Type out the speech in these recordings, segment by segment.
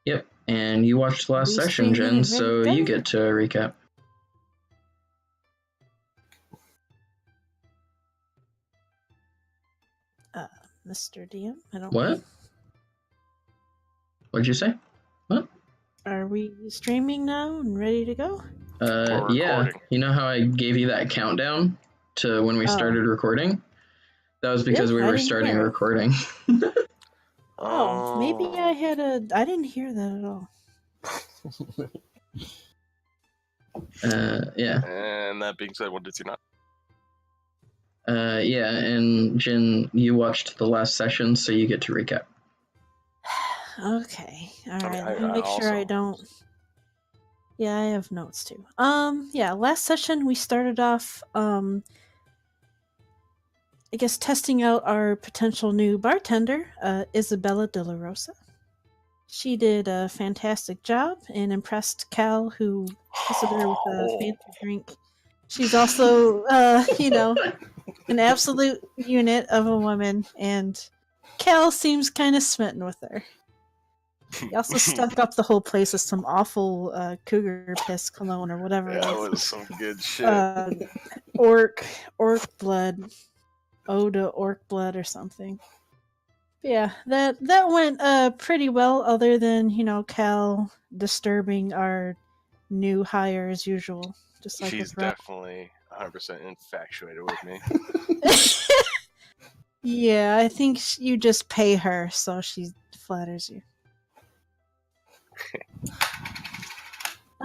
Yep, and you watched Are last we session, streaming Jen, and ready so to go? you get to recap. Mr. DM, I don't. What? What'd you say? What? Are we streaming now and ready to go? We're Yeah. recording. You know how I gave you that countdown to when we started recording? That was because we I were didn't starting hear it. recording. Oh, maybe I had a. I didn't hear that at all. Yeah. And that being said, what did you not? Yeah, and Jen, you watched the last session, so you get to recap. Okay, all right. I Let me make sure I don't. Yeah, I have notes too. Yeah, last session we started off, I guess testing out our potential new bartender, Isabella De La Rosa. She did a fantastic job and impressed Cal, who trusted her with a fancy drink. She's also, an absolute unit of a woman, and Cal seems kind of smitten with her. He also stunk up the whole place with some awful cougar piss cologne or whatever it is. That was some good shit. Orc blood, ode to orc blood or something. But yeah, that went pretty well. Other than Cal disturbing our new hire as usual, just like She's with Rob. definitely 100% infatuated with me. Yeah, I think you just pay her so she flatters you.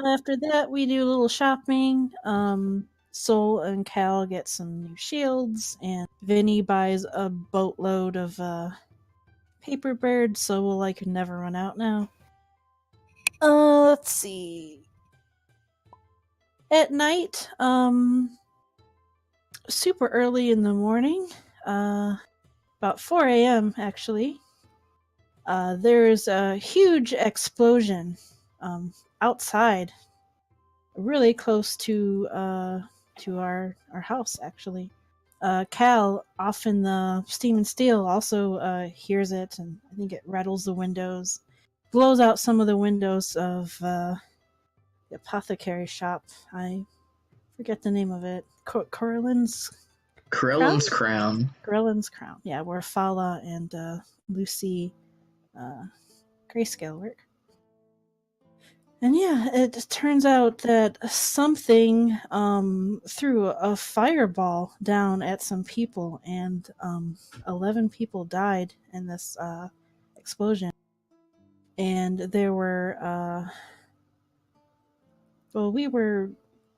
After that, we do a little shopping. Sol and Cal get some new shields, and Vinny buys a boatload of paper birds, so we'll never run out now. Let's see. At night, super early in the morning, about 4 a.m. actually, there's a huge explosion outside, really close to our house actually. Cal, off in the Steam and Steel, also hears it, and I think it rattles the windows, blows out some of the windows of the apothecary shop. I forget the name of it. Corellin's Crown. Corellin's Crown. Yeah, where Fala and Lucy Grayscale work. And yeah, it turns out that something threw a fireball down at some people, and 11 people died in this explosion. And there were, we were,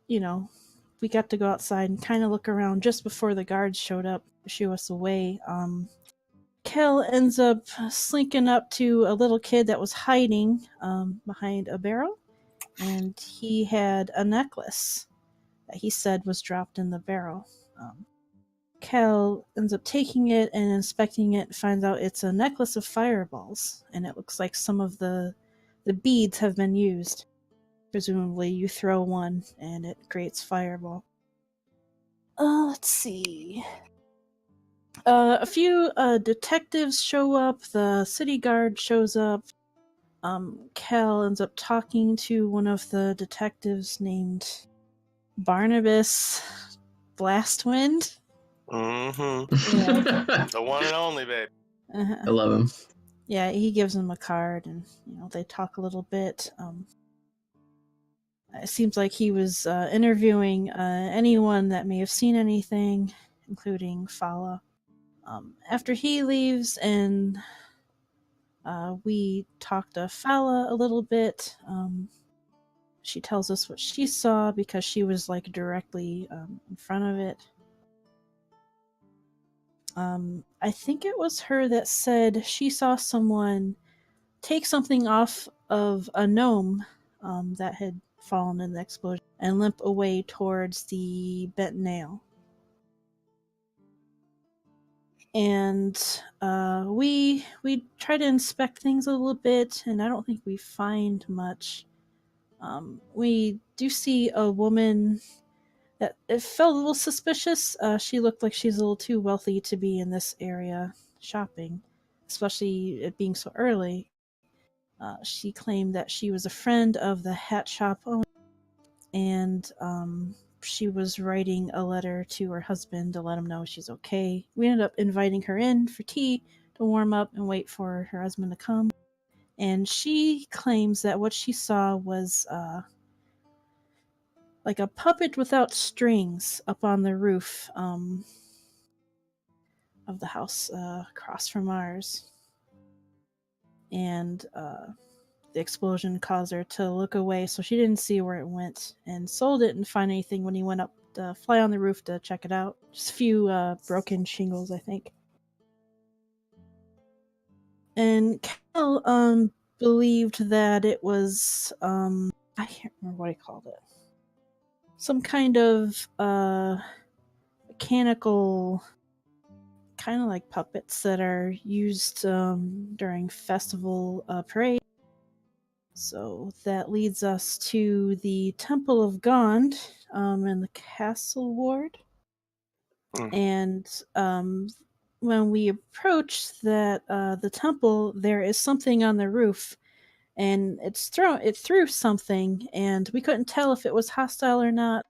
we got to go outside and kind of look around just before the guards showed up to shoo us away. Kel ends up slinking up to a little kid that was hiding behind a barrel, and he had a necklace that he said was dropped in the barrel. Kel ends up taking it and inspecting it, finds out it's a necklace of fireballs, and it looks like some of the beads have been used. Presumably you throw one and it creates fireball. Let's see. A few detectives show up. The city guard shows up. Cal ends up talking to one of the detectives named Barnabas Blastwind. Mm-hmm. The one and only, babe. I love him. Yeah, he gives him a card, and they talk a little bit. It seems like he was interviewing anyone that may have seen anything, including Fala. After he leaves, and we talk to Fala a little bit. She tells us what she saw because she was directly in front of it. I think it was her that said she saw someone take something off of a gnome that had fallen in the explosion and limp away towards the bent nail. And we try to inspect things a little bit, and I don't think we find much. We do see a woman that it felt a little suspicious. She looked like she's a little too wealthy to be in this area shopping, especially it being so early. She claimed that she was a friend of the hat shop owner, and she was writing a letter to her husband to let him know she's okay. We ended up inviting her in for tea to warm up and wait for her husband to come. And she claims that what she saw was like a puppet without strings up on the roof of the house across from ours. And the explosion caused her to look away, so she didn't see where it went. And Sol didn't find anything when he went up to fly on the roof to check it out. Just a few broken shingles, I think. And Cal believed that it was I can't remember what he called it. Some kind of mechanical, kind of like puppets that are used during festival parade. So that leads us to the Temple of Gond in the Castle Ward. And when we approach the temple, there is something on the roof, and it threw something, and we couldn't tell if it was hostile or not.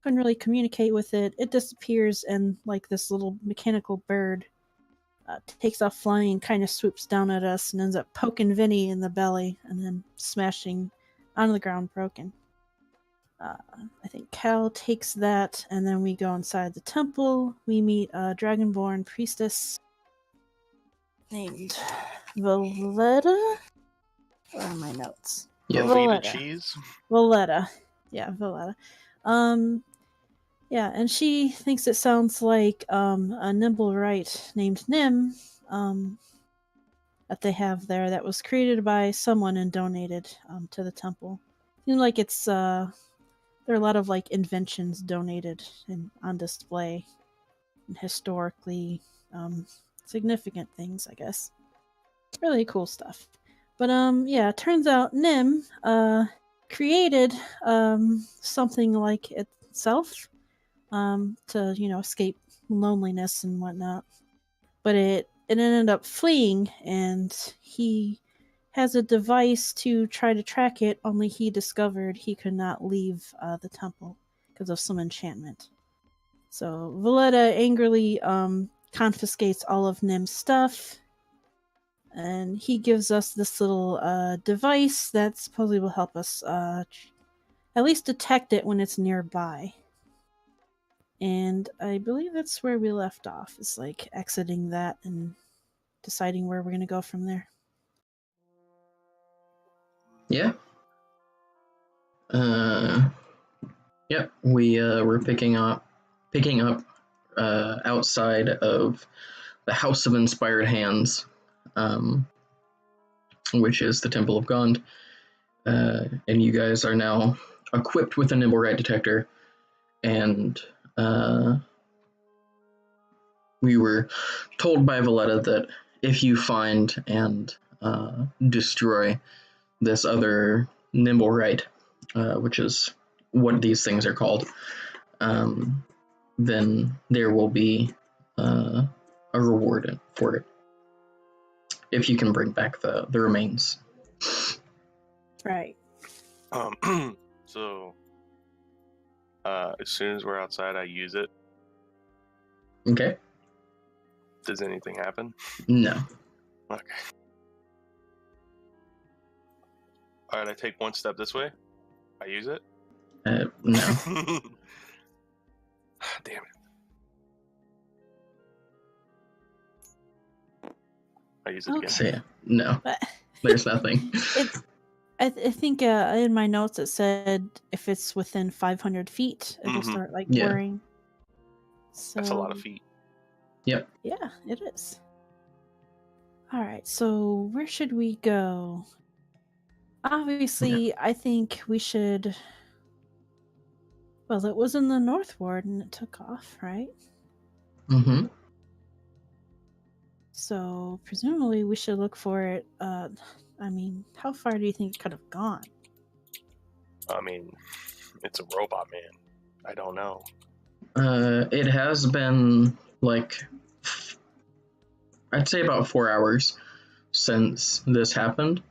Couldn't really communicate with it. It disappears, and like this little mechanical bird takes off flying, kind of swoops down at us, and ends up poking Vinny in the belly, and then smashing onto the ground, broken. I think Cal takes that, and then we go inside the temple. We meet a dragonborn priestess named Valletta. Where are my notes? Yeah. Velveeta cheese. Valletta. Yeah, Valletta. Yeah, and she thinks it sounds like a nimble right named Nim that they have there that was created by someone and donated to the temple. Seems like it's there are a lot of like inventions donated and on display, and historically significant things, I guess. Really cool stuff. But yeah, it turns out Nim created something like itself to escape loneliness and whatnot. But it ended up fleeing, and he has a device to try to track it, only he discovered he could not leave the temple because of some enchantment. So Valletta angrily confiscates all of Nim's stuff, and he gives us this little device that supposedly will help us at least detect it when it's nearby. And I believe that's where we left off, is like exiting that and deciding where we're going to go from there. Yeah. Yep. We were picking up outside of the House of Inspired Hands, which is the Temple of Gond, and you guys are now equipped with a nimble right detector, and we were told by Valletta that if you find and destroy this other nimble right, which is what these things are called, then there will be a reward for it if you can bring back the remains. Right. So as soon as we're outside, I use it. Okay. Does anything happen? No. Okay. All right, I take one step this way. I use it. No. Damn it. I use it again. So yeah, no. There's nothing. I think in my notes it said if it's within 500 feet, it'll start like whirring. So, that's a lot of feet. Yep. Yeah, it is. All right, so where should we go? Obviously, I think we should. Well, it was in the North Ward and it took off, right? Mm-hmm. So presumably we should look for it. I mean, how far do you think it could have gone? I mean, it's a robot, man. I don't know. It has been like, I'd say about 4 hours since this happened.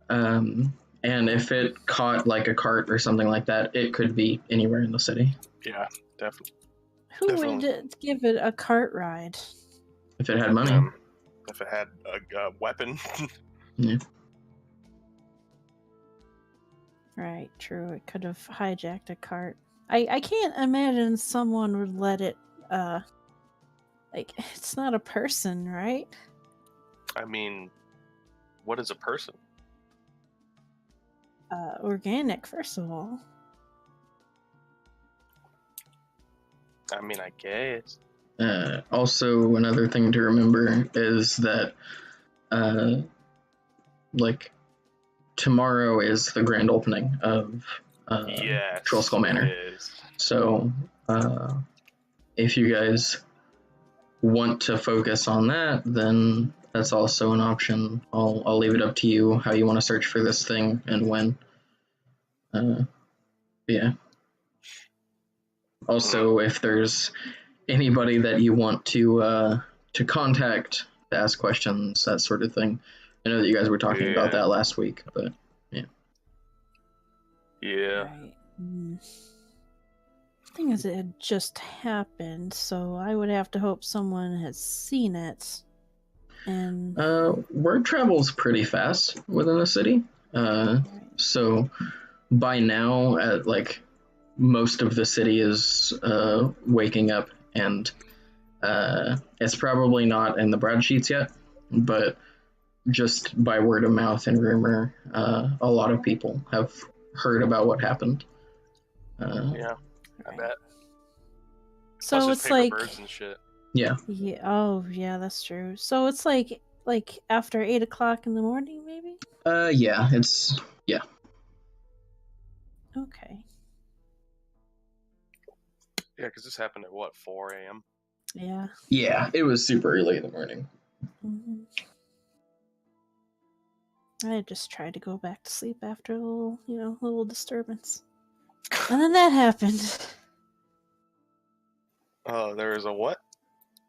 And if it caught like a cart or something like that, it could be anywhere in the city. Yeah, definitely. Who Definitely. would give it a cart ride? If it had money. If it had a weapon. Yeah. Right, true. It could have hijacked a cart. I can't imagine someone would let it, like, it's not a person, right? I mean, what is a person? Organic, first of all. I mean, I guess. Also, another thing to remember is that, like, tomorrow is the grand opening of Yes, Troll Skull Manor. it is. So, if you guys want to focus on that, then that's also an option. I'll leave it up to you how you want to search for this thing and when. Yeah. Also, if there's anybody that you want to contact to ask questions, that sort of thing. I know that you guys were talking about that last week, but yeah. Yeah. Right. Thing is, it had just happened, so I would have to hope someone has seen it. And word travels pretty fast within the city. right. So by now, like most of the city is waking up, and it's probably not in the broadsheets yet, but just by word of mouth and rumor, a lot of people have heard about what happened. Yeah, I bet. So Plus it's paper like birds and shit. Yeah. Yeah. Oh, yeah, that's true. So it's like after 8 o'clock in the morning, maybe. Yeah, it's yeah. Okay. Yeah, because this happened at what, 4 a.m. Yeah. Yeah, it was super early in the morning. Mm-hmm. I just tried to go back to sleep after a little disturbance, and then that happened. Oh, there was a what?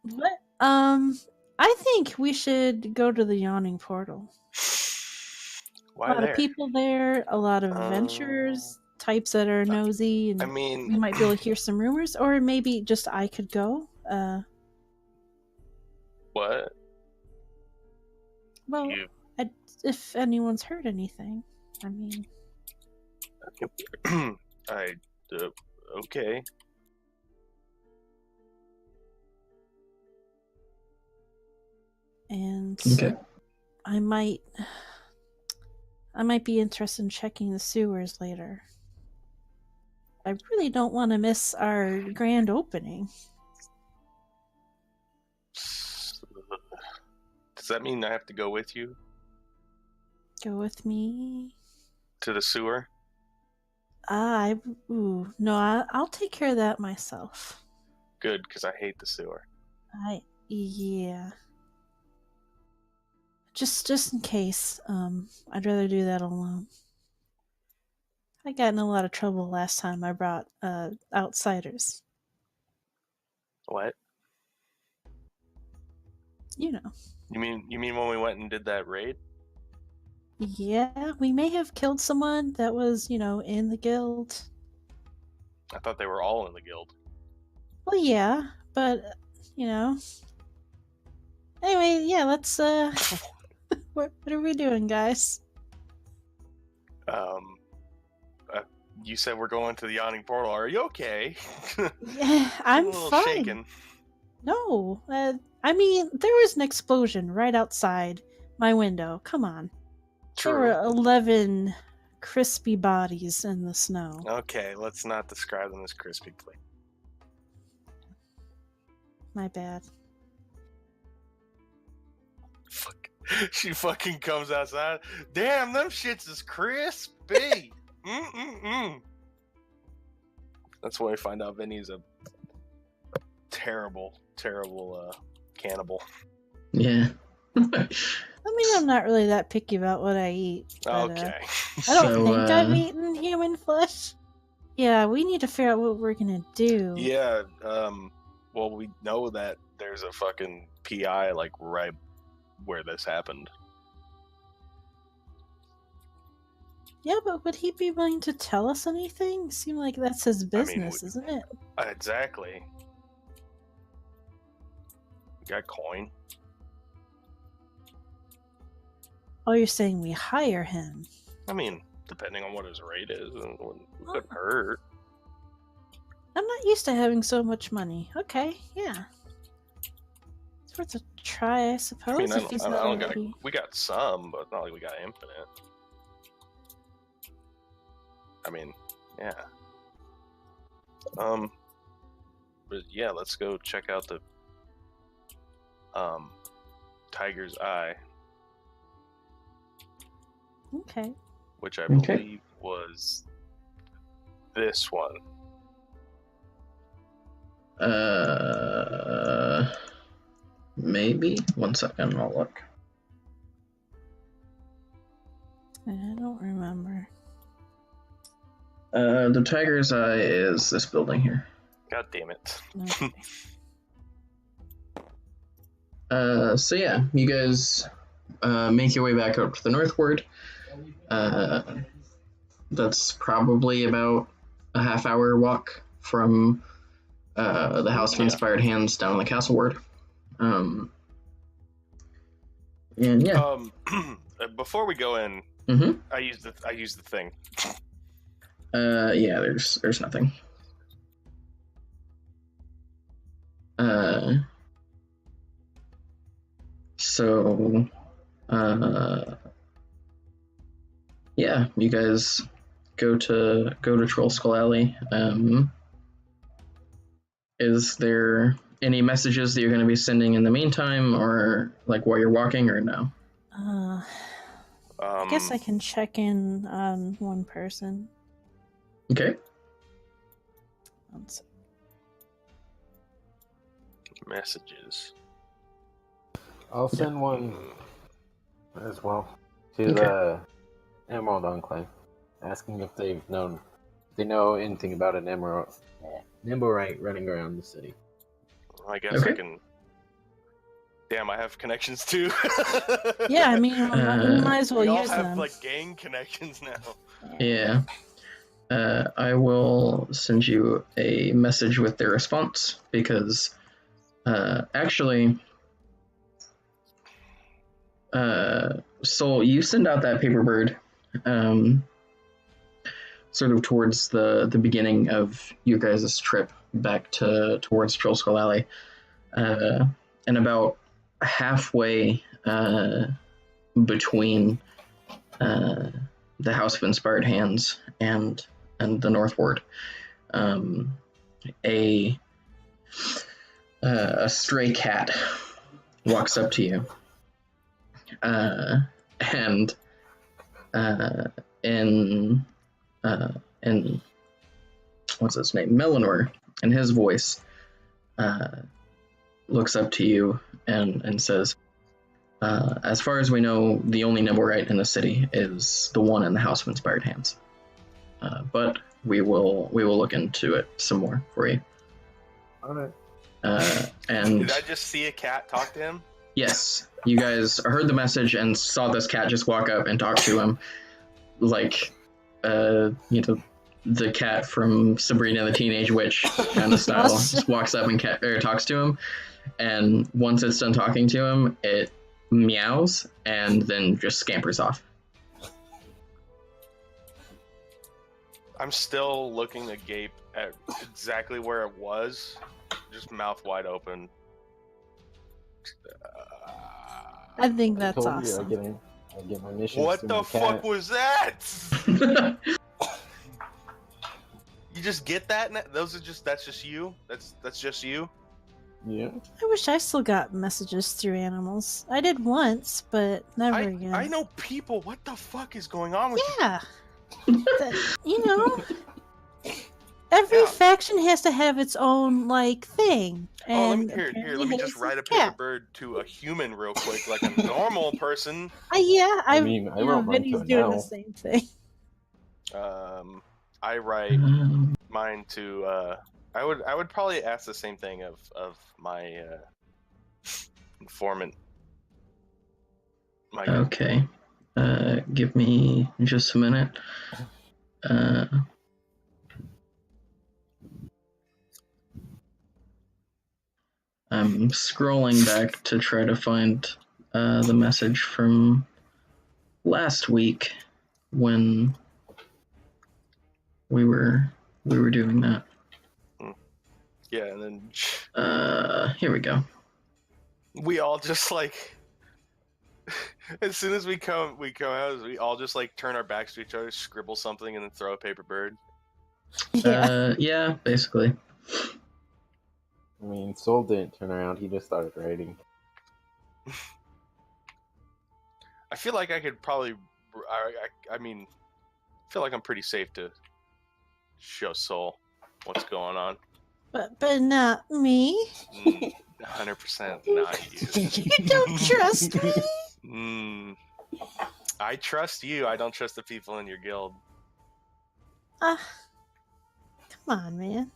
What? I think we should go to the yawning portal. Why A lot there? of people there, a lot of adventurers, types that are nosy, and I mean, we might be able to hear some rumors, or maybe just I could go. what? Well, if anyone's heard anything, I mean, Okay. and Okay. I might be interested in checking the sewers later. I really don't want to miss our grand opening. Does that mean I have to go with you Go with me. to the sewer? No, I'll take care of that myself. Good, because I hate the sewer. Yeah. Just in case, I'd rather do that alone. I got in a lot of trouble last time I brought outsiders. What? You know. You mean when we went and did that raid? Yeah, we may have killed someone that was, in the guild. I thought they were all in the guild. Well, yeah, but Anyway, yeah, let's what are we doing, guys? You said we're going to the yawning portal. Are you okay? Yeah, I'm a little fine. shaken. No, I mean, there was an explosion right outside my window. Come on. True. There were 11 crispy bodies in the snow. Okay, let's not describe them as crispy, please. My bad. Fuck. She fucking comes outside. Damn, them shits is crispy. That's when we find out Vinny's a terrible cannibal. Yeah. I mean, I'm not really that picky about what I eat. But, Okay. I don't think I've eaten human flesh. Yeah, we need to figure out what we're gonna do. Yeah, well, we know that there's a fucking PI, like, right where this happened. Yeah, but would he be willing to tell us anything? Seem like that's his business, isn't it? Exactly. Got coin. Oh, you're saying we hire him? I mean, depending on what his rate is, it couldn't hurt. I'm not used to having so much money. Okay, yeah. It's worth a try, I suppose. I mean, if he's not already... we got some, but not like we got infinite. I mean, yeah. But yeah, let's go check out the Tiger's Eye, Okay. which I believe was this one. Maybe. 1 second, I'll look. I don't remember. The Tiger's Eye is this building here. God damn it. Okay. So yeah, you guys make your way back up to the northward. That's probably about a half-hour walk from the House of Inspired Hands down the castle ward. And yeah. Before we go in, Mm-hmm. I use the thing. Yeah, there's nothing. So, yeah, you guys go to Troll Skull Alley. Is there any messages that you're going to be sending in the meantime, or like while you're walking, or no? I guess I can check in on one person. Okay. Messages. I'll send one as well to the Emerald Enclave, asking if they know anything about an Nimblewright running around the city. I guess I can. Damn, I have connections too. Yeah, I mean, we might as well we all use have them. like gang connections now. Yeah. I will send you a message with their response because actually, Soul, you send out that paper bird sort of towards the beginning of your guys' trip back towards Troll Skull Alley, and about halfway between the House of Inspired Hands and the Northward, a stray cat walks up to you, and in what's his name, Melanor, in his voice, looks up to you and says, as far as we know, the only Nimblewright in the city is the one in the House of Inspired Hands. But we will look into it some more for you. All right. And did I just see a cat talk to him? Yes, you guys heard the message and saw this cat just walk up and talk to him, like, the cat from Sabrina the Teenage Witch kind of style. Just walks up and talks to him, and once it's done talking to him, it meows and then just scampers off. I'm still looking agape at exactly where it was, just mouth wide open. I think that's awesome. I get my missions. What the fuck was that? You just get that? That's just you? That's just you? Yeah. I wish I still got messages through animals. I did once, but never again. I know people. What the fuck is going on with Yeah. Every faction has to have its own thing. And let me just write a paper bird to a human real quick, like a normal person. I wrote mine Vinny's to doing the same thing. I write mine to. I would probably ask the same thing of my informant. Okay. Give me just a minute. I'm scrolling back to try to find the message from last week when we were doing that. Yeah, and then Here we go. we all just like, as soon as we come out, we all just like turn our backs to each other, scribble something, and then throw a paper bird. Yeah. Yeah, basically. I mean, Soul didn't turn around. He just started writing. I feel like I could probably. I mean, I feel like I'm pretty safe to show Soul what's going on. But not me. 100% not you. You don't trust me. I trust you. I don't trust the people in your guild. Come on, man.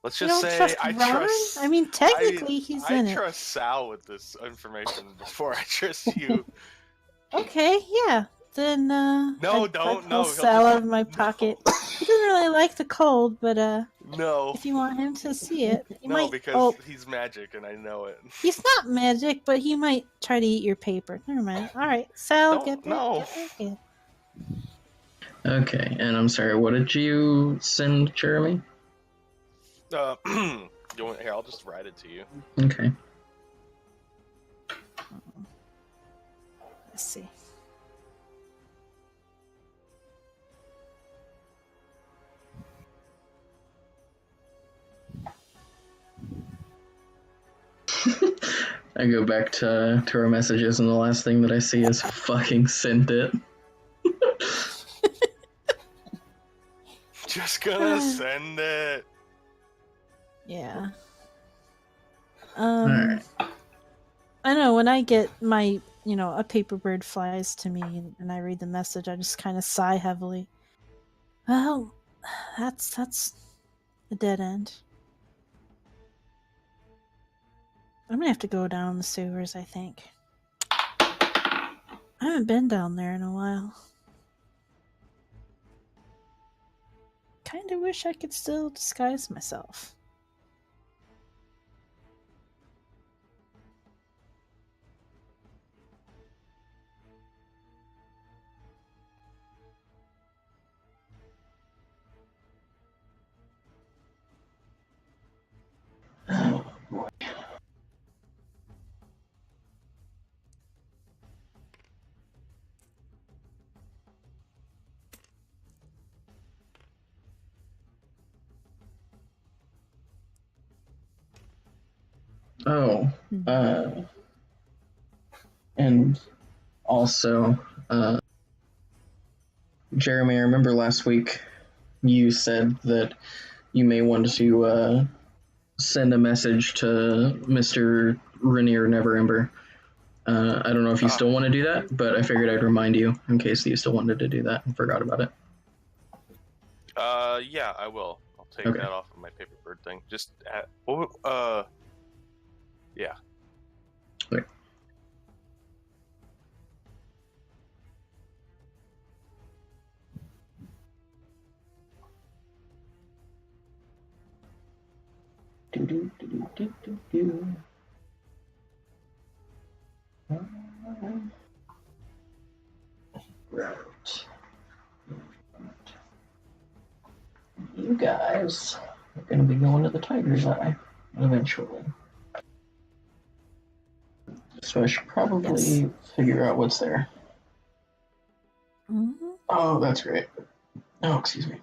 Let's You just don't say trust I Ron? trust. I mean, technically, he's in I it. trust Sal with this information before I trust you. Okay, yeah. Then No, I don't. pull No, Sal out of my pocket. He doesn't really like the cold, but No. if you want him to see it, he No, might. because he's magic and I know it. He's not magic, but he might try to eat your paper. Never mind. All right, Sal, Don't- get back. no. Get back in. Okay, and I'm sorry, what did you send, Jeremy? You want, here, I'll just write it to you. Okay. Let's see. I go back to our messages, and the last thing that I see is fucking sent it. Just gonna send it. Yeah. Alright. I know when I get my, a paper bird flies to me and I read the message, I just kind of sigh heavily. Well, that's a dead end. I'm gonna have to go down the sewers, I think. I haven't been down there in a while. Kinda wish I could still disguise myself. Oh, boy. Oh, and also, Jeremy, I remember last week you said that you may want to send a message to Mr. Rainier Neverember. I don't know if you still want to do that, but I figured I'd remind you in case you still wanted to do that and forgot about it. Yeah, I will. I'll take Okay. that off of my paper bird thing. Just yeah. Wait. Right. You guys are going to be going to the Tiger's Eye eventually. So I should probably figure out what's there. Mm-hmm. Oh, that's great. Oh, excuse me.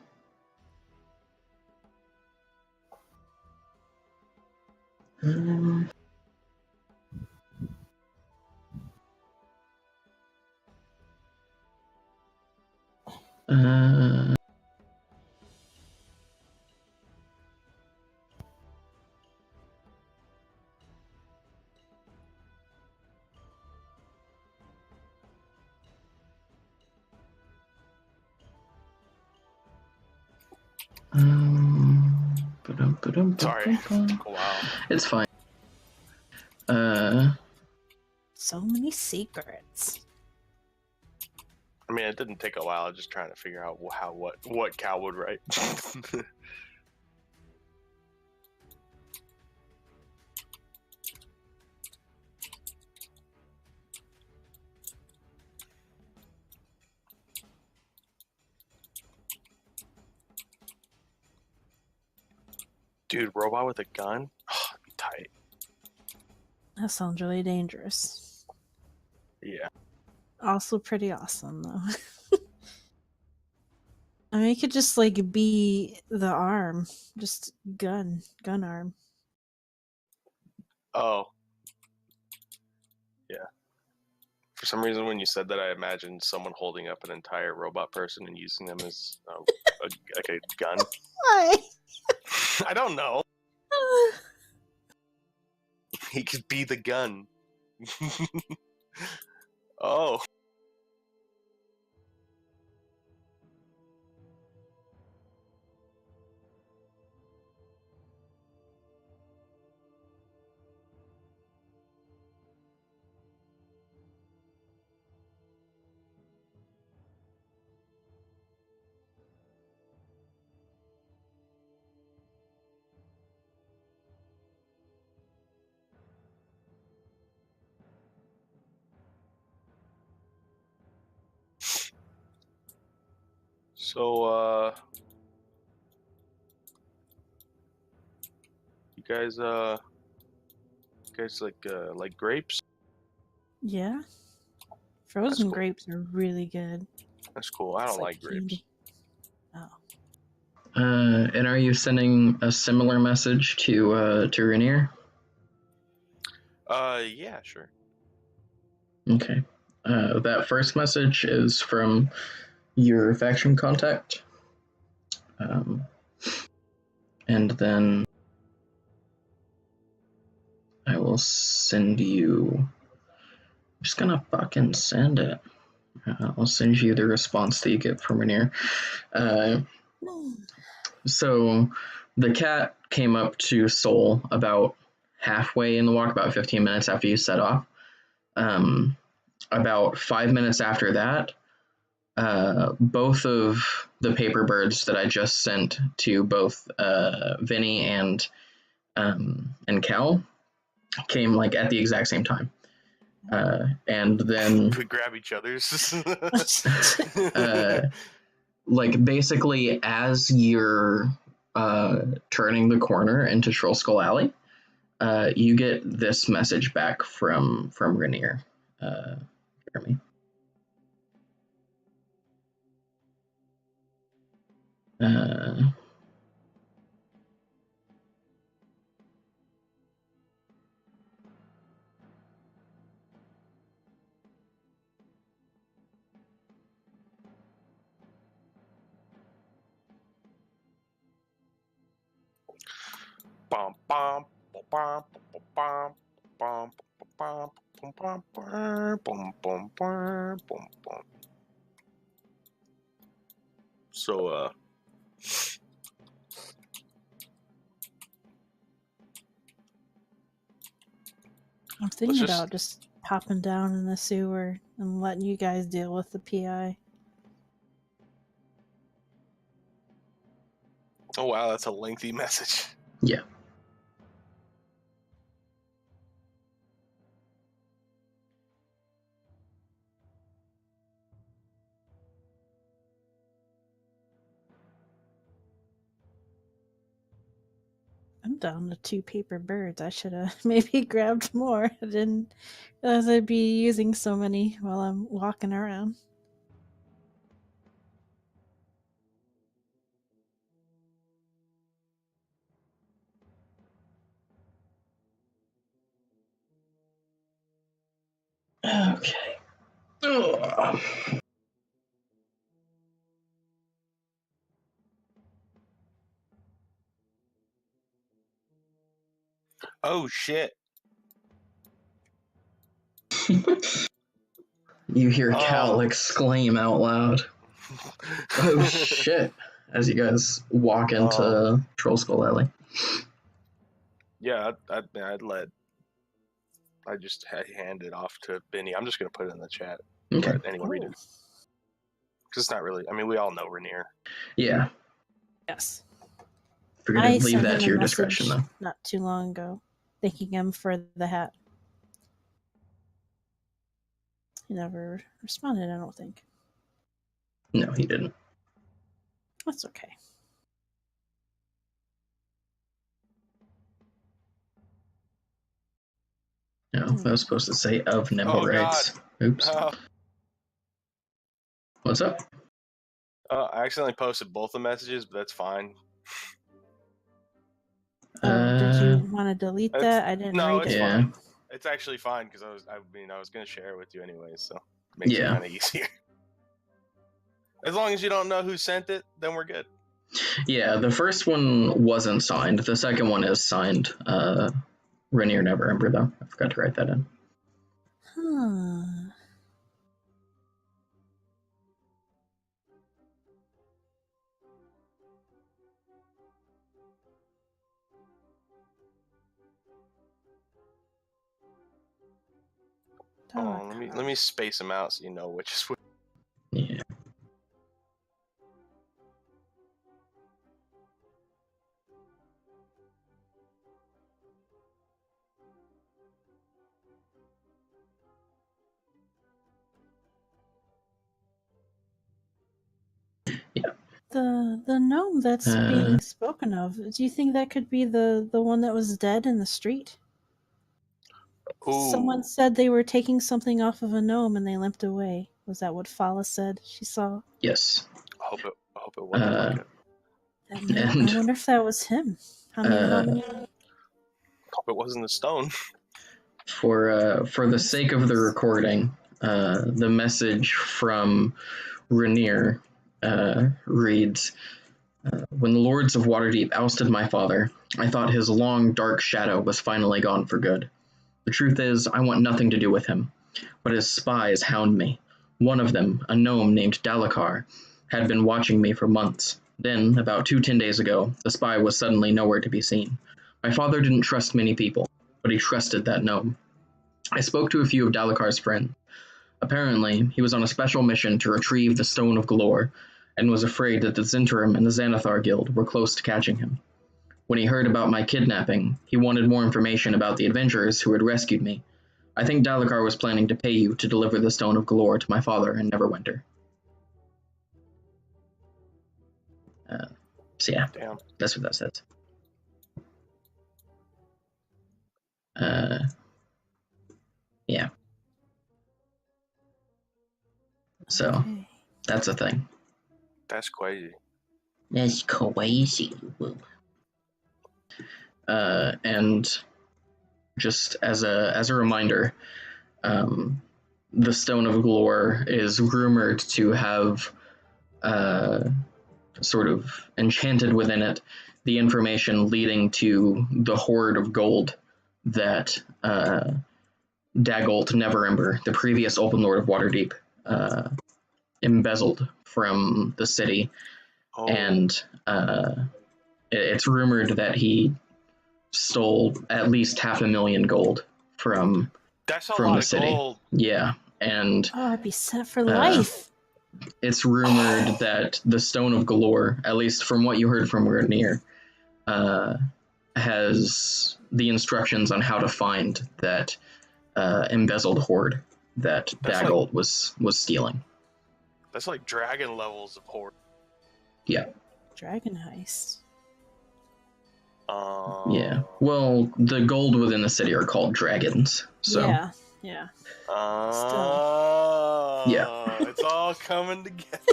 Sorry, it took a while. It's fine. So many secrets. I mean, it didn't take a while. I was just trying to figure out what Cal would write. Dude, robot with a gun? Oh, that'd be tight. That sounds really dangerous. Yeah. Also pretty awesome, though. I mean, it could just, like, be the arm. Just gun arm. Oh. Yeah. For some reason, when you said that, I imagined someone holding up an entire robot person and using them as like a gun. Why? I don't know. He could be the gun. Oh. So, you guys like grapes? Yeah. Frozen cool. grapes are really good. That's cool. I don't It's like grapes. candy. Oh. And are you sending a similar message to Rainier? Yeah, sure. Okay. That first message is from your faction contact. And then I will send you. I'm just gonna fucking send it. I'll send you the response that you get from Rainier. So the cat came up to Soul about halfway in the walk, about 15 minutes after you set off. About 5 minutes after that, both of the paper birds that I just sent to both Vinny and Cal came like at the exact same time. And then We grab each other's. like basically as you're turning the corner into Troll Skull Alley, you get this message back from Rainier. Jeremy. Bum, bum, bum, bum, bum, bum, bum, bum, bum, bum, bum, bum, bum, bum. So, I'm thinking about just popping down in the sewer and letting you guys deal with the PI. oh wow, that's a lengthy message. Yeah. I'm down to 2 paper birds. I should have maybe grabbed more. I didn't realize I'd be using so many while I'm walking around. Okay. Ugh. Oh shit. You hear Cal exclaim out loud. Oh shit. As you guys walk into Troll Skull Alley. Yeah, I just hand it off to Benny. I'm just gonna put it in the chat. Okay. Let anyone read it. Because it's not really. I mean, we all know Rainier. Yeah. Yes. Figured I I'd leave sent that him to a your message discretion, though. not too long ago, thanking him for the hat. He never responded, I don't think. No, he didn't. That's okay. No, I was supposed to say of nimble Oh, rights. Oops. What's up? I accidentally posted both the messages, but that's fine. Did you want to delete That's- that? I didn't no, read it's it. fine. It's actually fine because I was going to share it with you anyway, so it makes it Yeah. kind of easier. As long as you don't know who sent it, then we're good. Yeah, the first one wasn't signed. The second one is signed. Rainier Never Ember, though. I forgot to write that in. Huh. Oh, let me space them out so you know which is which. Yeah. The gnome that's being spoken of, do you think that could be the one that was dead in the street? Ooh. Someone said they were taking something off of a gnome and they limped away. Was that what Fala said she saw? Yes. I hope it wasn't like it. And I wonder if that was him. How many? Hope it wasn't a stone. For the sake of the recording, the message from Rainier reads, when the lords of Waterdeep ousted my father, I thought his long, dark shadow was finally gone for good. The truth is, I want nothing to do with him, but his spies hound me. One of them, a gnome named Dalakar, had been watching me for months. Then, about 10 days ago, the spy was suddenly nowhere to be seen. My father didn't trust many people, but he trusted that gnome. I spoke to a few of Dalakar's friends. Apparently, he was on a special mission to retrieve the Stone of Galore, and was afraid that the Zhentarim and the Xanathar Guild were close to catching him. When he heard about my kidnapping, he wanted more information about the adventurers who had rescued me. I think Dalakar was planning to pay you to deliver the Stone of Galore to my father in Neverwinter. So yeah, Damn. that's what that says. Yeah. So, Okay. that's a thing. That's crazy. That's crazy. And just as a reminder, the Stone of Galore is rumored to have sort of enchanted within it the information leading to the hoard of gold that Dagult Neverember, the previous Open Lord of Waterdeep, embezzled from the city. Oh. And it's rumored that he stole at least 500,000 gold from That's a from lot the of city. gold. Yeah, and I'd be set for life. it's rumored that the Stone of Galore, at least from what you heard from Rainier, has the instructions on how to find that embezzled hoard that Dagult was stealing. That's like dragon levels of hoard. Yeah. Dragon heist. Yeah. Well, the gold within the city are called dragons. So. Yeah. Yeah. It's all coming together.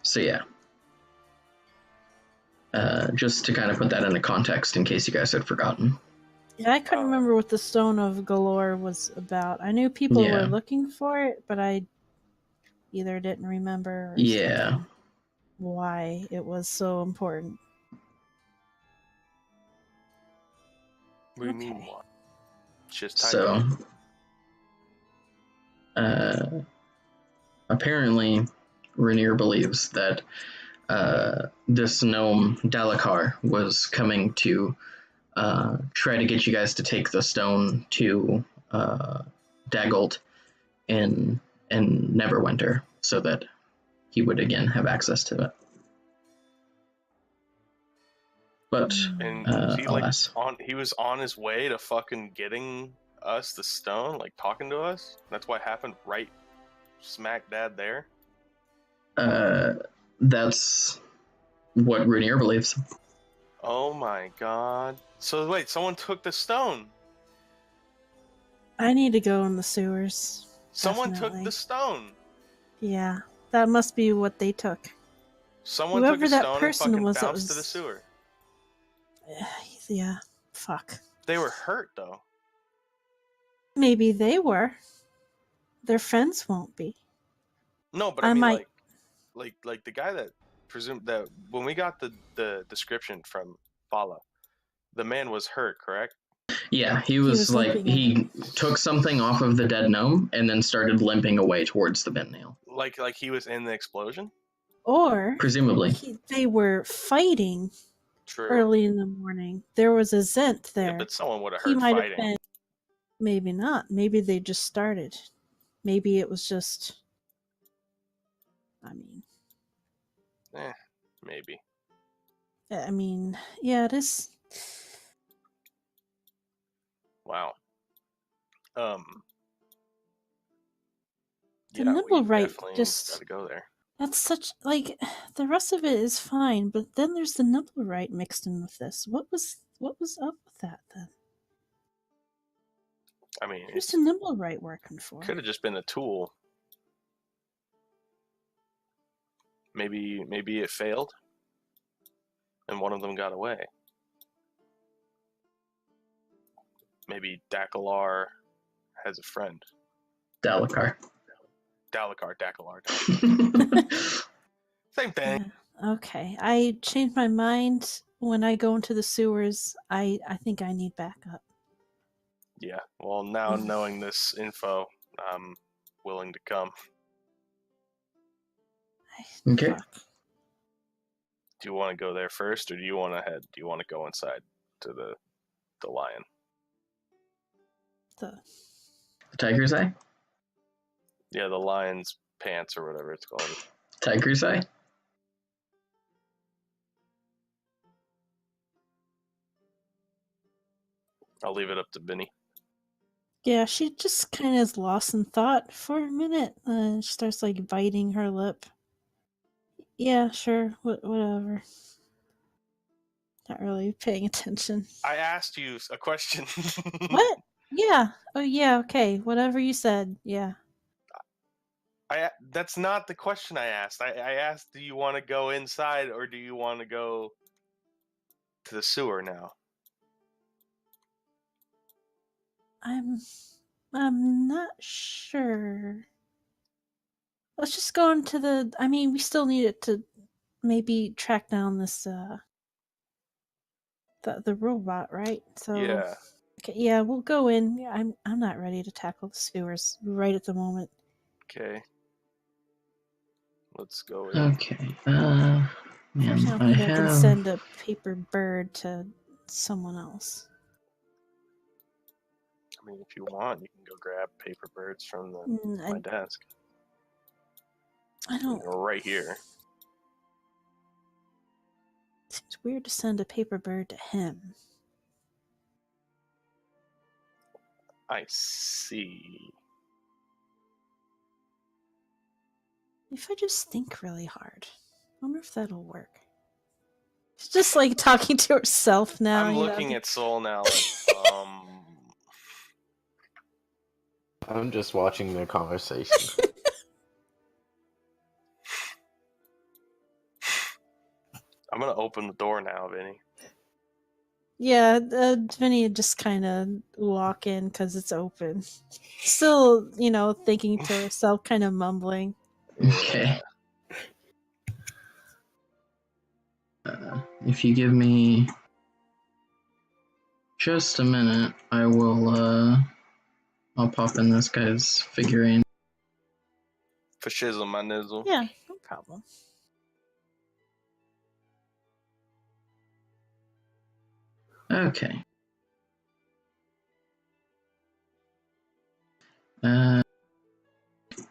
So yeah. Just to kind of put that into context in case you guys had forgotten. Yeah, I couldn't remember what the Stone of Galore was about. I knew people were looking for it, but I either didn't remember or why it was so important. What do you mean why? Just so, apparently, Rainier believes that this gnome Dalakar was coming to try to get you guys to take the stone to Dagult in and Neverwinter so that he would again have access to it. But And alas, he was on his way to fucking getting us the stone, like talking to us. That's what happened right smack dab there. that's what Runier believes. Oh my god. So wait, someone took the stone. I need to go in the sewers. Someone Definitely. took the stone. Yeah, that must be what they took. Someone Whoever took a that stone and person fucking was, that bounced to the was- sewer. Yeah, fuck. They were hurt though. Maybe they were. Their friends won't be. No, but I I mean might- like the guy that presumed that when we got the description from Fala, the man was hurt, correct? Yeah, he was like, limping he took something off of the dead gnome and then started limping away towards the bent nail. Like he was in the explosion? Or Presumably. they were fighting True. early in the morning. There was a Zent there. Yeah, but someone would have He heard might have fighting. been. Maybe not. Maybe they just started. Maybe it was just. I mean. Maybe. I mean, yeah, it is. Wow. The Yeah, nimble we right definitely just. gotta go there. That's such like the rest of it is fine, but then there's the nimble right mixed in with this. What was up with that then? I mean, Who's the nimble right working for? could have just been a tool. Maybe it failed, and one of them got away. Maybe Dakalar has a friend. Dalakar. Dakalar. Same thing. Yeah, okay, I changed my mind. When I go into the sewers, I think I need backup. Yeah. Well, now knowing this info, I'm willing to come. Okay. Fuck. Do you want to go there first, or do you want to head? Do you want to go inside to the lion? The Tiger's Eye? Yeah, the lion's pants or whatever it's called. Tiger's Eye? I'll leave it up to Benny. Yeah, she just kind of is lost in thought for a minute. She starts like biting her lip. Yeah, sure, whatever. Not really paying attention. I asked you a question. What? Yeah. Oh, yeah. Okay. Whatever you said. Yeah. That's not the question I asked. I asked, do you want to go inside or do you want to go to the sewer now? I'm not sure. Let's just go into the. I mean, we still need it to maybe track down this the robot, right? So Yeah. okay, yeah, we'll go in. Yeah, I'm not ready to tackle the sewers right at the moment. Okay. Let's go in. Okay. Man, First, I don't think I can send a paper bird to someone else. I mean, if you want, you can go grab paper birds from my desk. I don't. They're right here. Seems weird to send a paper bird to him. I see. If I just think really hard, I wonder if that'll work. She's just like talking to herself now. I'm looking at Soul now. Like, I'm just watching their conversation. I'm gonna open the door now, Vinny. Yeah, Vinny would just kind of walk in because it's open. Still, thinking to herself, kind of mumbling. Okay. If you give me just a minute, I will, I'll pop in this guy's figurine. For shizzle, my nizzle. Yeah, no problem. Okay.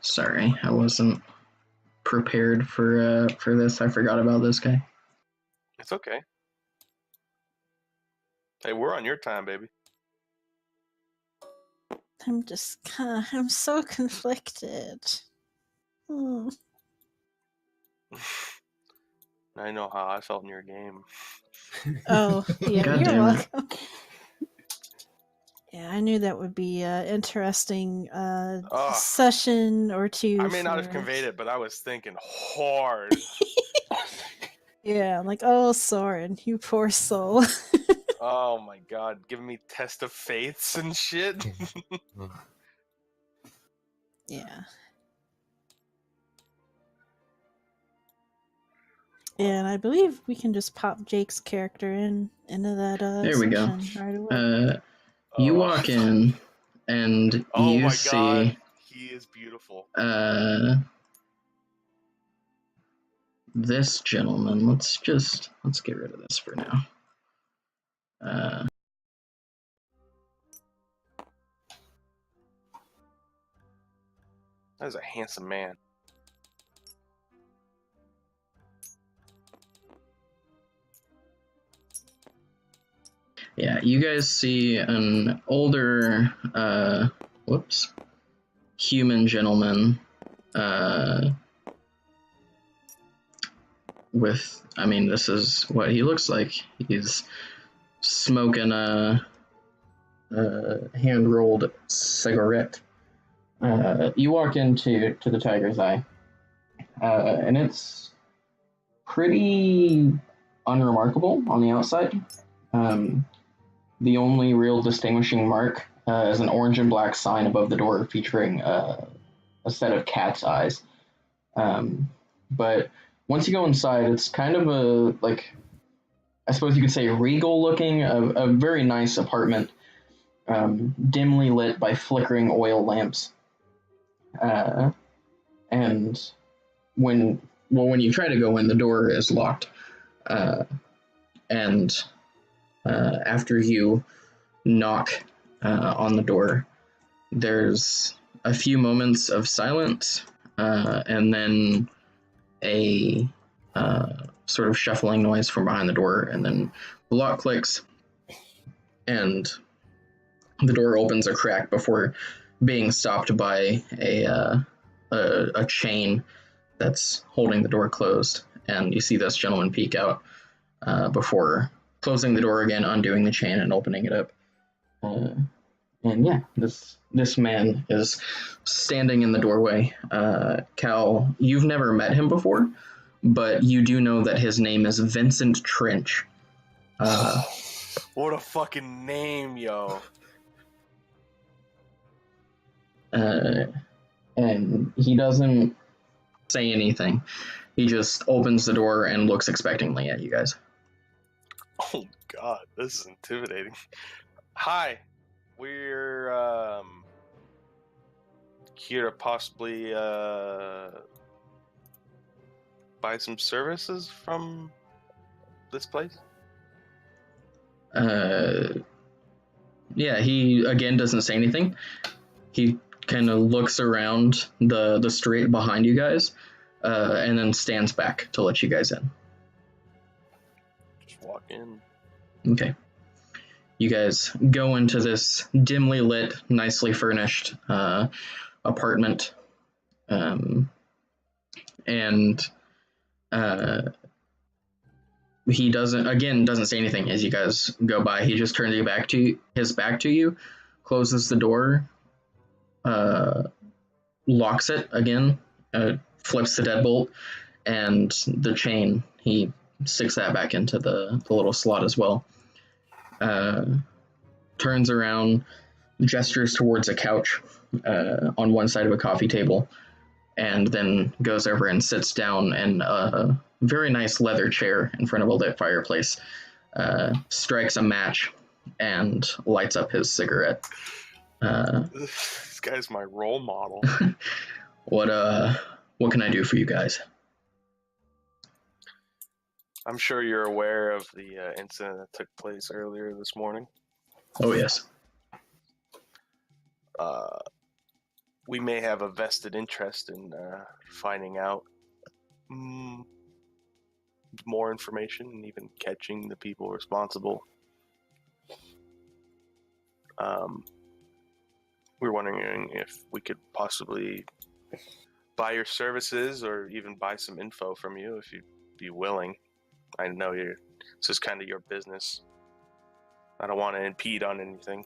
Sorry, I wasn't prepared for this. I forgot about this guy. It's okay. Hey, we're on your time, baby. I'm so conflicted. Hmm. Now I know how I felt in your game. Oh, yeah, God you're damn it. welcome. Yeah, I knew that would be an interesting session or two. I may not have for conveyed us. it, but I was thinking hard. Yeah, like, oh, Soren, you poor soul. Oh my god, giving me test of faiths and shit. Yeah. Yeah, and I believe we can just pop Jake's character into that There we go. section right away. You Oh. walk in, and Oh you my see god, he is beautiful. this gentleman. Let's get rid of this for now. That is a handsome man. Yeah, you guys see an older, human gentleman, with, I mean, this is what he looks like. He's smoking a hand-rolled cigarette. You walk into the Tiger's Eye, and it's pretty unremarkable on the outside. The only real distinguishing mark is an orange and black sign above the door featuring a set of cat's eyes. But once you go inside, it's kind of a, like, I suppose you could say regal looking, a very nice apartment, dimly lit by flickering oil lamps. And when you try to go in, the door is locked. And after you knock on the door, there's a few moments of silence, and then a sort of shuffling noise from behind the door, and then the lock clicks, and the door opens a crack before being stopped by a chain that's holding the door closed, and you see this gentleman peek out before closing the door again, undoing the chain, and opening it up. And yeah, this man is standing in the doorway. Cal, you've never met him before, but you do know that his name is Vincent Trench. What a fucking name, yo. And he doesn't say anything. He just opens the door and looks expectantly at you guys. Oh god, this is intimidating. Hi, we're here to possibly buy some services from this place. Yeah, he again doesn't say anything. He kind of looks around the street behind you guys, and then stands back to let you guys in. Just walk in. Okay. You guys go into this dimly lit, nicely furnished apartment, and he doesn't say anything as you guys go by. He just turns his back to you, closes the door, locks it again, flips the deadbolt, and the chain. He sticks that back into the little slot as well. Turns around, gestures towards a couch on one side of a coffee table, and then goes over and sits down in a very nice leather chair in front of a lit fireplace, strikes a match, and lights up his cigarette. This guy's my role model. What can I do for you guys? I'm sure you're aware of the incident that took place earlier this morning. Oh, yes. we may have a vested interest in finding out more information and even catching the people responsible. We're wondering if we could possibly buy your services or even buy some info from you if you'd be willing. I know this is kind of your business. I don't want to impede on anything.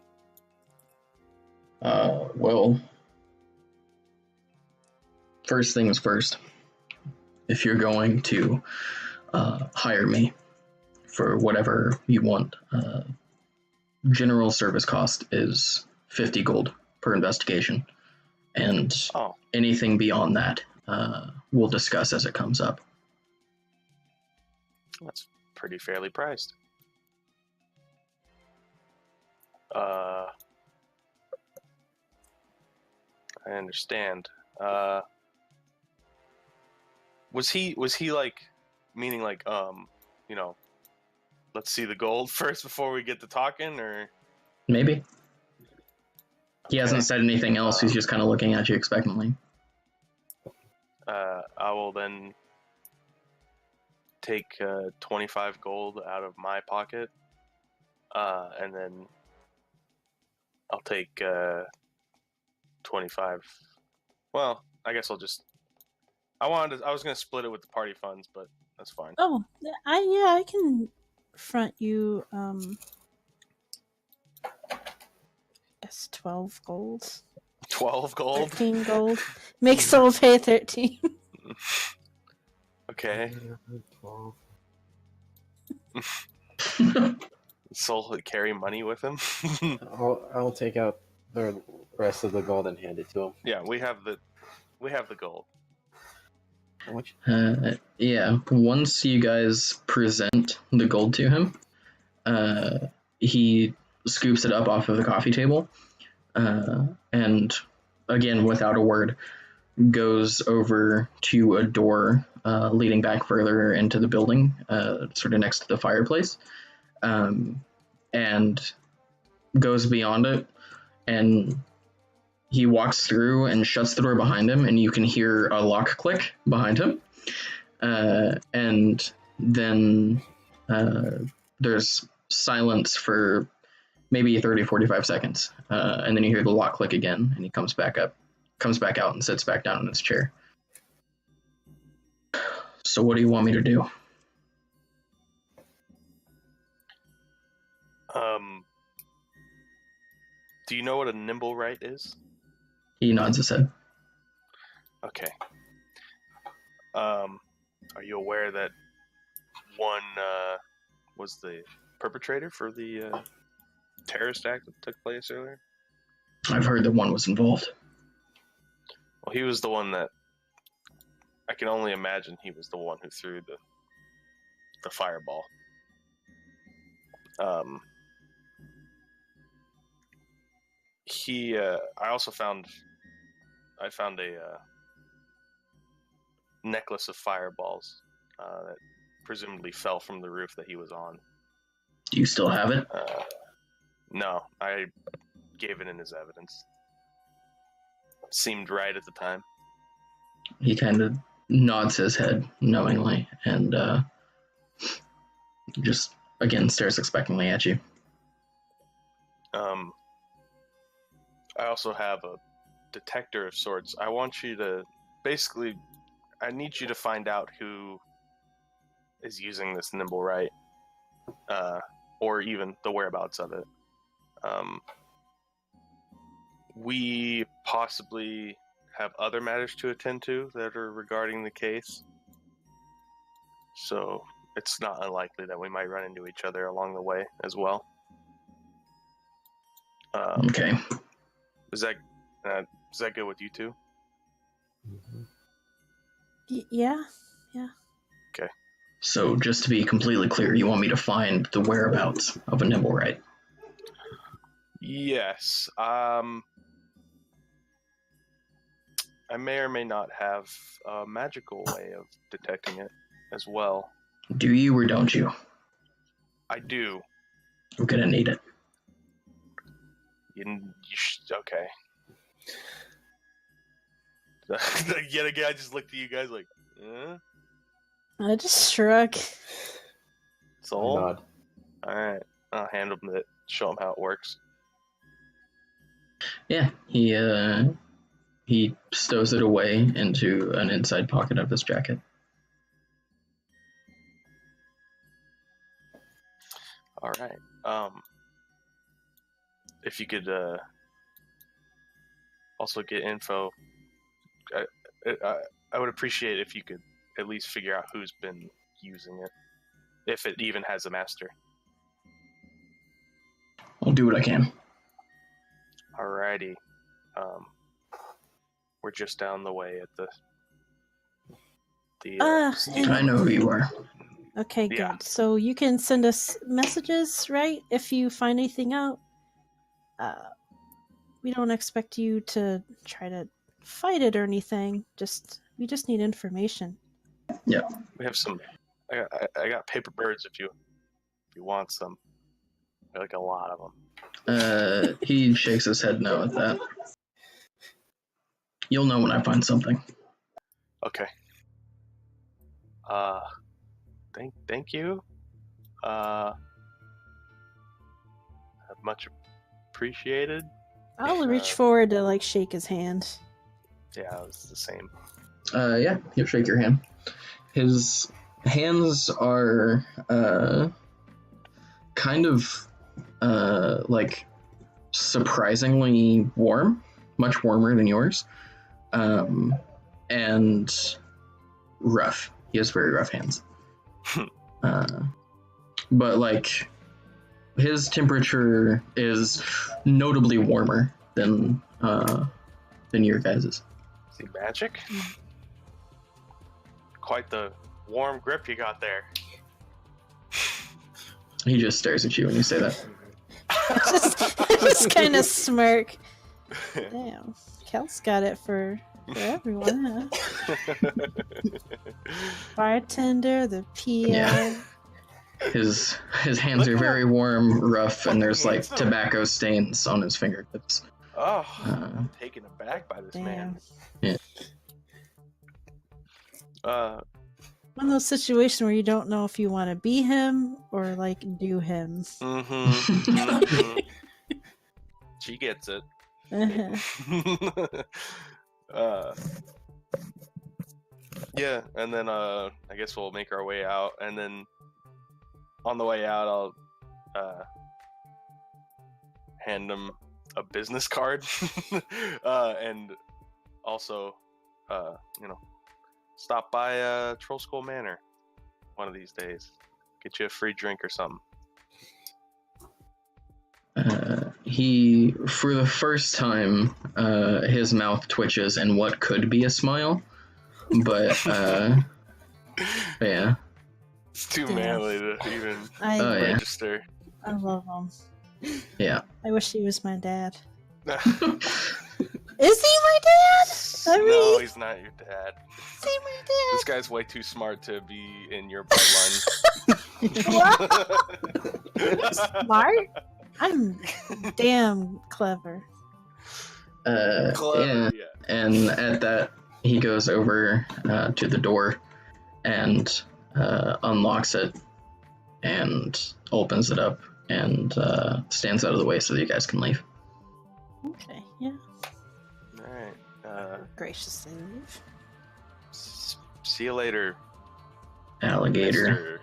Well, first things first. If you're going to hire me for whatever you want, general service cost is 50 gold per investigation. And anything beyond that, we'll discuss as it comes up. That's pretty fairly priced. I understand. Was he like, meaning like, let's see the gold first before we get to talking, or? Maybe. He hasn't said anything else. He's just kind of looking at you expectantly. I will then take 25 gold out of my pocket, and then I'll take 25. Well, I guess I'll just. I was gonna split it with the party funds, but that's fine. Oh, I can front you. Guess 12 gold. 12 gold. 13 gold. Make Soul pay 13. Okay. 12. Soul carry money with him. I'll take out the rest of the gold and hand it to him. Yeah, we have the gold. How much? Yeah, once you guys present the gold to him, he scoops it up off of the coffee table, and again, without a word, goes over to a door leading back further into the building, sort of next to the fireplace, and goes beyond it, and he walks through and shuts the door behind him, and you can hear a lock click behind him. And then there's silence for maybe 30, 45 seconds. And then you hear the lock click again, and he comes back out and sits back down in his chair. So what do you want me to do? Do you know what a nimble right is? He nods his head. Okay. Are you aware that one was the perpetrator for the terrorist act that took place earlier? I've heard that one was involved. Well, he was the one that... I can only imagine he was the one who threw the fireball. I found a necklace of fireballs that presumably fell from the roof that he was on. Do you still have it? No, I gave it in as evidence. Seemed right at the time. He kind of nods his head knowingly and just, again, stares expectantly at you. I also have a detector of sorts. I want you to... Basically, I need you to find out who is using this nimble right, or even the whereabouts of it. We possibly have other matters to attend to that are regarding the case, so it's not unlikely that we might run into each other along the way as well. Okay. Is that good with you two? Mm-hmm. Yeah. Okay. So just to be completely clear, you want me to find the whereabouts of a nimble right? Yes. I may or may not have a magical way of detecting it as well. Do you or don't you? I do. I'm gonna need it. Okay. Yet again, I just looked at you guys like, I just shrug. soul? Nod. Alright. I'll hand him it, show him how it works. Yeah, he stows it away into an inside pocket of his jacket. Alright. If you could also get info, I would appreciate if you could at least figure out who's been using it, if it even has a master. I'll do what I can. Alrighty. We're just down the way at the I know who you are. Okay, Yeah. good. So you can send us messages, right? If you find anything out. We don't expect you to try to fight it or anything. We just need information. We have some. I got paper birds if you want some. Like a lot of them. He shakes his head no at that. You'll know when I find something. Okay. Thank you. Much appreciated. I'll reach forward to like shake his hand. Yeah, it was the same. Yeah, he'll shake your hand. His hands are kind of like surprisingly warm, much warmer than yours, and rough. He has very rough hands. But like his temperature is notably warmer than your guys's. See magic? Quite the warm grip you got there. He just stares at you when you say that. just kind of smirk. Damn, Kel's got it for everyone, huh? Bartender, the PA. Yeah. His hands are very warm, rough, and there's like tobacco stains on his fingertips. Oh, I'm taken aback by this man. Yeah. One of those situations where you don't know if you want to be him or like do him. Mm-hmm. She gets it. Yeah, and then I guess we'll make our way out, and then on the way out, I'll hand him a business card, and also, stop by Troll Skull Manor one of these days. Get you a free drink or something. He, for the first time, his mouth twitches in what could be a smile, but yeah. It's too manly to even register. I love him. Yeah. I wish he was my dad. Is he my dad? No, he's not your dad. Is he my dad? This guy's way too smart to be in your bloodline. Smart? I'm damn clever. Yeah. And at that, he goes over to the door and unlocks it and opens it up and stands out of the way so that you guys can leave. Okay, yeah. Alright. Graciously leave. See you later, Alligator.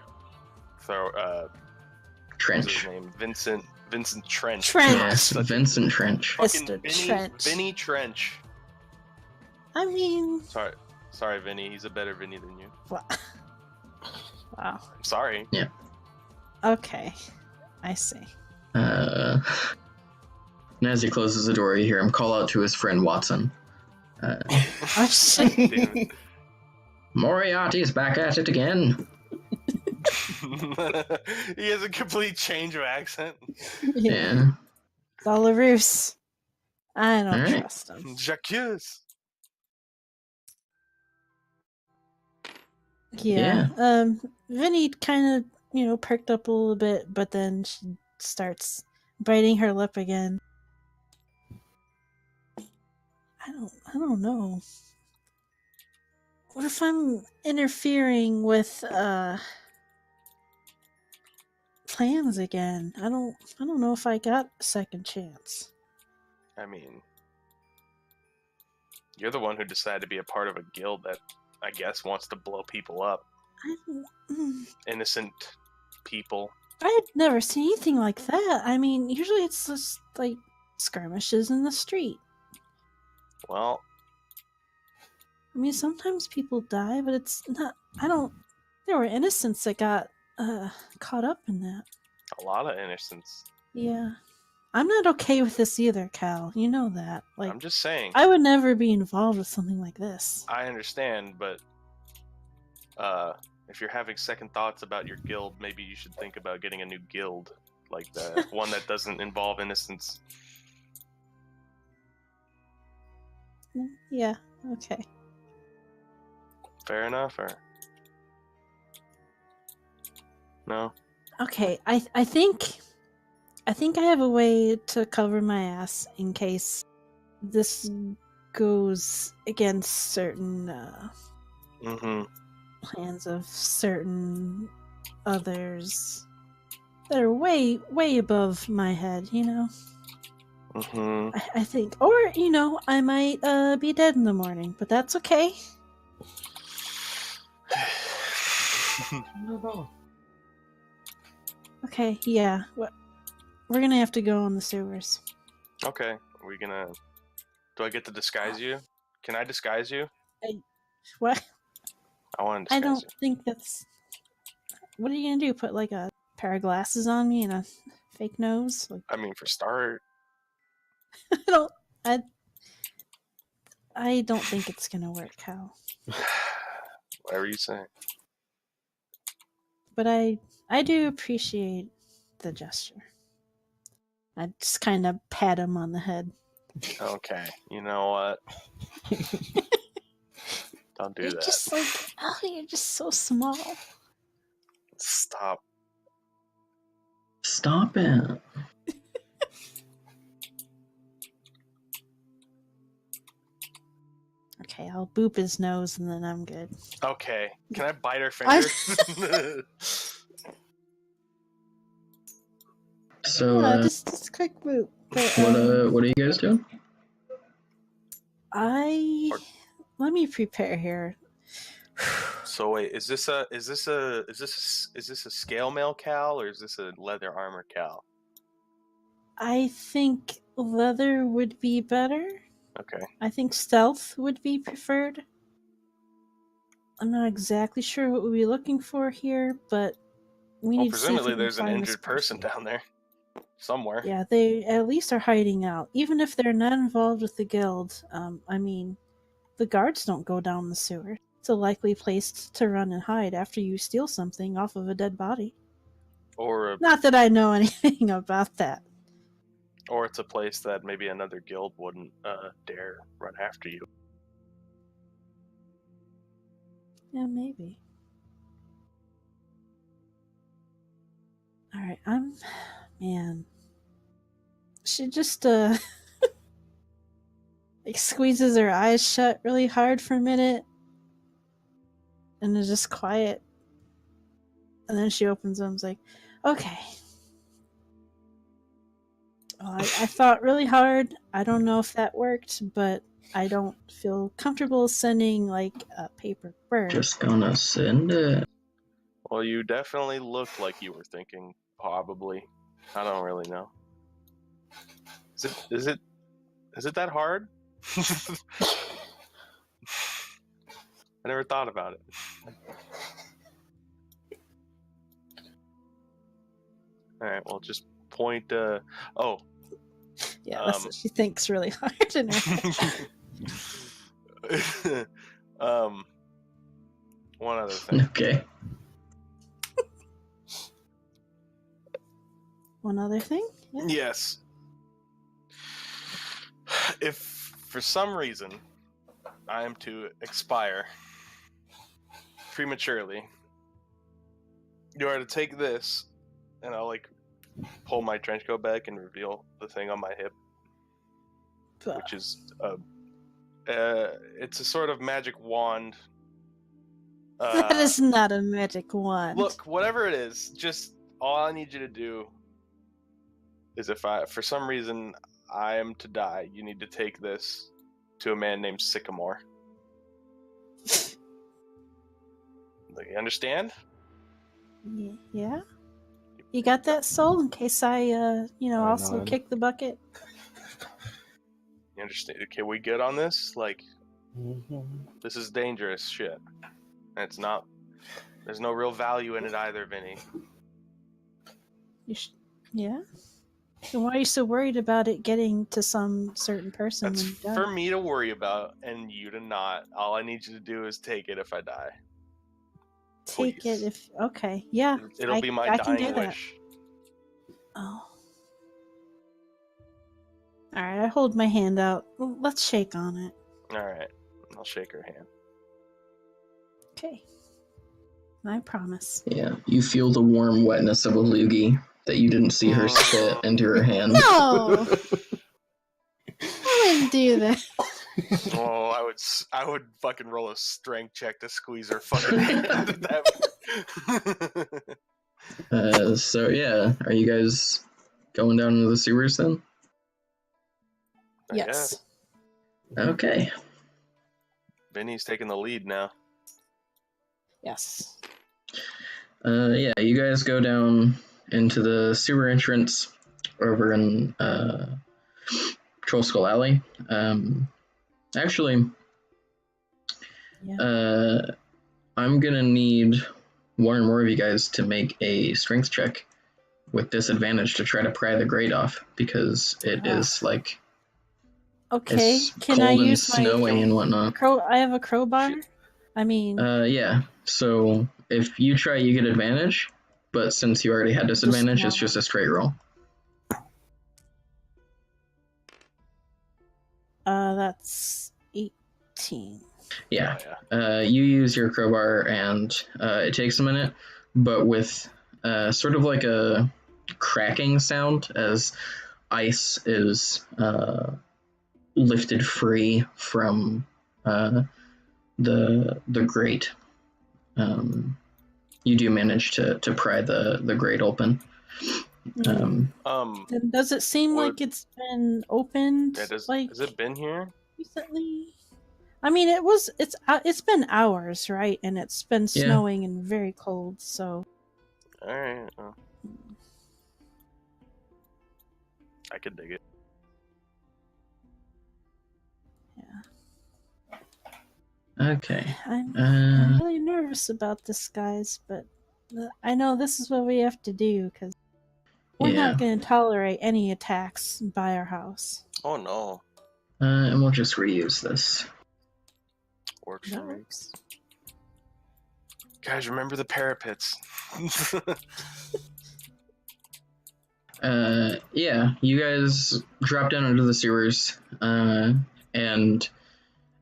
Trench. What's his name? Vincent Trench. Yes, Vincent Trench. Mr. Trench. Vinny Trench. I mean... Sorry, Vinny. He's a better Vinny than you. Wow. I'm sorry. Yeah. Okay. I see. And as he closes the door, you hear him call out to his friend Watson. Oh, shit. Moriarty's back at it again. He has a complete change of accent. Yeah. It's all a ruse. I don't trust him. Jacques. Yeah. Vinny kind of, perked up a little bit, but then she starts biting her lip again. I don't know. What if I'm interfering with plans again? I don't know if I got a second chance. I mean, you're the one who decided to be a part of a guild that, I guess, wants to blow people up. I don't, Innocent people. I had never seen anything like that. I mean, usually it's just like skirmishes in the street. Well, I mean, sometimes people die, but it's not. I don't. There were innocents that got caught up in that. a lot of innocence. Yeah, I'm not okay with this either, Cal. You know that. Like, I'm just saying. I would never be involved with something like this. I understand, but if you're having second thoughts about your guild, maybe you should think about getting a new guild, like the one that doesn't involve innocence. Yeah. Okay. Fair enough, or no? Okay. I think I have a way to cover my ass in case this goes against certain Mm-hmm. plans of certain others that are way above my head, you know. Mm-hmm. I think, or you know, I might be dead in the morning, but that's okay. Okay, yeah, we're gonna have to go on the sewers. Okay, are we gonna... Do I get to disguise you? Can I disguise you? What? I want to I disguise don't think that's. What are you gonna do? Put like a pair of glasses on me and a fake nose? Like, you. I mean, for start... I don't think it's gonna work, Cal. Whatever you say. But I do appreciate the gesture. I just kind of pat him on the head. Okay, you know what? Don't do You're that. just like, oh, you're just so small. Stop. Stop it. Okay, I'll boop his nose and then I'm good. Okay, can I bite her finger? So, Yeah, just a quick boop. But, what are you guys doing? let me prepare here. So wait, is this a scale mail cowl or is this a leather armor cowl? I think leather would be better. Okay. I think stealth would be preferred. I'm not exactly sure what we'll be looking for here, but we Well, need to see if we presumably can there's an find this injured person down there somewhere. Yeah, they at least are hiding out. Even if they're not involved with the guild, I mean, the guards don't go down the sewer. It's a likely place to run and hide after you steal something off of a dead body. Or Not that I know anything about that. or it's a place that maybe another guild wouldn't dare run after you. Yeah, maybe. Alright, man. She just, like, squeezes her eyes shut really hard for a minute. And is just quiet. And then she opens them and is like, okay. Well, I thought really hard. I don't know if that worked, but I don't feel comfortable sending, like, a paper bird. Just gonna send it. Well, you definitely looked like you were thinking, probably. I don't really know. Is it that hard? I never thought about it. Alright, well, just point, oh. Yeah, that's what she thinks really hard in her head. One other thing. Okay. One other thing? Yeah. Yes. If for some reason I am to expire prematurely, you are to take this, and I'll like pull my trench coat back and reveal the thing on my hip, which is it's a sort of magic wand That is not a magic wand. Look, whatever it is, just all I need you to do is if for some reason I am to die, you need to take this to a man named Sycamore. You understand? Yeah. You got that, Soul? In case I also nod. kick the bucket. You understand? Okay, we good on this? Like, Mhm. this is dangerous shit. And it's not. There's no real value in it either, Vinny. Yeah. Then why are you so worried about it getting to some certain person That's when you for die? me to worry about, and you to not. All I need you to do is take it if I die. Take Please. it if okay. Yeah. It'll be my I can do dying that. wish. Oh. Alright, I hold my hand out. Let's shake on it. Alright, I'll shake her hand. Okay. I promise. Yeah, you feel the warm wetness of a loogie that you didn't see her spit into her hand. No! I wouldn't do that. Oh, I would fucking roll a strength check to squeeze her fucking hand at that. So yeah, are you guys going down into the sewers then? Yes. Okay. Vinny's taking the lead now. Yes. Yeah, you guys go down into the sewer entrance over in Troll Skull Alley. Actually, Yeah. I'm gonna need one or more of you guys to make a strength check with disadvantage to try to pry the grate off, because it is like Okay. it's Can cold I and use my snowy and whatnot. I have a crowbar? I mean, Yeah. So if you try, you get advantage, but since you already had disadvantage, it's just a straight roll. That's 18. Yeah. You use your crowbar, and it takes a minute, but with sort of like a cracking sound as ice is lifted free from the grate. You do manage to pry the grate open. Then does it seem like it's been opened? Has it been here recently? I mean, it's been hours, right? And it's been snowing and very cold, so. All right. Well, I could dig it. Yeah. Okay. I'm really nervous about this, guys, but I know this is what we have to do because we're not going to tolerate any attacks by our house. Oh no. And we'll just reuse this. Works for me. Guys, remember the parapets. Yeah, you guys drop down into the sewers, and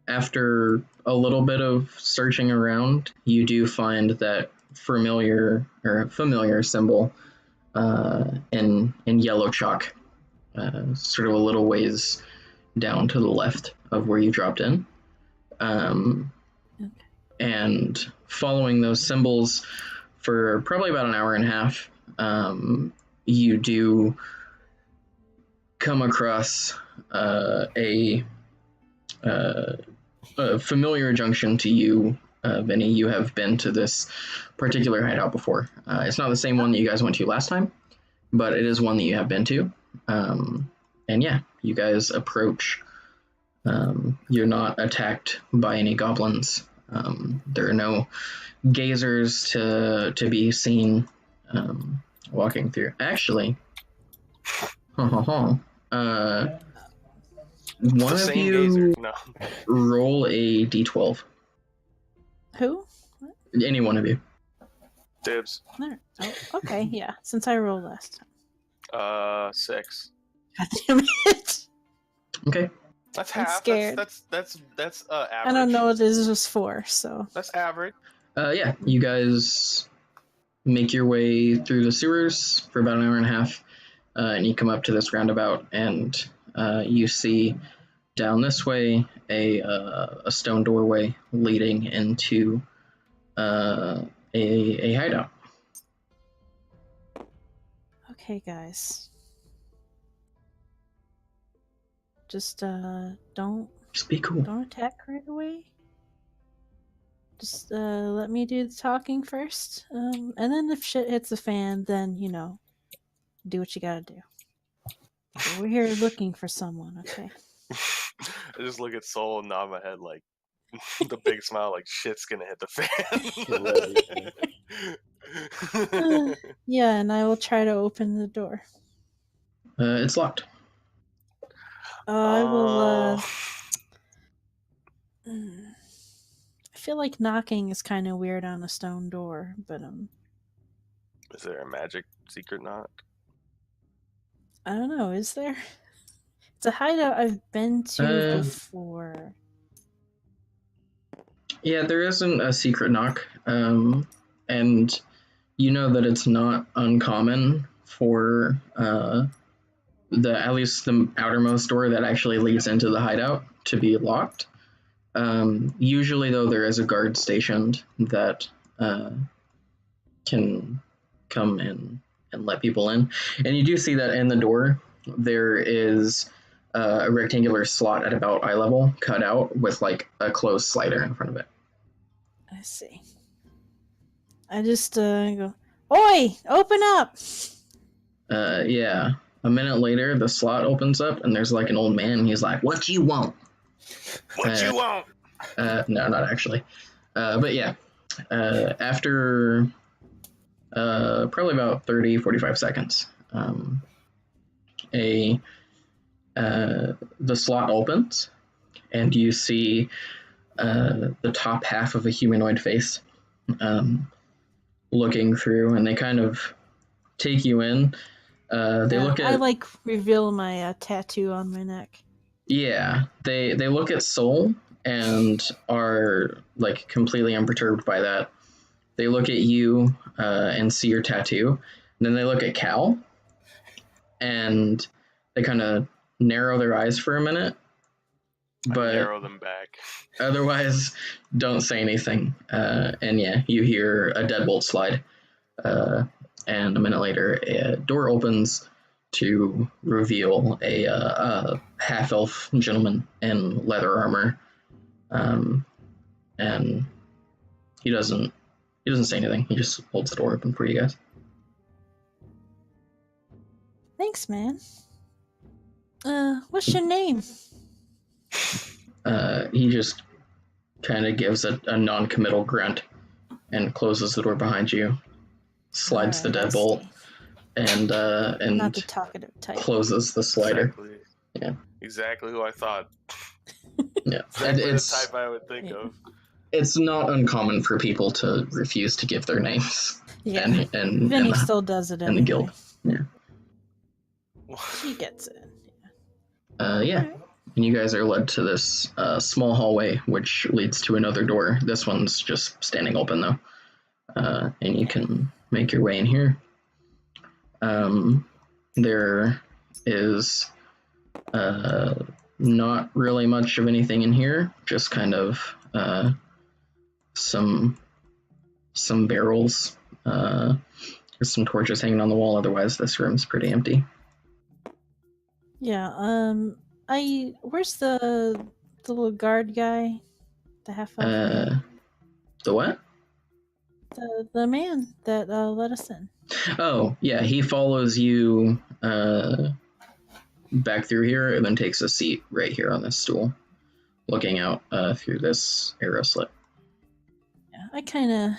after a little bit of searching around, you do find that familiar symbol in yellow chalk, sort of a little ways down to the left of where you dropped in. And following those symbols for probably about an hour and a half, you do come across a familiar junction to you, Vinny. You have been to this particular hideout before. It's not the same one that you guys went to last time, but it is one that you have been to. And yeah, you guys approach. You're not attacked by any goblins. There are no gazers to be seen walking through. Actually, one of you roll a d12. Who? Any one of you. Dibs. There. Oh, okay, yeah. Since I rolled last time. 6. God damn it. Okay. That's half. I'm scared. That's average. I don't know what this was for, so. That's average. Yeah, you guys make your way through the sewers for about an hour and a half, and you come up to this roundabout, and you see down this way a stone doorway leading into a hideout. Okay, guys. Just don't Just be cool. attack right away. Just let me do the talking first. And then if shit hits the fan, then do what you gotta do. But we're here looking for someone, okay? I just look at Soul and nod my head like the big smile, like shit's gonna hit the fan. Yeah, and I will try to open the door. It's locked. I will. I feel like knocking is kind of weird on a stone door, but Is there a magic secret knock? I don't know. Is there? It's a hideout I've been to before. Yeah, there isn't a secret knock, and you know that it's not uncommon for at least the outermost door that actually leads into the hideout to be locked. Usually, though, there is a guard stationed that can come in and let people in, and you do see that in the door there is a rectangular slot at about eye level cut out with like a closed slider in front of it. I see. I just go, "Oi, open up!" Yeah. A minute later, the slot opens up, and there's like an old man. He's like, "What you want?" What you want? No, not actually. But yeah, after probably about 30, 45 seconds, the slot opens, and you see the top half of a humanoid face looking through, and they kind of take you in. They look at. I like reveal my tattoo on my neck. Yeah, they look at Soul and are like completely unperturbed by that. They look at you and see your tattoo, and then they look at Cal, and they kind of narrow their eyes for a minute, but I narrow them back. Otherwise don't say anything. And yeah, you hear a deadbolt slide, and a minute later, a door opens to reveal a half-elf gentleman in leather armor, and he doesn't say anything. He just holds the door open for you guys. Thanks, man. What's your name? He just kind of gives a non-committal grunt and closes the door behind you, slides the deadbolt, and not the talkative type. Closes the slider. Exactly. Yeah. Exactly who I thought. Yeah. Exactly It's the type I would think of. It's not uncommon for people to refuse to give their names. Yeah. And Vinny still does it anyway. In the guild. Yeah. She gets it. Yeah. Right. And you guys are led to this small hallway, which leads to another door. This one's just standing open, though. And you can make your way in here. There is not really much of anything in here, just kind of some barrels. There's some torches hanging on the wall. Otherwise, this room's pretty empty. Yeah. Where's the little guard guy? The half-elf. The what? The man that let us in. Oh, yeah. He follows you back through here and then takes a seat right here on this stool, looking out through this arrow slit. Yeah, I kind of.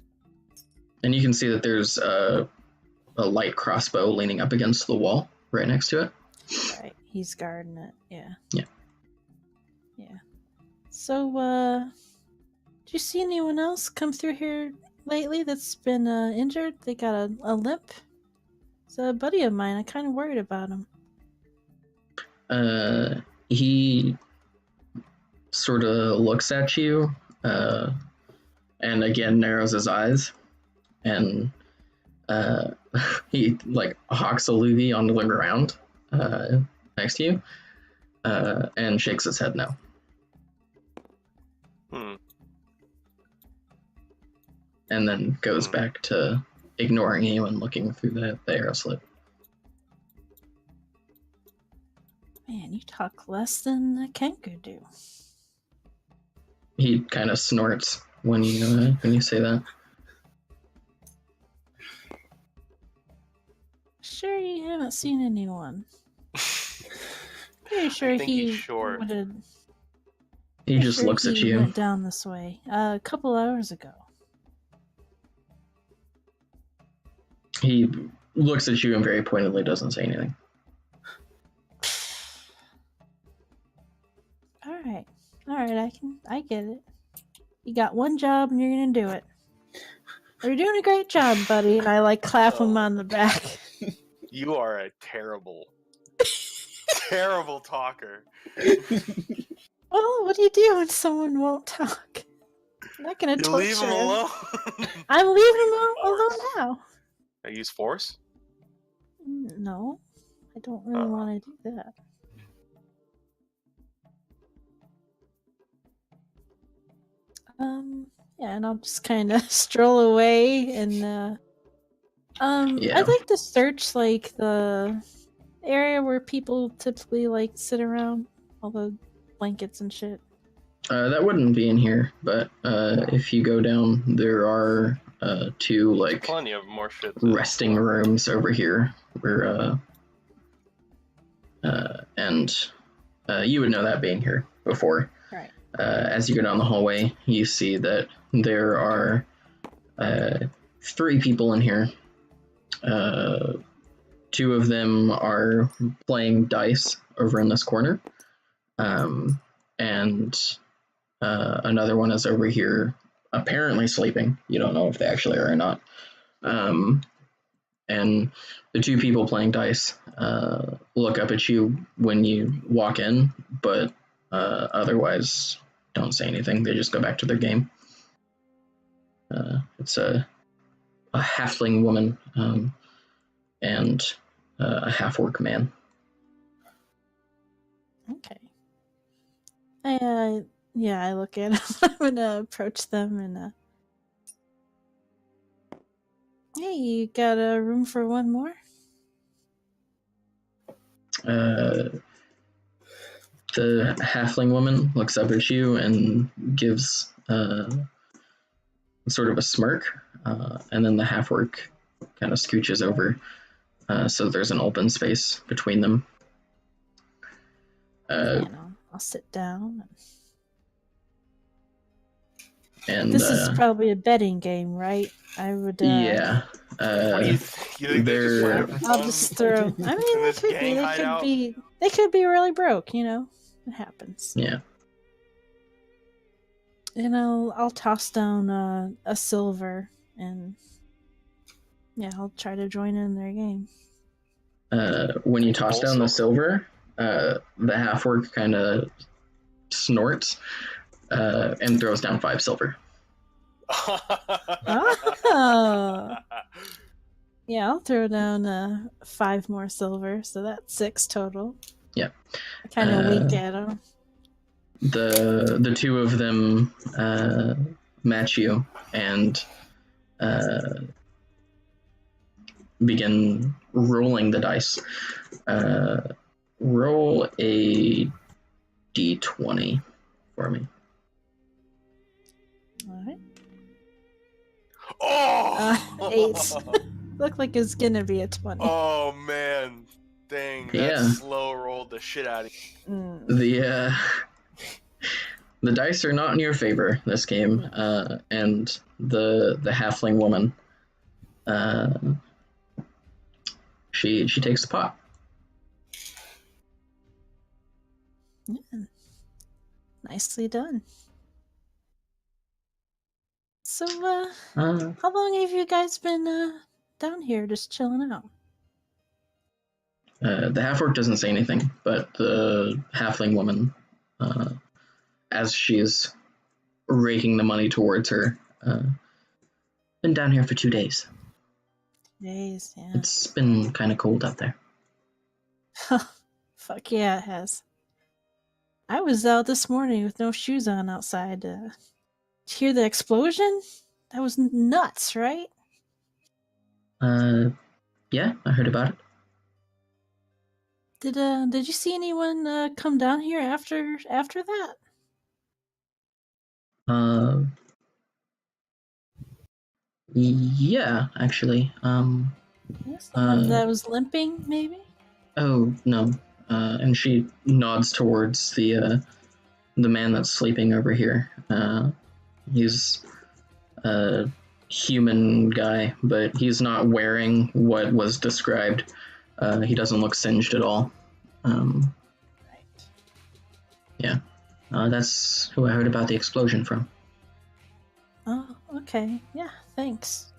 And you can see that there's a light crossbow leaning up against the wall right next to it. Right, he's guarding it. Yeah. Yeah. Yeah. So, did you see anyone else come through here lately that's been injured? They got a limp. It's a buddy of mine. I'm kind of worried about him. He sort of looks at you, and again narrows his eyes, and he like hawks a loogie onto the ground next to you, and shakes his head no. and then goes back to ignoring you and looking through the arrow slit. Man, you talk less than Kenku do. He kind of snorts when you say that. Sure, you haven't seen anyone. Pretty sure he's short. He just looks at you. Went down this way a couple hours ago. He looks at you and very pointedly doesn't say anything. All right, I get it. You got one job and you're gonna do it. You're doing a great job, buddy. And I clap him on the back. You are a terrible, terrible talker. Well, what do you do when someone won't talk? I'm not gonna torture leave him alone. I'm leaving him alone now. I use force? No, I don't really want to do that. Yeah, and I'll just kind of stroll away and I'd like to search the area where people typically sit around, all the blankets and shit. That wouldn't be in here, but if you go down, there are two plenty of more shit resting rooms over here where and you would know that being here before. Right. As you go down the hallway, you see that there are 3 people in here. 2 of them are playing dice over in this corner, and another one is over here, apparently sleeping. You don't know if they actually are or not. And the 2 people playing dice look up at you when you walk in, but otherwise don't say anything. They just go back to their game. It's a halfling woman and a half-orc man. Okay. I look at them. I'm gonna approach them and hey, you got a room for one more? The halfling woman looks up at you and gives sort of a smirk, and then the half-orc kind of scooches over, so there's an open space between them. I'll sit down. And this is probably a betting game, right? I would. Yeah. What do you think I'll just throw. I mean, they could be. They could be. They could be really broke. It happens. Yeah. And I'll toss down a silver, and I'll try to join in their game. When you toss down the silver, the half-orc kind of snorts and throws down 5 silver. Oh. Yeah, I'll throw down 5 more silver, so that's 6 total. Yeah. I kind of wink at them. The 2 of them match you and begin rolling the dice. Roll a d20 for me. Alright. Oh! 8. Looked like it's gonna be a 20. Oh man. Dang, that slow rolled the shit out of you. The dice are not in your favor this game, and the halfling woman, she takes the pot. Yeah. Nicely done. So, how long have you guys been down here just chilling out? The half-orc doesn't say anything, but the halfling woman, as she's raking the money towards her, been down here for 2 days. 2 days, yeah. It's been kind of cold out there. Fuck yeah, it has. I was out this morning with no shoes on outside. Did you hear the explosion? That was nuts, right? Yeah, I heard about it. Did you see anyone come down here after that? Yeah, actually. Someone that was limping, maybe? Oh, no. And she nods towards the man that's sleeping over here. He's a human guy, but he's not wearing what was described. He doesn't look singed at all. Right. Yeah. That's who I heard about the explosion from. Oh, okay. Yeah, thanks.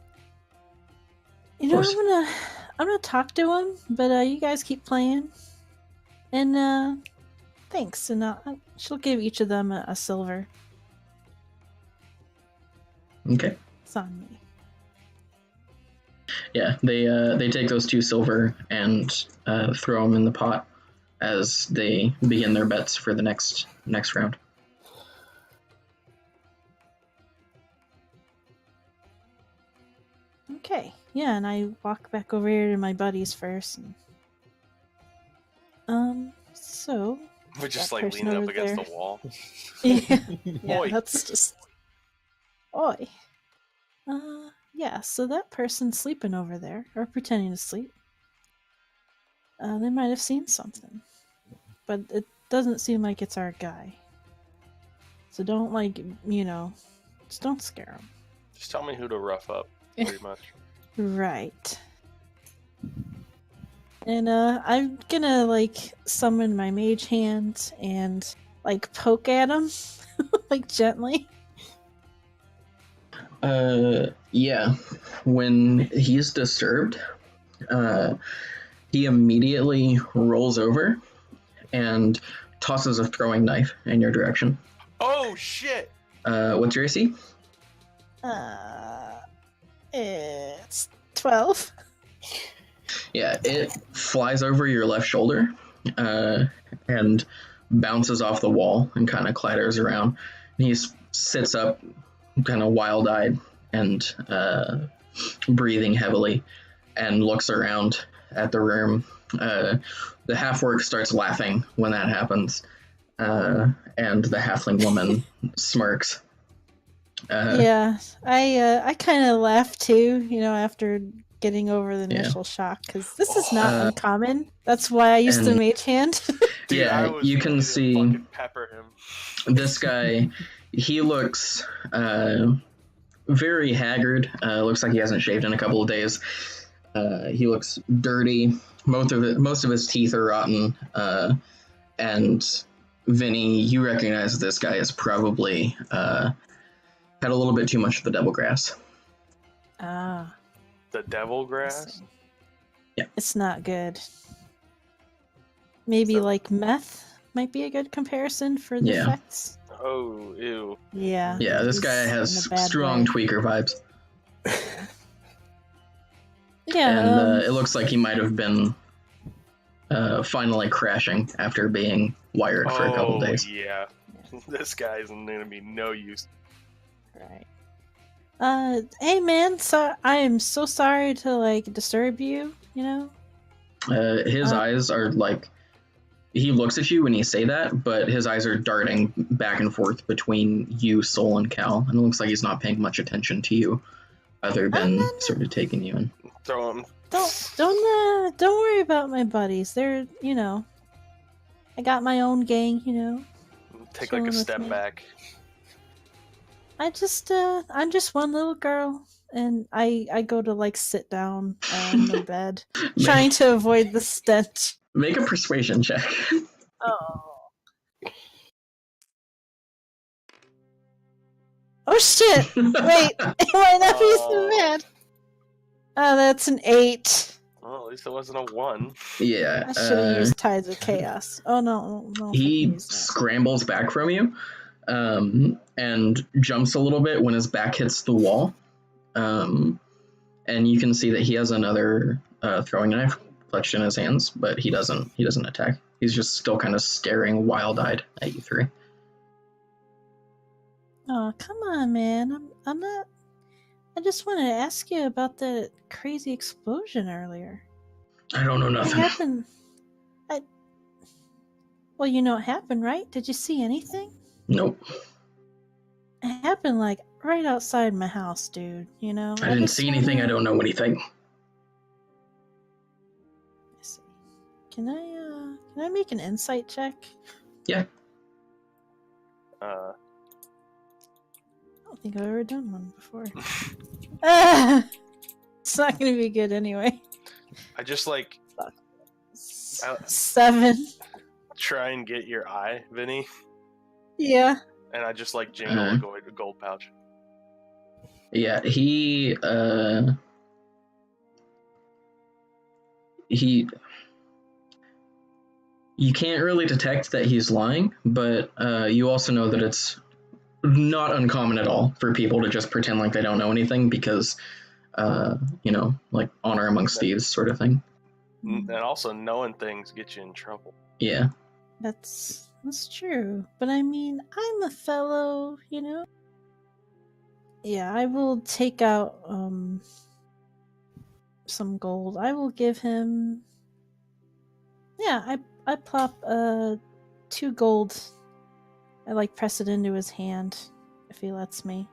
Of course. I'm gonna talk to him, but you guys keep playing. And thanks, and she'll give each of them a silver. Okay. It's on me. Yeah, they take those 2 silver and throw them in the pot as they begin their bets for the next round. Okay, yeah, and I walk back over here to my buddies first. So We're just that like person leaning up over against there. the wall. yeah, Oi. that's just oi. Yeah, so that person's sleeping over there, or pretending to sleep. They might have seen something, but it doesn't seem like it's our guy. So don't just don't scare him. Just tell me who to rough up, pretty much. Right. And I'm gonna summon my mage hand and poke at him, gently. Yeah. When he's disturbed, he immediately rolls over and tosses a throwing knife in your direction. Oh shit! What's your AC? It's 12. Yeah, it flies over your left shoulder and bounces off the wall and kind of clatters around. And he sits up, kind of wild-eyed and breathing heavily, and looks around at the room. The half-orc starts laughing when that happens, and the halfling woman smirks. Yeah, I kind of laughed too, after getting over the initial shock, because this is not uncommon. That's why I used the mage hand. Dude, yeah, you can see fucking pepper him. This guy. He looks very haggard. Looks like he hasn't shaved in a couple of days. He looks dirty. Most of his teeth are rotten. And Vinny, you recognize this guy is probably had a little bit too much of the devil grass. Ah. The devil grass? Yeah. It's not good. Maybe meth might be a good comparison for the effects. Oh, ew. Yeah. Yeah, this guy has strong tweaker vibes. Yeah. And it looks like he might have been finally crashing after being wired for a couple days. Yeah. This guy isn't going to be no use. Right. Hey man, so I am so sorry to disturb you, His eyes are he looks at you when you say that, but his eyes are darting back and forth between you, Sol, and Cal, and it looks like he's not paying much attention to you, other than sort of taking you in. Throw him. Don't worry about my buddies. They're, I got my own gang, Take a step back. I'm just one little girl, and I go to sit down on the bed, trying to avoid the stench. Make a persuasion check. Oh shit! Wait, why not be so mad? Oh, that's an 8. Well, at least it wasn't a 1. Yeah. I should have used Tides of Chaos. Oh no. He scrambles back from you. And jumps a little bit when his back hits the wall. And you can see that he has another throwing knife clutched in his hands, but he doesn't attack. He's just still kind of staring wild-eyed at you three. Oh, come on, man. I'm not I just wanted to ask you about that crazy explosion earlier. I don't know What nothing. happened? Well, you know what happened, right? Did you see anything? Nope. It happened like right outside my house, dude. You know, I didn't see anything. I don't know anything. Let's see. Can I make an insight check? Yeah. Uh, I don't think I've ever done one before. It's not gonna be good anyway. I just like 7. try and get your eye, Vinny, Yeah. and I just like jingle a gold pouch. Yeah, he you can't really detect that he's lying, but you also know that it's not uncommon at all for people to just pretend like they don't know anything because like honor amongst thieves sort of thing. And also knowing things get you in trouble. Yeah. That's true. But I mean, I'm a fellow, you know? Yeah, I will take out some gold. I will give him. Yeah, I plop 2 gold. I like press it into his hand if he lets me.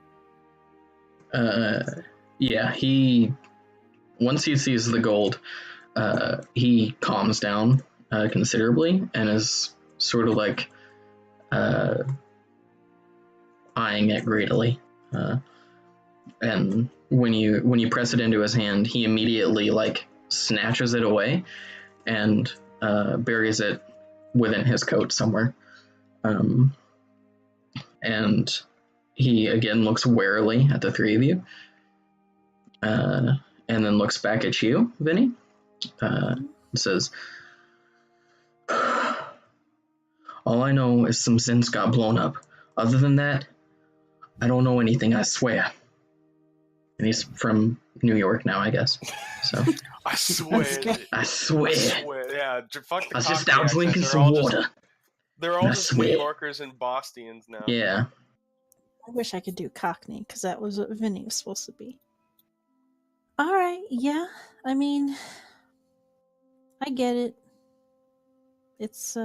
Yeah, he once he sees the gold, he calms down considerably and is sort of like eyeing it greedily. And when you press it into his hand, he immediately like snatches it away and buries it within his coat somewhere. And he again looks warily at the three of you, and then looks back at you, Vinny. And says, "All I know is some synths got blown up. Other than that, I don't know anything, I swear." And he's from New York now, I guess. So I swear. I swear. Yeah, fuck the I was just Cockney out accent. drinking They're some all water. They're all I just New swear. Yorkers and Bostonians now. Yeah. I wish I could do Cockney, because that was what Vinny was supposed to be. Alright, yeah. I mean, I get it. It's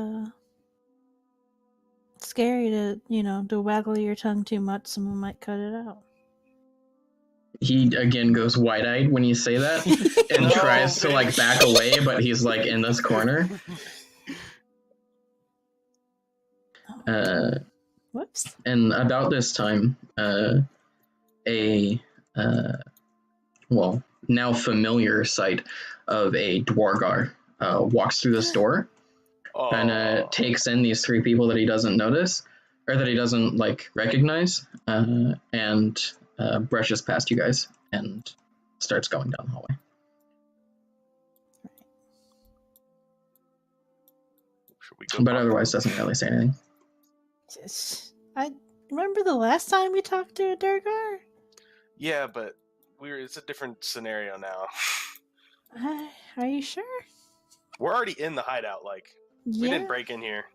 scary to waggle your tongue too much. Someone might cut it out. He again goes wide-eyed when you say that and tries to like back away, but he's like in this corner. Whoops. And about this time, now familiar sight of a Dwargar walks through this door and takes in these 3 people that he doesn't notice, or that he doesn't like recognize, and brushes past you guys and starts going down the hallway. But otherwise doesn't really say anything. I remember the last time we talked to a Durgar? Yeah, but it's a different scenario now. Are you sure? We're already in the hideout, we didn't break in here.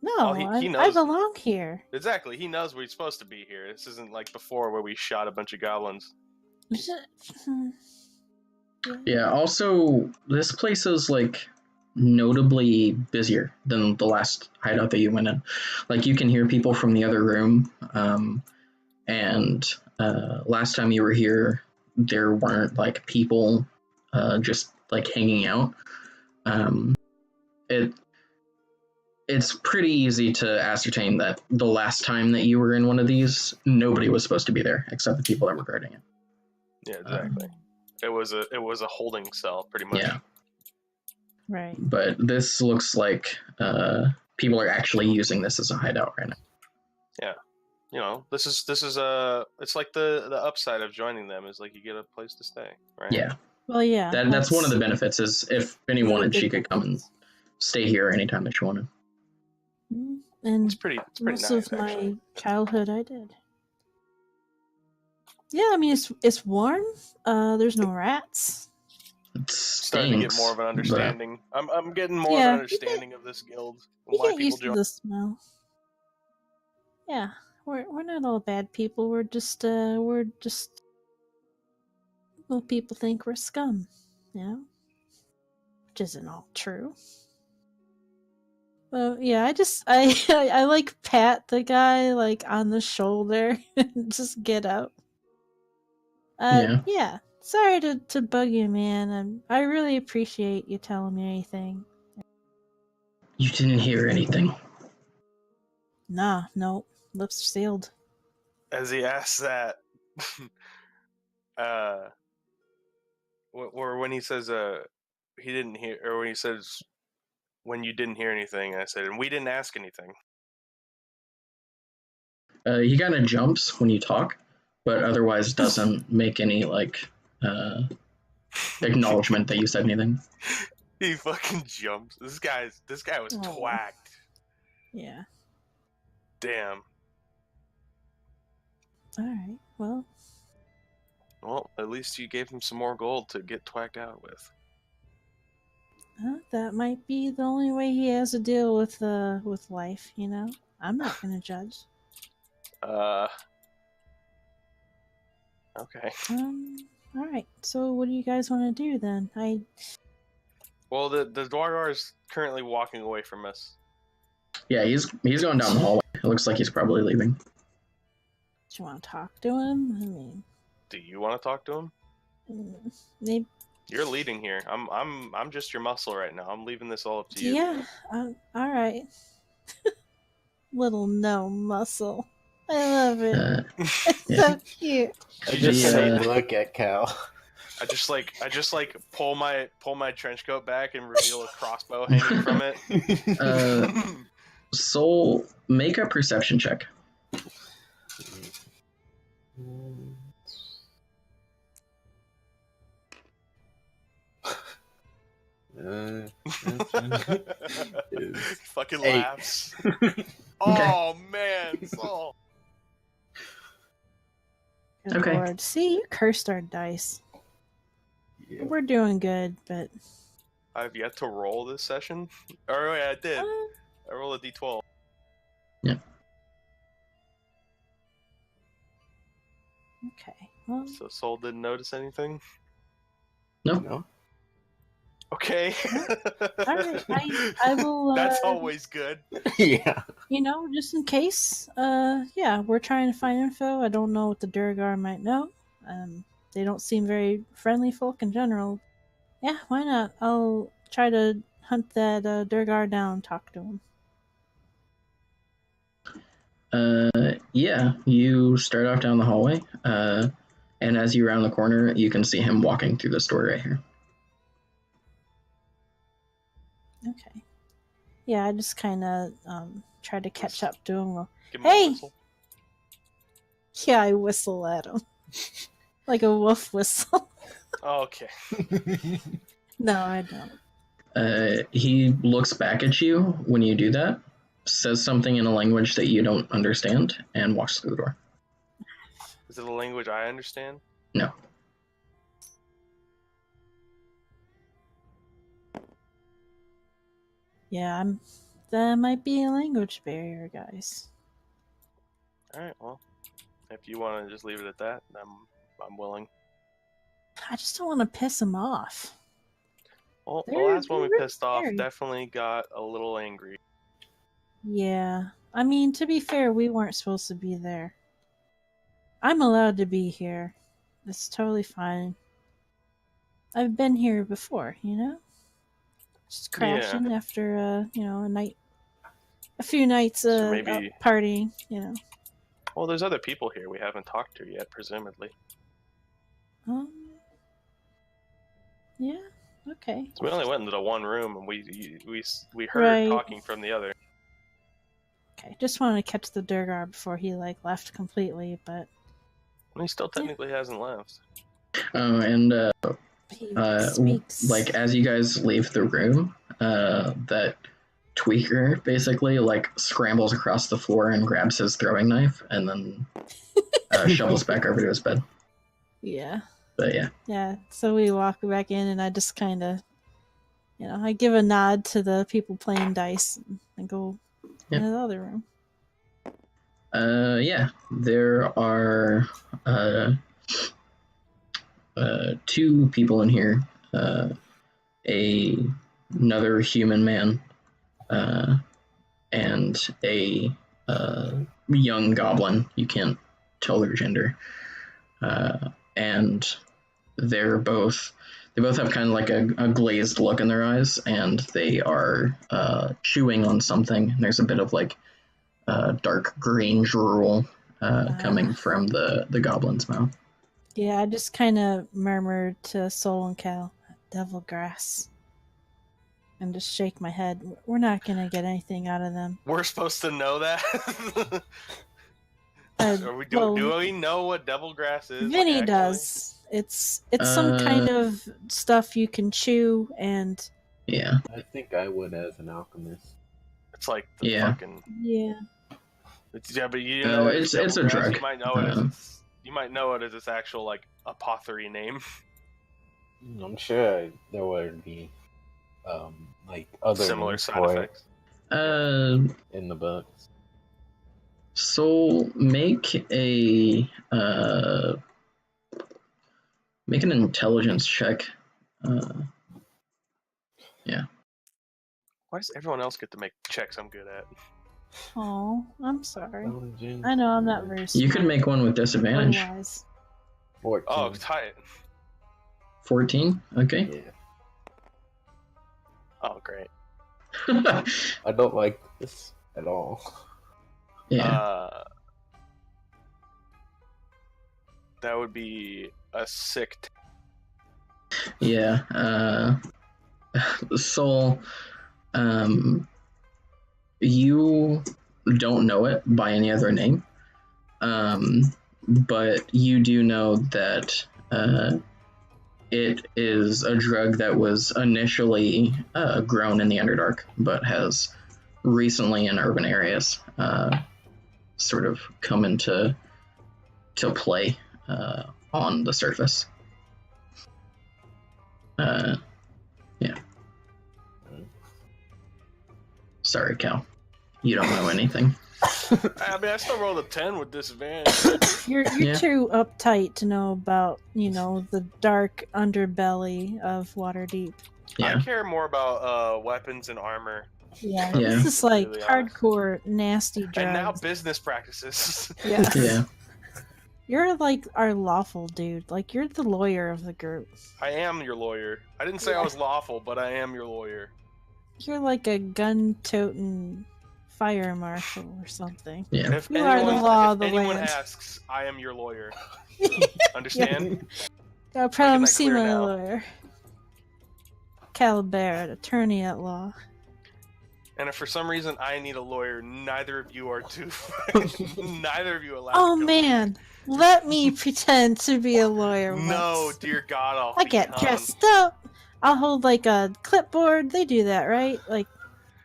No, he knows. I belong here. Exactly, he knows we're supposed to be here. This isn't like before where we shot a bunch of goblins. Yeah, also, this place is like notably busier than the last hideout that you went in. Like, you can hear people from the other room, and last time you were here, there weren't like people just like hanging out. It's pretty easy to ascertain that the last time that you were in one of these, nobody was supposed to be there except the people that were guarding it. Yeah, exactly. It was a holding cell, pretty much. Yeah. Right. But this looks like people are actually using this as a hideout right now. Yeah. This is it's like the upside of joining them is like you get a place to stay, right? Yeah. Well, yeah. That's one of the benefits is if Benny wanted, she could come and stay here anytime that she wanted. And it's pretty most nice, of my actually. childhood I did. Yeah, I mean it's warm. There's no rats. Starting to get more of an understanding. I'm getting more of an understanding of this guild. You get used to the smell. Yeah, we're not all bad people. We're just Well, people think we're scum, you know? Which isn't all true. Well, yeah, I like pat the guy like on the shoulder and just get up. Yeah. Sorry to bug you, man. I really appreciate you telling me anything. You didn't hear anything. Nah, no, lips sealed. As he asks that, or when he says, he didn't hear, or when he says, when you didn't hear anything, I said, and we didn't ask anything. He kind of jumps when you talk, but otherwise doesn't make any acknowledgement that you said anything. He fucking jumps. This guy was twacked. Yeah. Damn. Alright, well, at least you gave him some more gold to get twacked out with. that might be the only way he has to deal with life, you know? I'm not gonna judge. Okay. Alright, so what do you guys want to do then? Well, the Dwargar is currently walking away from us. Yeah, he's going down the hallway. It looks like he's probably leaving. Do you want to talk to him? I mean, do you want to talk to him? Maybe. You're leading here. I'm just your muscle right now. I'm leaving this all up to you. Yeah. All right. Little no muscle. I love it. It's so cute. I just look at Cal. I just pull my trench coat back and reveal a crossbow hanging from it. Soul, make a perception check. Fucking 8. laughs. Oh man, Saul. Good Okay. Lord. See, you cursed our dice. Yeah. We're doing good, but I've yet to roll this session. Oh yeah, I did. I rolled a d12. Yeah. Okay. Well, So Soul didn't notice anything? No. Okay. alright, I will That's always good. Yeah. you know, just in case, yeah, we're trying to find info. I don't know what the Durgar might know. They don't seem very friendly folk in general. Yeah, why not? I'll try to hunt that Durgar down, talk to him. Yeah, you start off down the hallway, and as you round the corner, you can see him walking through this door right here. Okay. Yeah, I just kind of try to catch up to him. Give him a Hey! whistle. Yeah, I whistle at him. Like a wolf whistle. Oh, okay. No, I don't. He looks back at you when you do that, says something in a language that you don't understand, and walks through the door. Is it a language I understand? No. Yeah, that might be a language barrier, guys. Alright, well. If you want to just leave it at that, I'm willing. I just don't want to piss him off. Well, the They're last one we really pissed off scary. definitely got a little angry. Yeah. I mean, to be fair, we weren't supposed to be there. I'm allowed to be here. It's totally fine. I've been here before, you know? Just crashing after, a few nights So maybe- out partying, you know. Well, there's other people here we haven't talked to yet, presumably. Yeah, okay. So we only went into the one room, and we heard Right. talking from the other. Okay, just wanted to catch the Durgar before he, left completely, but And he still technically hasn't left. And he speaks. as you guys leave the room, that tweaker basically scrambles across the floor and grabs his throwing knife and then shovels back over to his bed. Yeah. But yeah. Yeah, so we walk back in, and I just kind of, I give a nod to the people playing dice and go into the other room. Yeah, there are two people in here, another human man, and a young goblin. You can't tell their gender, and they both have kind of like a glazed look in their eyes, and they are chewing on something. There's a bit of like dark green drool coming from the goblin's mouth. Yeah, I just kind of murmured to Sol and Cal, devil grass. And just shake my head. We're not going to get anything out of them. We're supposed to know that? Do we know what devil grass is? Vinny does. It's some kind of stuff you can chew and... Yeah. I think I would as an alchemist. It's like the fucking... Yeah. But you know, it's a drug. You might know it as you might know it as its actual like apothecary name. I'm sure there would be like other similar side effects in the books. So make an intelligence check. Yeah. Why does everyone else get to make checks I'm good at? Oh, I'm sorry. I know I'm not very smart. You could make one with disadvantage. 14. Oh, tight. 14? Okay. Yeah. Oh, great. I don't like this at all. Yeah. That would be a sick. Yeah. Soul, you don't know it by any other name, but you do know that it is a drug that was initially grown in the Underdark, but has recently in urban areas sort of come into play on the surface. Yeah. Sorry, Cal. You don't know anything. I mean, I still rolled a 10 with disadvantage. You're too uptight to know about, the dark underbelly of Waterdeep. Yeah. I care more about weapons and armor. Yeah. This is like really hardcore, nasty drugs. And now business practices. Yeah. Yeah. You're like our lawful dude. Like, you're the lawyer of the group. I am your lawyer. I didn't say I was lawful, but I am your lawyer. You're like a gun-toting fire marshal or something. Yeah. If you are the law of the land. If anyone asks, I am your lawyer. Understand? Got a problem, see my lawyer. Calibert, attorney at law. And if for some reason I need a lawyer, neither of you are too. Neither of you allowed. Oh man, let me pretend to be a lawyer. No, once. dear God, I get dressed up. I'll hold like a clipboard. They do that, right? Like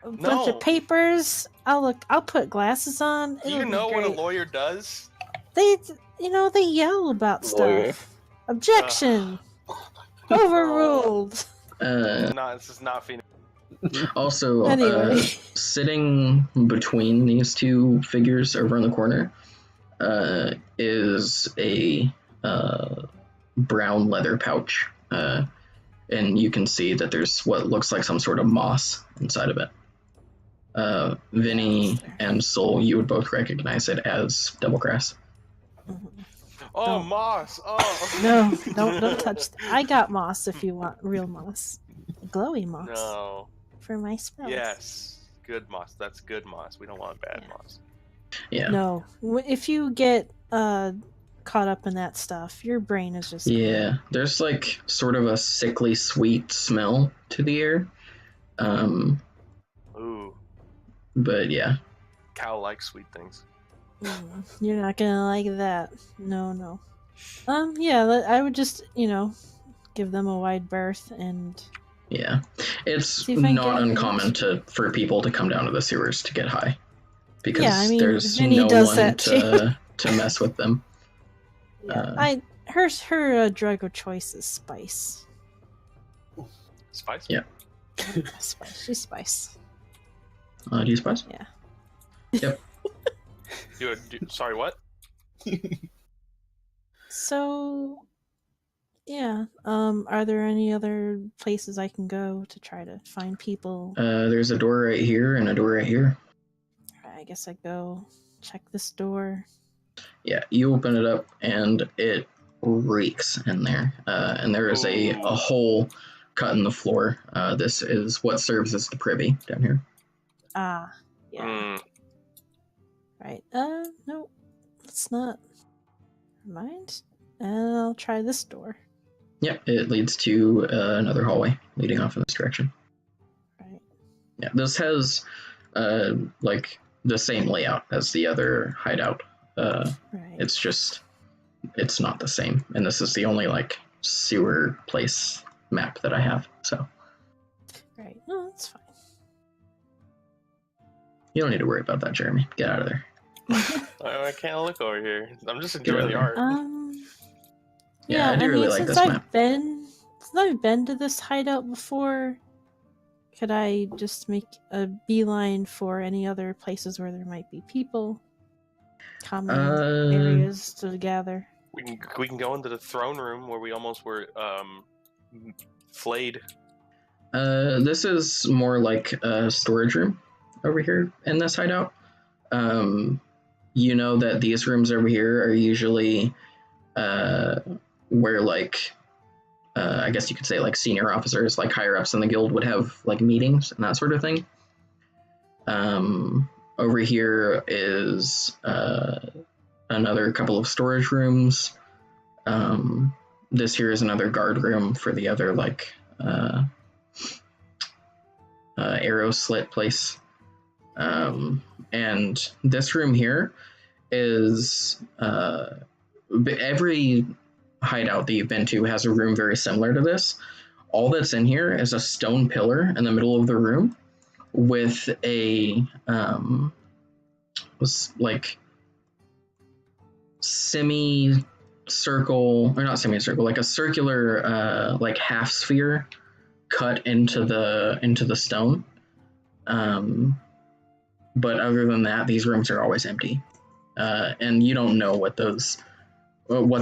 a bunch of papers. I'll put glasses on. Do you know what a lawyer does? They yell about stuff. Objection. Overruled. No, this is not Phoenix. Also, anyway. Sitting between these two figures over in the corner is a brown leather pouch. And you can see that there's what looks like some sort of moss inside of it. Vinny and Soul, you would both recognize it as devilgrass. Oh, moss! Oh no, don't touch that. I got moss if you want real moss, glowy moss. No. For my spells. Yes, good moss. That's good moss. We don't want bad moss. Yeah. No, if you get caught up in that stuff, your brain is just... Yeah, there's like sort of a sickly sweet smell to the air. Ooh. But yeah. Cow likes sweet things. You're not gonna like that. No. Yeah, I would just, give them a wide berth and... Yeah, it's not uncommon for people to come down to the sewers to get high. Because there's Vinny no does one that to mess with them. Yeah, her drug of choice is spice. Spice? Yeah. Spice. She's spice. Do you spice? Yeah. Yep. Sorry, what? So, Yeah. Are there any other places I can go to try to find people? There's a door right here and a door right here. I guess I go check this door. Yeah, you open it up and it reeks in there. And there is a Ooh. hole cut in the floor. This is what serves as the privy down here. Ah, yeah. Right. No, it's not. Never mind. I'll try this door. Yep, it leads to another hallway leading off in this direction. Right. Yeah, this has like the same layout as the other hideout. Right. It's not the same, and this is the only like sewer place map that I have. So Right. No, that's fine. you don't need to worry about that, Jeremy. Get out of there. I can't look over here. I'm just enjoying the art. Yeah, I do really like since this map. Since I've been to this hideout before, could I just make a beeline for any other places where there might be people? Common areas to gather. We can go into the throne room where we almost were flayed. This is more like a storage room over here in this hideout. You know that these rooms over here are usually where like I guess you could say like senior officers, like higher ups in the guild would have like meetings and that sort of thing. Over here is another couple of storage rooms. This here is another guard room for the other like arrow slit place. And this room here is every hideout that you've been to has a room very similar to this. All that's in here is a stone pillar in the middle of the room with a like semi-circle, or not semi-circle, like a circular like half sphere cut into the stone. But other than that, these rooms are always empty, and you don't know what's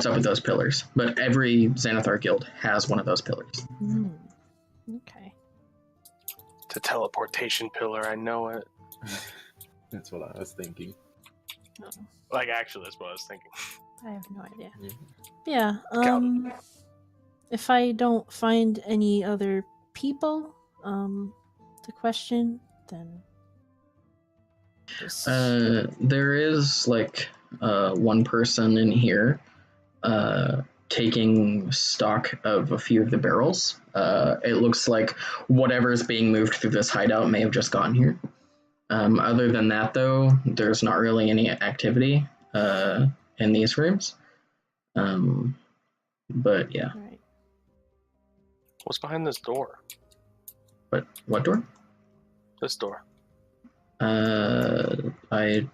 up with those pillars. But every Xanathar guild has one of those pillars. Okay. It's a teleportation pillar. I know it. That's what I was thinking. Oh. Like, actually, that's what I was thinking. I have no idea. Yeah. If I don't find any other people, to question, then just... there is like one person in here taking stock of a few of the barrels. It looks like whatever's being moved through this hideout may have just gone here. Other than that, though, there's not really any activity in these rooms. But yeah. Right. What's behind this door? What door? This door. I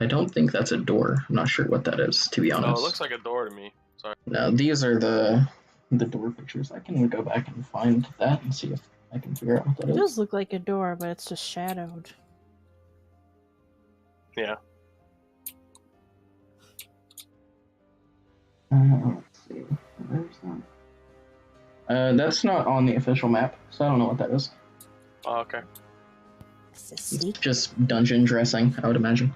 don't think that's a door. I'm not sure what that is, to be honest. Oh, it looks like a door to me. Sorry. No, these are the door pictures. I can go back and find that and see if I can figure out what that It is. does look like a door, but it's just shadowed. Yeah. Let's see. Where's that? That's not on the official map, so I don't know what that is. Oh, okay. It's just dungeon dressing, I would imagine.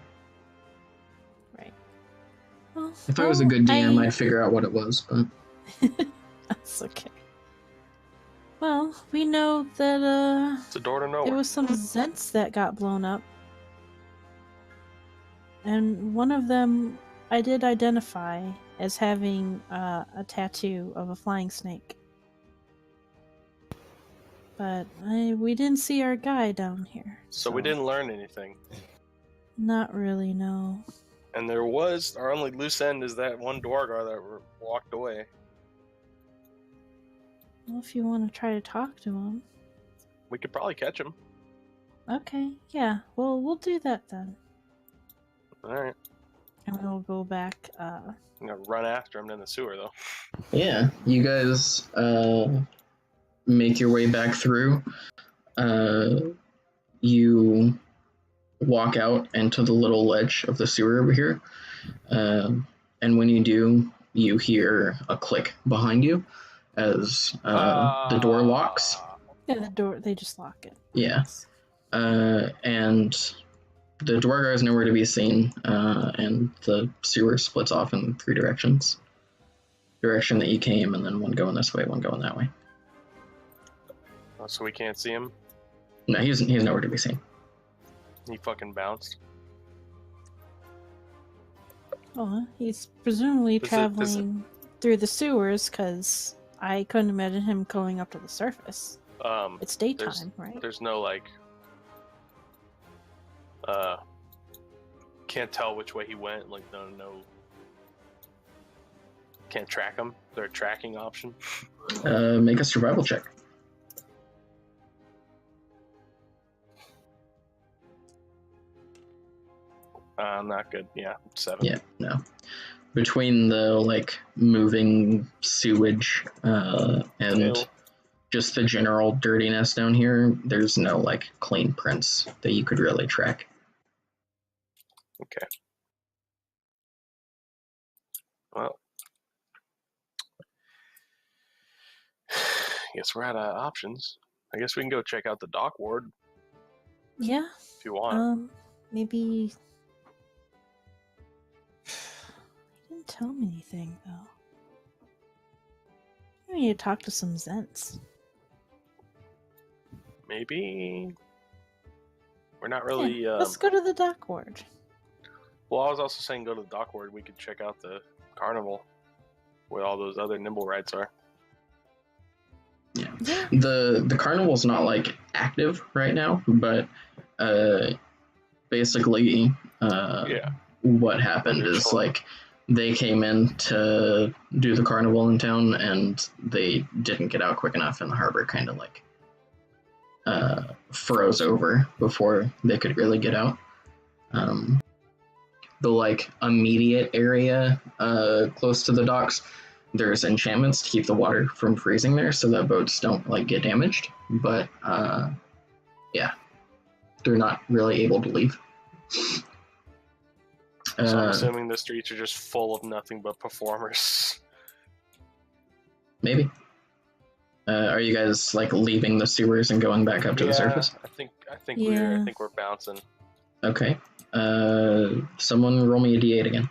Right. Well, if I was a good DM, I'd figure out what it was, but... That's okay. Well, we know that, it's a door to nowhere. it was some Zents that got blown up. And one of them I did identify as having a tattoo of a flying snake. But we didn't see our guy down here. So we didn't learn anything. Not really, no. And there was, our only loose end is that one Dwargar that walked away. Well, if you want to try to talk to him. We could probably catch him. Okay, yeah. Well, we'll do that then. Alright. And we'll go back, I'm gonna run after him in the sewer, though. Yeah, you guys make your way back through. You walk out into the little ledge of the sewer over here. And when you do, you hear a click behind you as the door locks. Yeah, the door, they just lock it. Yeah. And the dwargar is nowhere to be seen, and the sewer splits off in 3 directions. Direction that you came, and then one going this way, one going that way. Oh, so we can't see him? No, he's nowhere to be seen. He fucking bounced. Well, he's presumably traveling through the sewers, because I couldn't imagine him going up to the surface. It's daytime, right? There's no, like... can't tell which way he went, like, no... Can't track him? Is there a tracking option? Make a survival check. Not good. Yeah, 7. Yeah, no. Between the, like, moving sewage and Ew. just the general dirtiness down here, there's no, like, clean prints that you could really track. Okay. Well, I guess we're out of options. I guess we can go check out the dock ward Yeah. if you want. Maybe... He didn't tell me anything, though. I need to talk to some Zents. Maybe we're not really. Yeah, let's go to the dock ward. Well, I was also saying go to the dock ward. We could check out the carnival where all those other nimble rides are. Yeah. The carnival's not, like, active right now, but basically what happened is, like, they came in to do the carnival in town, and they didn't get out quick enough, and the harbor kind of, like, froze over before they could really get out. The, like, immediate area close to the docks, there's enchantments to keep the water from freezing there so that boats don't, like, get damaged, but yeah, they're not really able to leave. So I'm assuming the streets are just full of nothing but performers. Maybe. Are you guys, like, leaving the sewers and going back up to the surface? I think we're bouncing. Okay. Someone roll me a D8 again.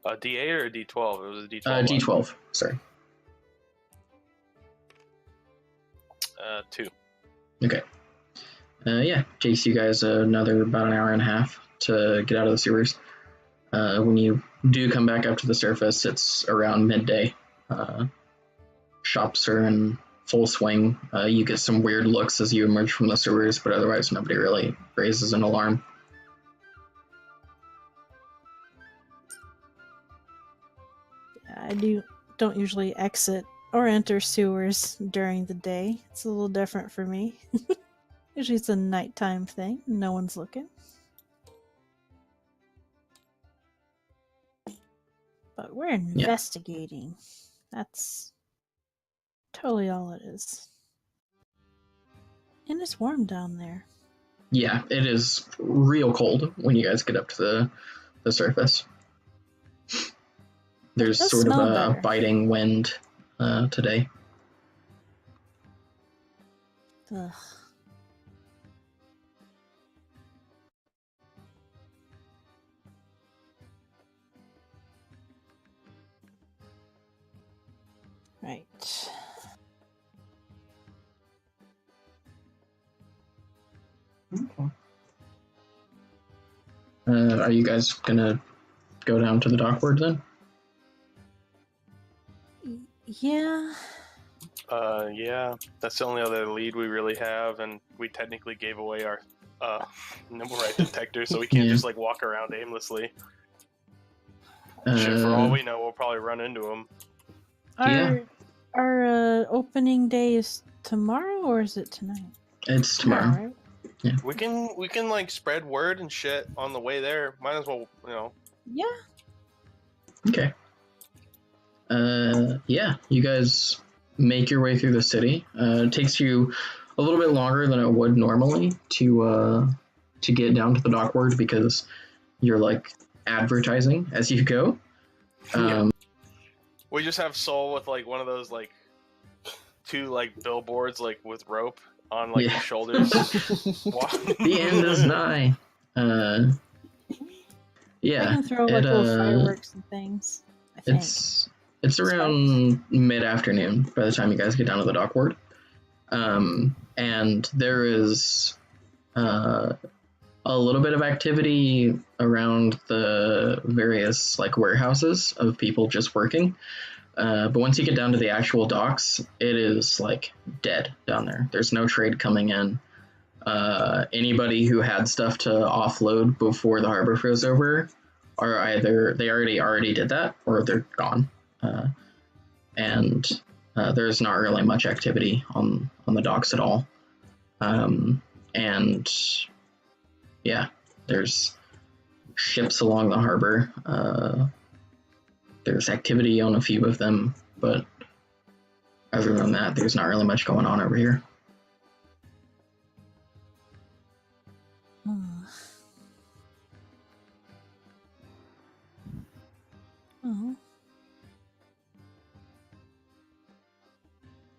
A D8 or a D12? It was a D12. D12. Sorry. 2. Okay. Yeah, takes you guys another about an hour and a half to get out of the sewers. When you do come back up to the surface, it's around midday. Shops are in full swing. You get some weird looks as you emerge from the sewers, but otherwise nobody really raises an alarm. I don't usually exit or enter sewers during the day. It's a little different for me. Usually it's a nighttime thing. No one's looking. But we're investigating. That's totally all it is. And it's warm down there. Yeah, it is real cold when you guys get up to the surface. There's sort of a biting wind today. Ugh. Right. Okay. Are you guys gonna go down to the dock ward then? Yeah. Yeah. That's the only other lead we really have, and we technically gave away our nimble right detector, so we can't just, like, walk around aimlessly. Shit, for all we know, we'll probably run into them. Our opening day is tomorrow, or is it tonight? It's tomorrow. Right? Yeah. We can like spread word and shit on the way there. Might as well, you know. Yeah. Okay. Yeah, you guys make your way through the city. It takes you a little bit longer than it would normally to get down to the dock ward because you're, like, advertising as you go. We just have Soul with like one of those like 2 like billboards like with rope on like his shoulders. The end is nigh. Yeah, I can throw like little fireworks and things. I think it's around mid-afternoon by the time you guys get down to the dock ward. And there is a little bit of activity around the various like warehouses of people just working. But once you get down to the actual docks, it is like dead down there. There's no trade coming in. Anybody who had stuff to offload before the harbor froze over are either they already did that or they're gone. And there's not really much activity on the docks at all. And yeah, there's ships along the harbor. There's activity on a few of them, but other than that, there's not really much going on over here. Oh.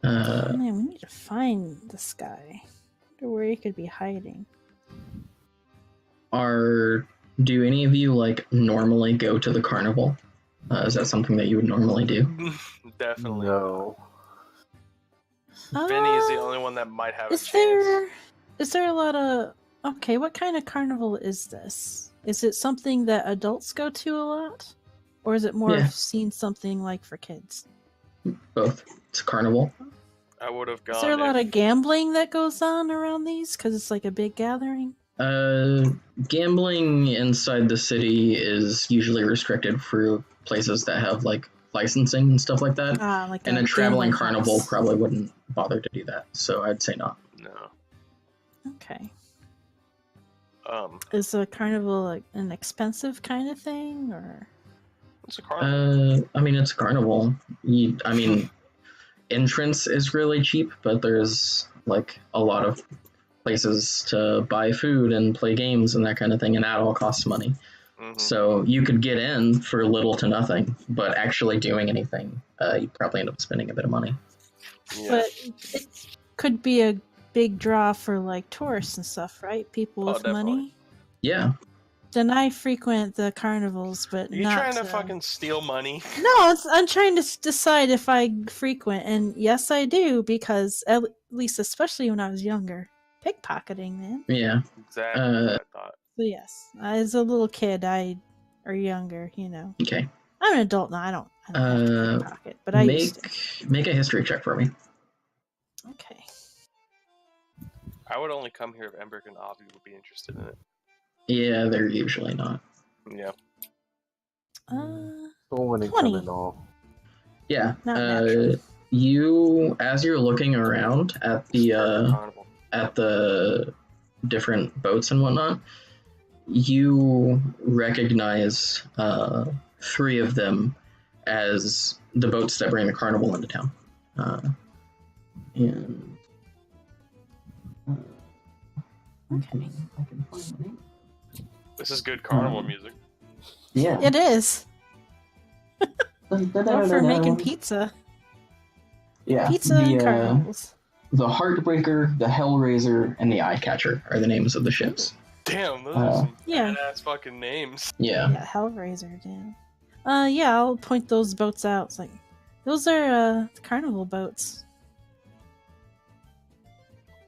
Man, we need to find this guy. I wonder where he could be hiding. Do any of you like normally go to the carnival? Is that something that you would normally do? Definitely. No. Vinny is the only one that might have a chance. Is there a lot of... Okay, what kind of carnival is this? Is it something that adults go to a lot? Or is it more of seen something like for kids? Both. It's a carnival. I would have gone. Is there a lot of gambling that goes on around these? Because it's like a big gathering? Gambling inside the city is usually restricted for places that have like licensing and stuff like that. And a traveling carnival probably wouldn't bother to do that. So I'd say not. No. Okay. Is a carnival like an expensive kind of thing, or? It's a carnival. I mean, it's a carnival. Entrance is really cheap, but there's like a lot of places to buy food and play games and that kind of thing, and that all costs money. Mm-hmm. So you could get in for little to nothing, but actually doing anything, you'd probably end up spending a bit of money. Yeah. But it could be a big draw for like tourists and stuff, right? People with money. Yeah. Then I frequent the carnivals, but you not. Trying to fucking steal money? No, I'm trying to decide if I frequent, and yes, I do, because at least, especially when I was younger, pickpocketing, man. Yeah. Exactly what I thought. So yes, as a little kid, or younger, Okay. I'm an adult now. I don't have to pickpocket, but I used to. Make a history check for me. Okay. I would only come here if Emberg and Avi would be interested in it. Yeah, they're usually not. Yeah. 20. Yeah. You, as you're looking around at the different boats and whatnot, you recognize 3 of them as the boats that bring the carnival into town. Okay. I can find the name. This is good carnival music. Yeah. It is. Or for making pizza. Yeah. Pizza and carnivals. The Heartbreaker, the Hellraiser, and the Eyecatcher are the names of the ships. Damn, those are some badass fucking names. Yeah. Yeah, Hellraiser, damn. Yeah, I'll point those boats out. It's like, those are carnival boats.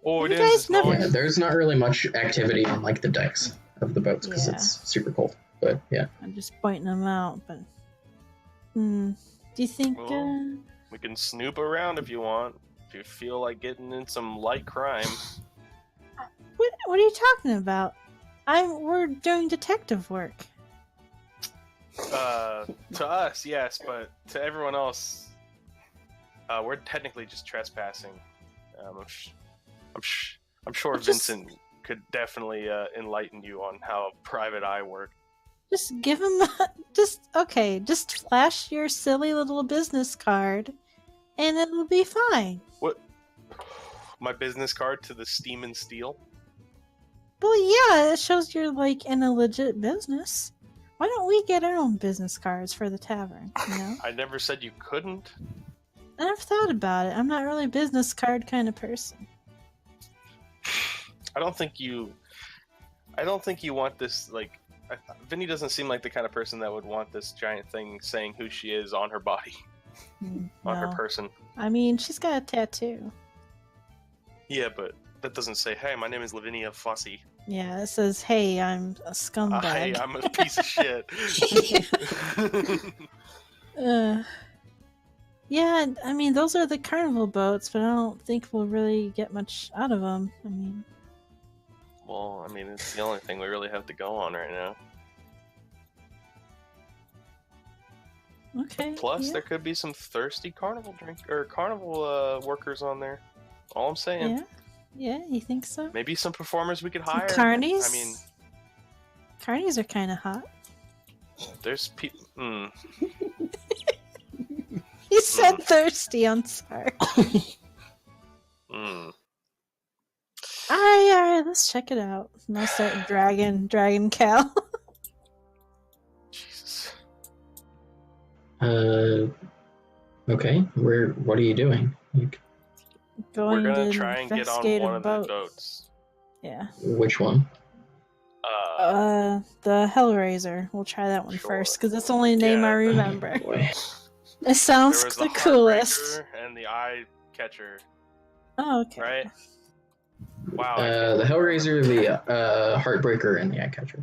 Oh, you guys never... Yeah, there's not really much activity on like the decks of the boats because it's super cold. But yeah, I'm just pointing them out. But do you think? We can snoop around if you want. If you feel like getting in some light crime. What are you talking about? We're doing detective work. To us, yes, but to everyone else, we're technically just trespassing. I'm sure Vincent could definitely enlighten you on how private eye work. Just give him just flash your silly little business card, and it'll be fine. What? My business card to the Steam and Steel? Well, yeah, it shows you're like in a legit business. Why don't we get our own business cards for the tavern, you know? I never said you couldn't. I never thought about it. I'm not really a business card kind of person. I don't think you want this, like... Vinny doesn't seem like the kind of person that would want this giant thing saying who she is on her body. On her person. I mean, she's got a tattoo. Yeah, but that doesn't say, hey, my name is Lavinia Fossey. Yeah, it says, hey, I'm a scumbag. Hey, I'm a piece of shit. Yeah, I mean, those are the carnival boats, but I don't think we'll really get much out of them. I mean... Well, I mean, it's the only thing we really have to go on right now. Okay. Plus, yeah. there could be some thirsty carnival workers on there. All I'm saying. Yeah. Yeah, you think so? Maybe some performers we could hire. Carnies? I mean, carnies are kind of hot. There's people. You said thirsty. I'm sorry. Mm. All right. Let's check it out. And I'll start dragging Cal. Jesus. Okay. What are you doing? Going We're gonna to try and get on investigate one a of boat. the boats. Yeah. Which one? The Hellraiser. We'll try that one Sure. first, because that's the only name I remember. Oh, boy. It sounds There was the the coolest. Heartbreaker and the Eye Catcher, Oh, okay. right? Wow. The Hellraiser, the Heartbreaker, and the Eyecatcher.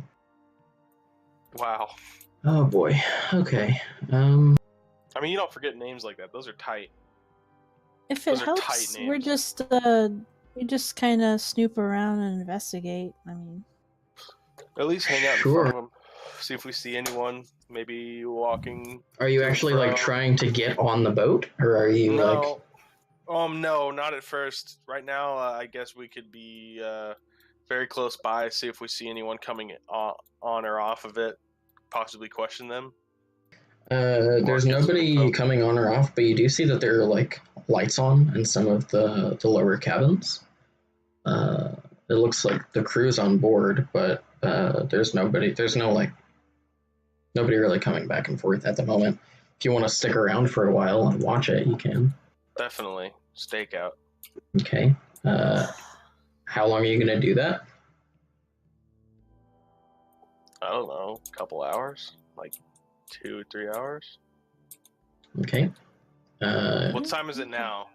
Wow. Oh boy. Okay. I mean, you don't forget names like that. Those are tight. If it Those are tight helps, names. we just kind of snoop around and investigate. I mean, At least hang out Sure. in front of them. See if we see anyone. Maybe walking. Are you to and actually fro. like trying to get on the boat, or are you like? No, not at first. Right now, I guess we could be very close by. See if we see anyone coming on or off of it. Possibly question them. There's Or get some nobody info. coming on or off, but you do see that there are like lights on in some of the lower cabins. It looks like the crew's on board, but there's nobody. There's nobody really coming back and forth at the moment. If you want to stick around for a while and watch it, you can. Definitely stakeout. Okay. How long are you gonna do that? I don't know, a couple hours, like 2 or 3 hours. Okay. What time is it now?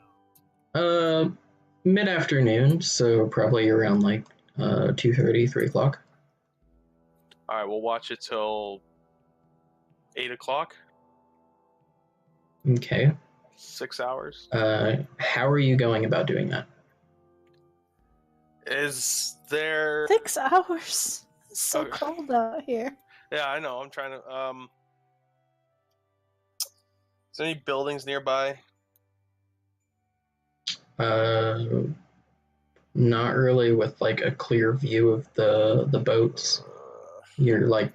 Mid-afternoon, so probably around like 2:30, 3 o'clock. All right, we'll watch it till 8 o'clock. Okay. 6 hours. How are you going about doing that? Is there? 6 hours. It's so Okay. cold out here. Yeah, I know. I'm trying to. Is there any buildings nearby? Not really with like a clear view of the boats. You're like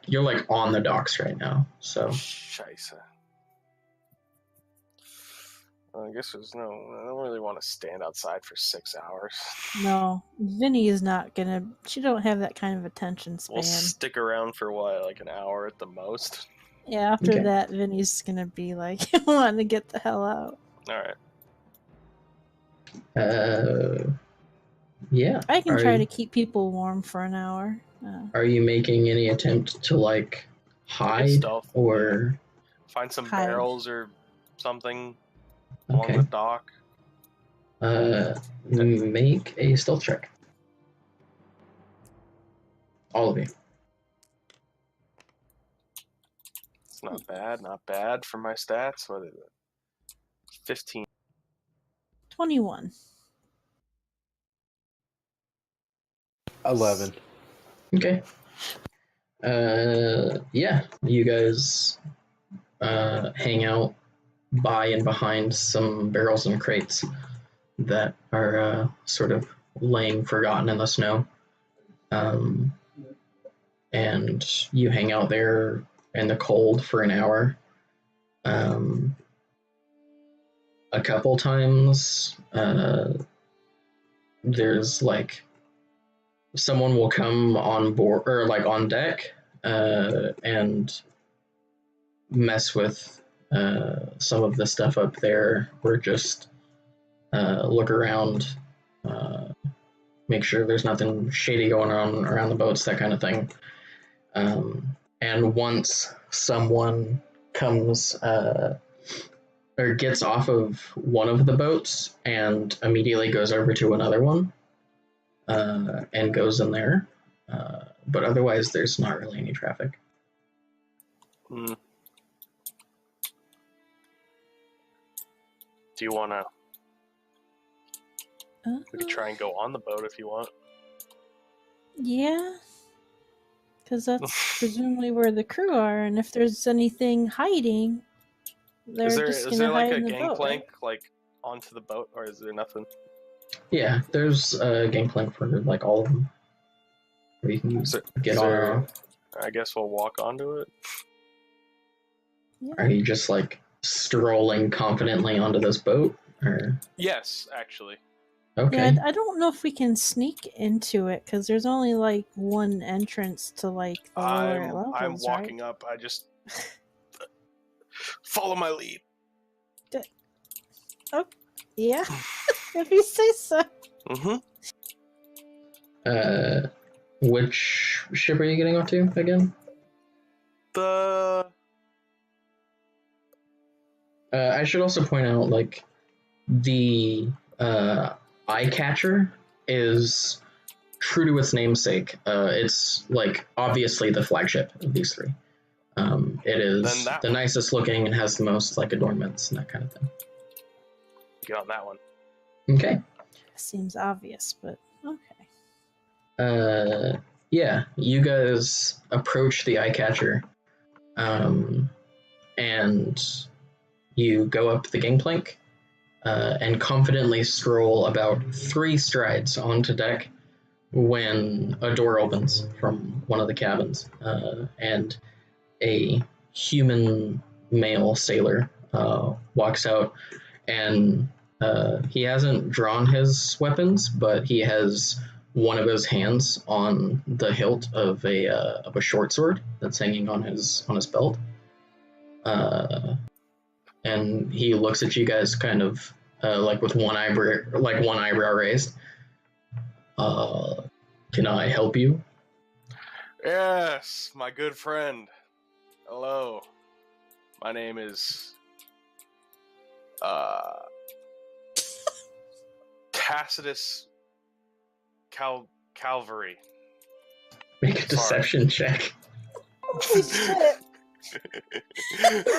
on the docks right now, so Scheisse. I guess there's no. I don't really want to stand outside for 6 hours. No, Vinny is not gonna. She don't have that kind of attention span. We'll stick around for what, like an hour at the most. Yeah, after Okay. that, Vinny's gonna be like wanting to get the hell out. All right. Yeah. I can Are try you- to keep people warm for an hour. Are you making any attempt to like hide stealth. or? Find some Hide. barrels or something along Okay. the dock. Make a stealth check. All of you. It's not bad, not bad for my stats. What is it? 15. 21. 11. Okay. Yeah, you guys hang out by and behind some barrels and crates that are sort of laying forgotten in the snow. And you hang out there in the cold for an hour. A couple times, there's like someone will come on board or like on deck and mess with some of the stuff up there, or just look around, make sure there's nothing shady going on around the boats, that kind of thing. And once someone comes or gets off of one of the boats and immediately goes over to another one and goes in there, but otherwise there's not really any traffic. Mm. Do you want to... We could try and go on the boat if you want. Yeah. Because that's presumably where the crew are, and if there's anything hiding, they're just going to hide in the boat. Is there like a gangplank like onto the boat, or is there nothing? Yeah, there's a gangplank for like all of them. Where you can get on. I guess we'll walk onto it. Yeah. Are you just like strolling confidently onto this boat? Or? Yes, actually. Okay. Yeah, I don't know if we can sneak into it because there's only like one entrance to like the lower levels. I'm walking up. I just follow my lead. Oh, yeah. If you say so. Mm-hmm. Which ship are you getting onto again? I should also point out, like, the eye catcher is true to its namesake. It's like obviously the flagship of these three. It is the nicest looking and has the most like adornments and that kind of thing. Get on that one. Okay. Seems obvious, but okay. Yeah, you guys approach the eye catcher, and you go up the gangplank, and confidently stroll about 3 strides onto deck when a door opens from one of the cabins, and a human male sailor walks out, and he hasn't drawn his weapons, but he has one of his hands on the hilt of a short sword that's hanging on his belt, and he looks at you guys kind of like with one eyebrow raised. Can I help you? Yes, my good friend. Hello. My name is Tacitus Calvary. Make a deception check. Holy shit.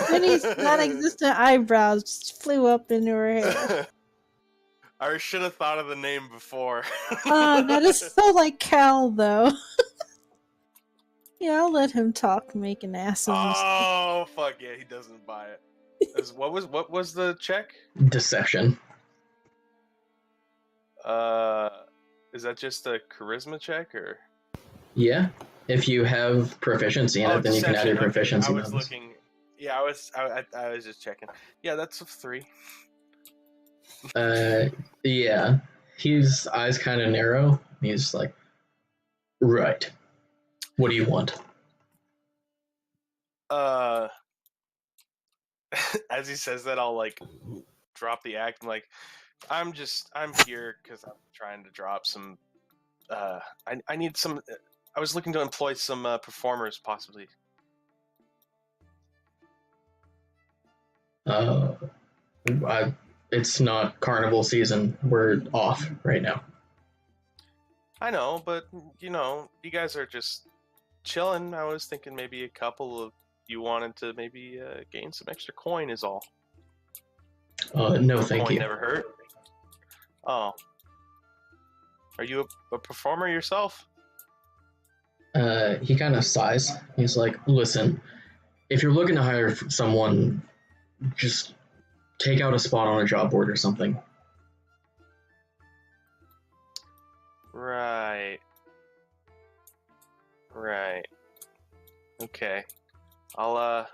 Winnie's non-existent eyebrows just flew up into her head. I should have thought of the name before. That is so like Cal, though. Yeah, I'll let him talk, make an ass of himself. Oh, fuck yeah, he doesn't buy it. What was the check? Deception. Is that just a charisma check, or? Yeah. If you have proficiency in it, then you can add your proficiency. I was looking. Yeah, I was just checking. Yeah, that's a 3. Yeah. His eyes kind of narrow. He's like, right. What do you want? As he says that, I'll like drop the act. I'm like, I'm here because I'm trying to drop some. I need some. I was looking to employ some performers, possibly. It's not carnival season. We're off right now. I know, but you guys are just chilling. I was thinking maybe a couple of you wanted to maybe gain some extra coin is all. No, thank coin you. Never hurt. Oh. Are you a performer yourself? He kind of sighs. He's like, listen, if you're looking to hire someone, just take out a spot on a job board or something. Right. Okay. I'll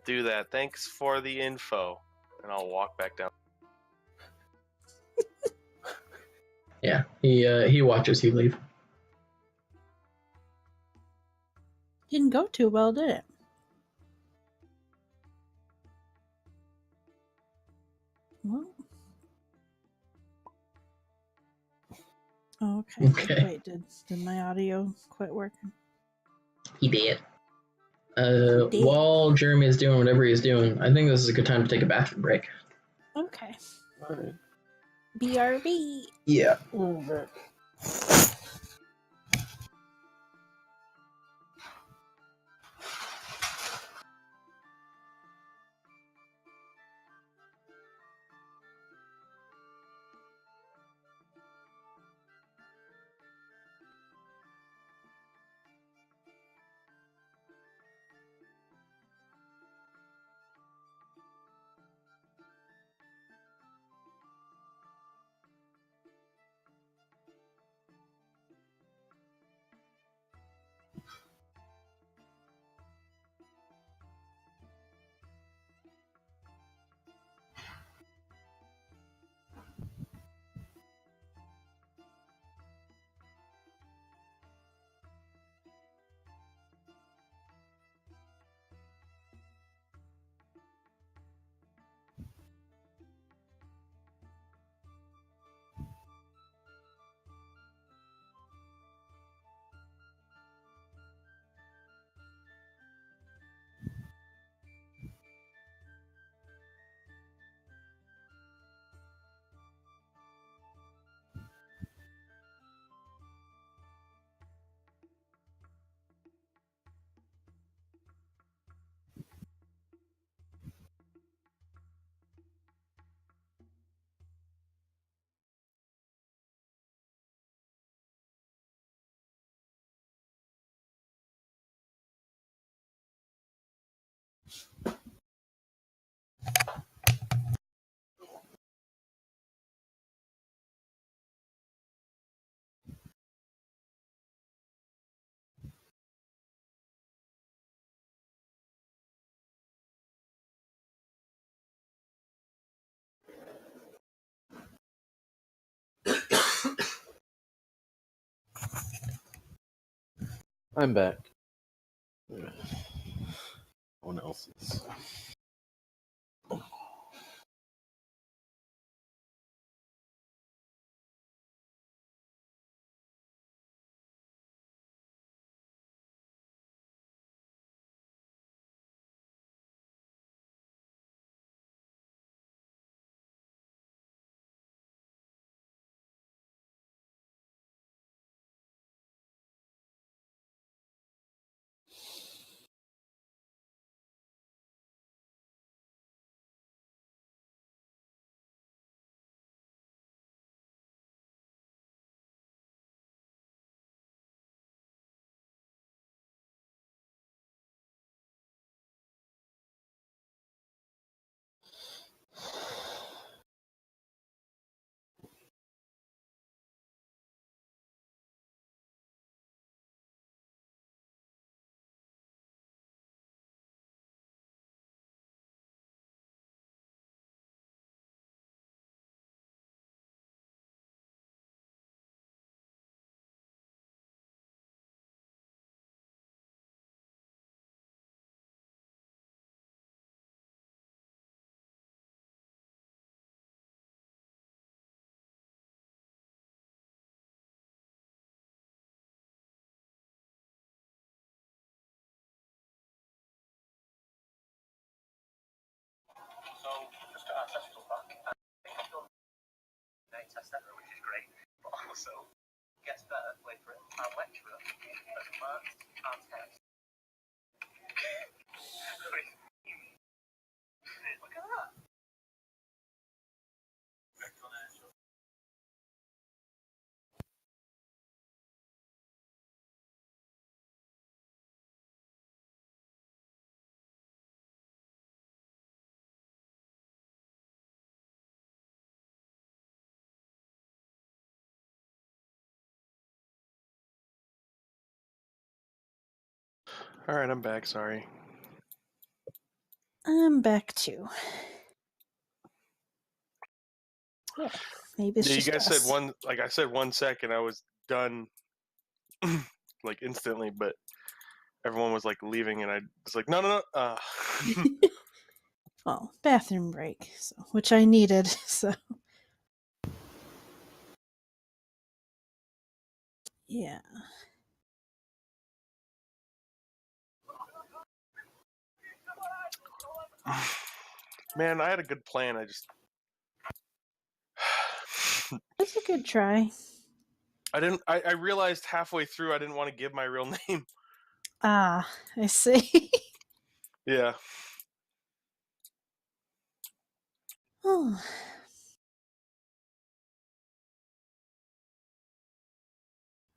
do that. Thanks for the info. And I'll walk back down. Yeah, he watches you leave. Didn't go too well, did it? Well. Oh, okay. Okay. Wait, did my audio quit working? He did. He did. While Jeremy is doing whatever he's doing, I think this is a good time to take a bathroom break. Okay. All right. BRB. Yeah. Okay. I'm back. No one else is. So, just to answer back, test ever, which is great, but also gets better, wait for it, our lecturer has marked our test. Look at that. All right, I'm back. Sorry. I'm back too. Yeah, maybe it's Yeah, you just guys us. said one. Like I said, 1 second. I was done, like instantly. But everyone was like leaving, and I was like, no. Well, bathroom break, so, which I needed. So yeah. Man, I had a good plan. I just That's a good try. I realized halfway through I didn't want to give my real name. Ah, I see. Yeah. Oh.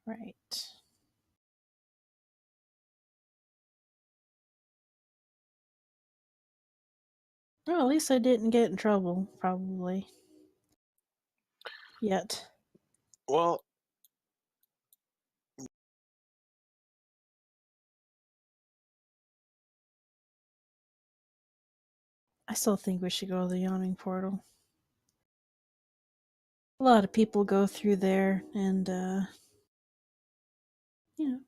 Right. Well, at least I didn't get in trouble, probably. Yet. Well, I still think we should go to the yawning portal. A lot of people go through there, and, you know,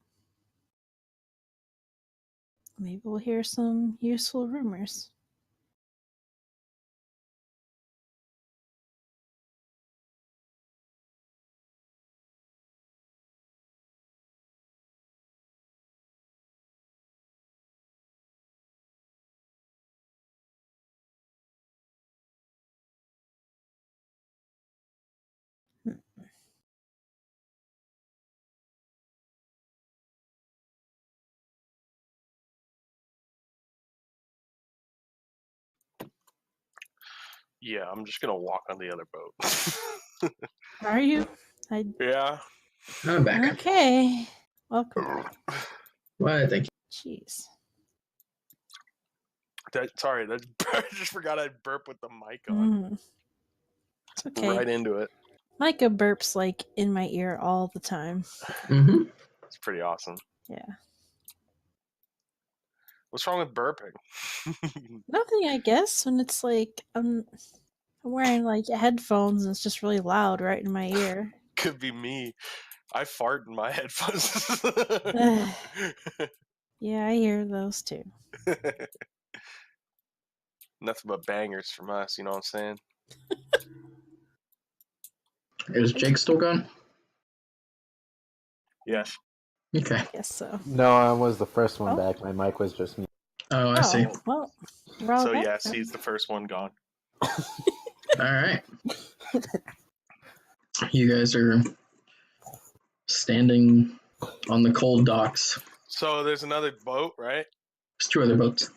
maybe we'll hear some useful rumors. yeah, I'm just gonna walk on the other boat. Are you? Yeah. I'm back. Okay. Welcome back. Why, thank you. Jeez. Sorry, I just forgot I'd burp with the mic on. Mm. It's okay. Right into it. Micah burps like in my ear all the time. Mm-hmm. It's pretty awesome. Yeah. What's wrong with burping? Nothing, I guess, when it's like I'm wearing like headphones and it's just really loud right in my ear. Could be me. I fart in my headphones. Yeah, I hear those too. Nothing but bangers from us, you know what I'm saying? Is Jake still gone? Yes. Okay. I guess so. No, I was the first one Oh. back. My mic was just me. Oh, I see. Well, we're all So back yes, then. he's the first one gone. All right. You guys are standing on the cold docks. So there's another boat, right? There's two other boats.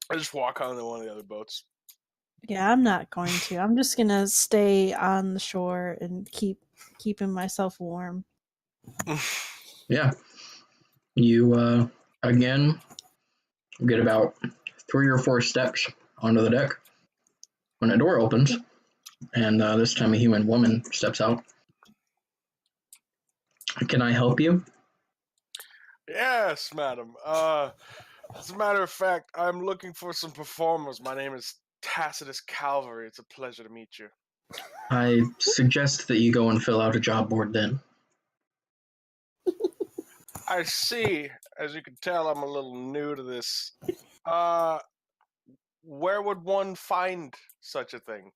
I just walk onto one of the other boats. Yeah, I'm not going to. I'm just gonna stay on the shore and keeping myself warm. Yeah. You again get about 3 or 4 steps onto the deck when a door opens, and this time a human woman steps out. Can I help you? Yes, madam. As a matter of fact, I'm looking for some performers. My name is Tacitus Calvary. It's a pleasure to meet you. I suggest that you go and fill out a job board then. I see. As you can tell, I'm a little new to this. Where would one find such a thing?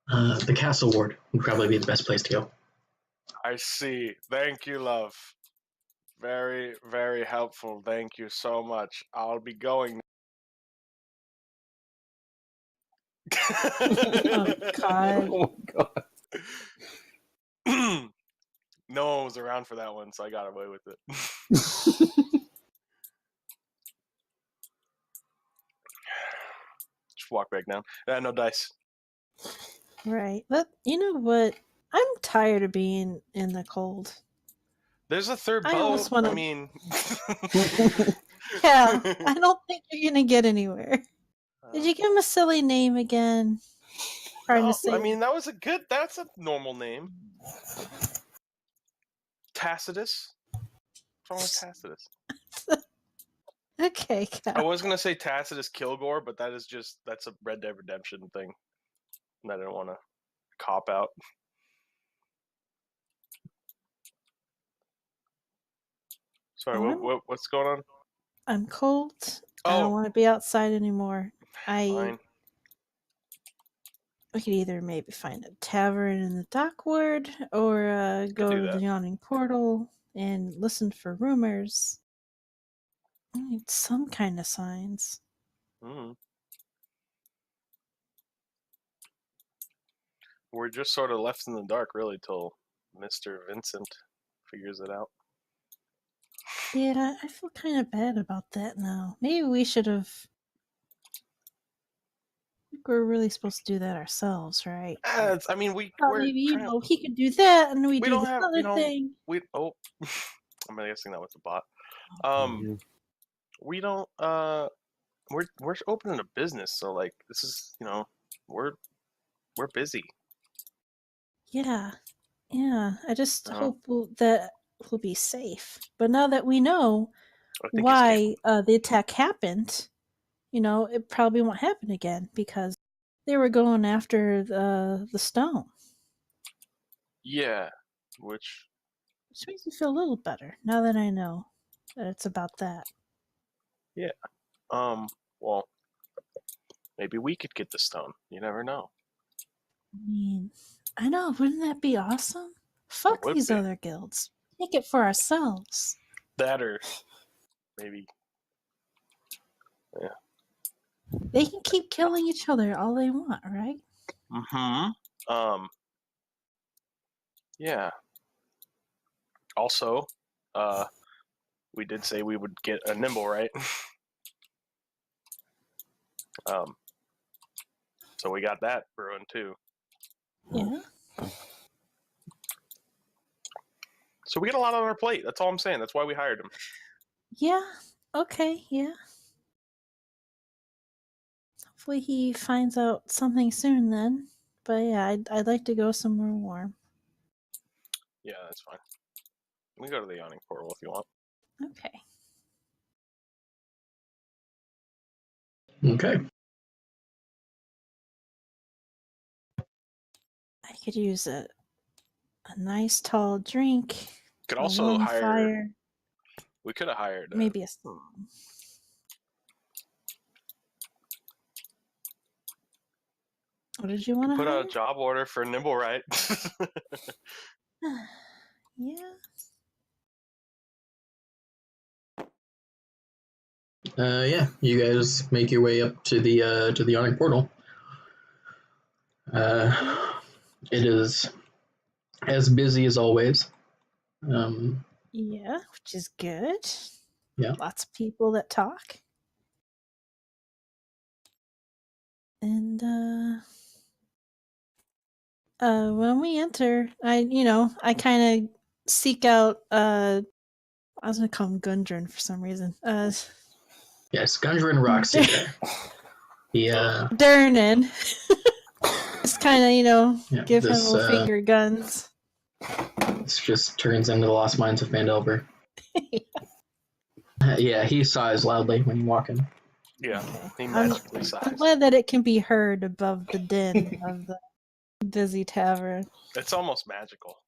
The castle ward would probably be the best place to go. I see. Thank you, love. Very, very helpful. Thank you so much. I'll be going. Oh God. Oh my god. No one was around for that one, so I got away with it. Just walk back down. No dice. Right. You know what? I'm tired of being in the cold. There's a third I boat. almost wanna- I mean, Yeah, I don't think you're gonna get anywhere. Did you give him a silly name again? Trying no, to say I mean, that was a good. That's a normal name. Tacitus. What's wrong with Tacitus? Okay, I God. was gonna say Tacitus Kilgore, but that's a Red Dead Redemption thing. And I didn't want to cop out. Sorry, what's going on? I'm cold. I don't want to be outside anymore. Fine. We could either maybe find a tavern in the Dockward or go do to that. the Yawning Portal and listen for rumors. I need some kind of signs. We're just sort of left in the dark, really, till Mr. Vincent figures it out. Yeah, I feel kind of bad about that now. Maybe we should have. We're really supposed to do that ourselves, right? I mean, we're maybe trying he could do that, and we do don't this have- other thing. I'm guessing that was a bot. We don't. We're opening a business, so like this is we're busy. Yeah. I just hope that we'll be safe. But now that we know why the attack happened, it probably won't happen again because they were going after the stone. Yeah, which makes me feel a little better now that I know that it's about that. Yeah. Well, maybe we could get the stone. You never know. I mean, I know. Wouldn't that be awesome? Fuck these other guilds. Take it for ourselves. That or maybe. Yeah. They can keep killing each other all they want, right? Yeah. Also, we did say we would get a nimble, right? So we got that brewing too. Yeah. So we got a lot on our plate. That's all I'm saying. That's why we hired him. Yeah. Okay. Yeah. Hopefully he finds out something soon then. But yeah, I'd like to go somewhere warm. Yeah, that's fine. We can go to the Yawning Portal if you want. Okay. Okay. I could use a nice tall drink. Could also hire. Fire. We could have hired. Maybe a song. What did you want to put hire? a job order for Nimble, right? Yeah. Yeah, you guys make your way up to the Yawning Portal. It is as busy as always. Yeah, which is good. Yeah. Lots of people that talk. And when we enter, I kind of seek out I was gonna call him Gundren for some reason. Yes, Gundren Rockseeker. Durnan. Just kind of, give him little finger guns. This just turns into the Lost Mines of Phandelver. Yeah, he sighs loudly when you walk in. Yeah, he magically sighs. I'm glad that it can be heard above the din of the busy tavern. It's almost magical,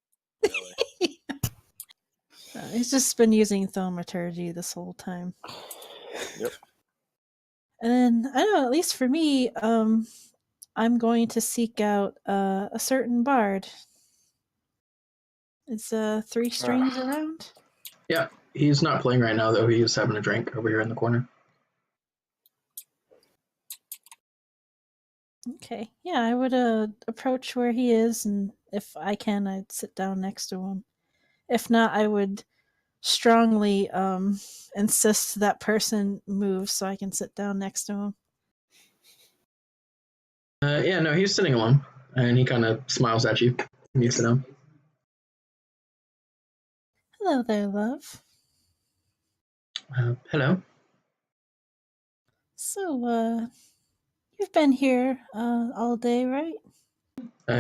really. He's just been using thaumaturgy this whole time. Yep. And I don't know, at least for me, I'm going to seek out a certain bard. Is 3 strings around? Yeah, he's not playing right now, though. He's having a drink over here in the corner. Okay. Yeah, I would approach where he is, and if I can, I'd sit down next to him. If not, I would strongly insist that person move so I can sit down next to him. Yeah, no, he's sitting alone, and he kind of smiles at you when you sit down. Hello there, love. Hello. So, you've been here all day, right?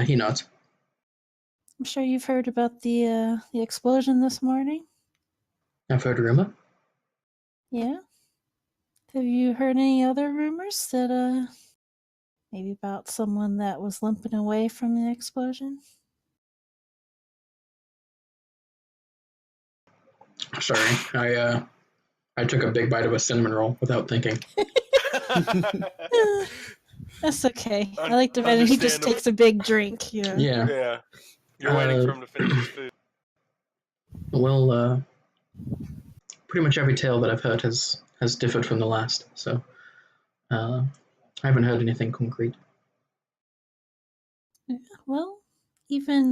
He nods. I'm sure you've heard about the explosion this morning. I've heard a rumor. Yeah? Have you heard any other rumors that, maybe about someone that was limping away from the explosion? Sorry, I took a big bite of a cinnamon roll without thinking. That's okay. I like to imagine he just Understandable. takes a big drink. Yeah. Yeah. You're waiting for him to finish his food. Well, pretty much every tale that I've heard has differed from the last, so I haven't heard anything concrete. Well, even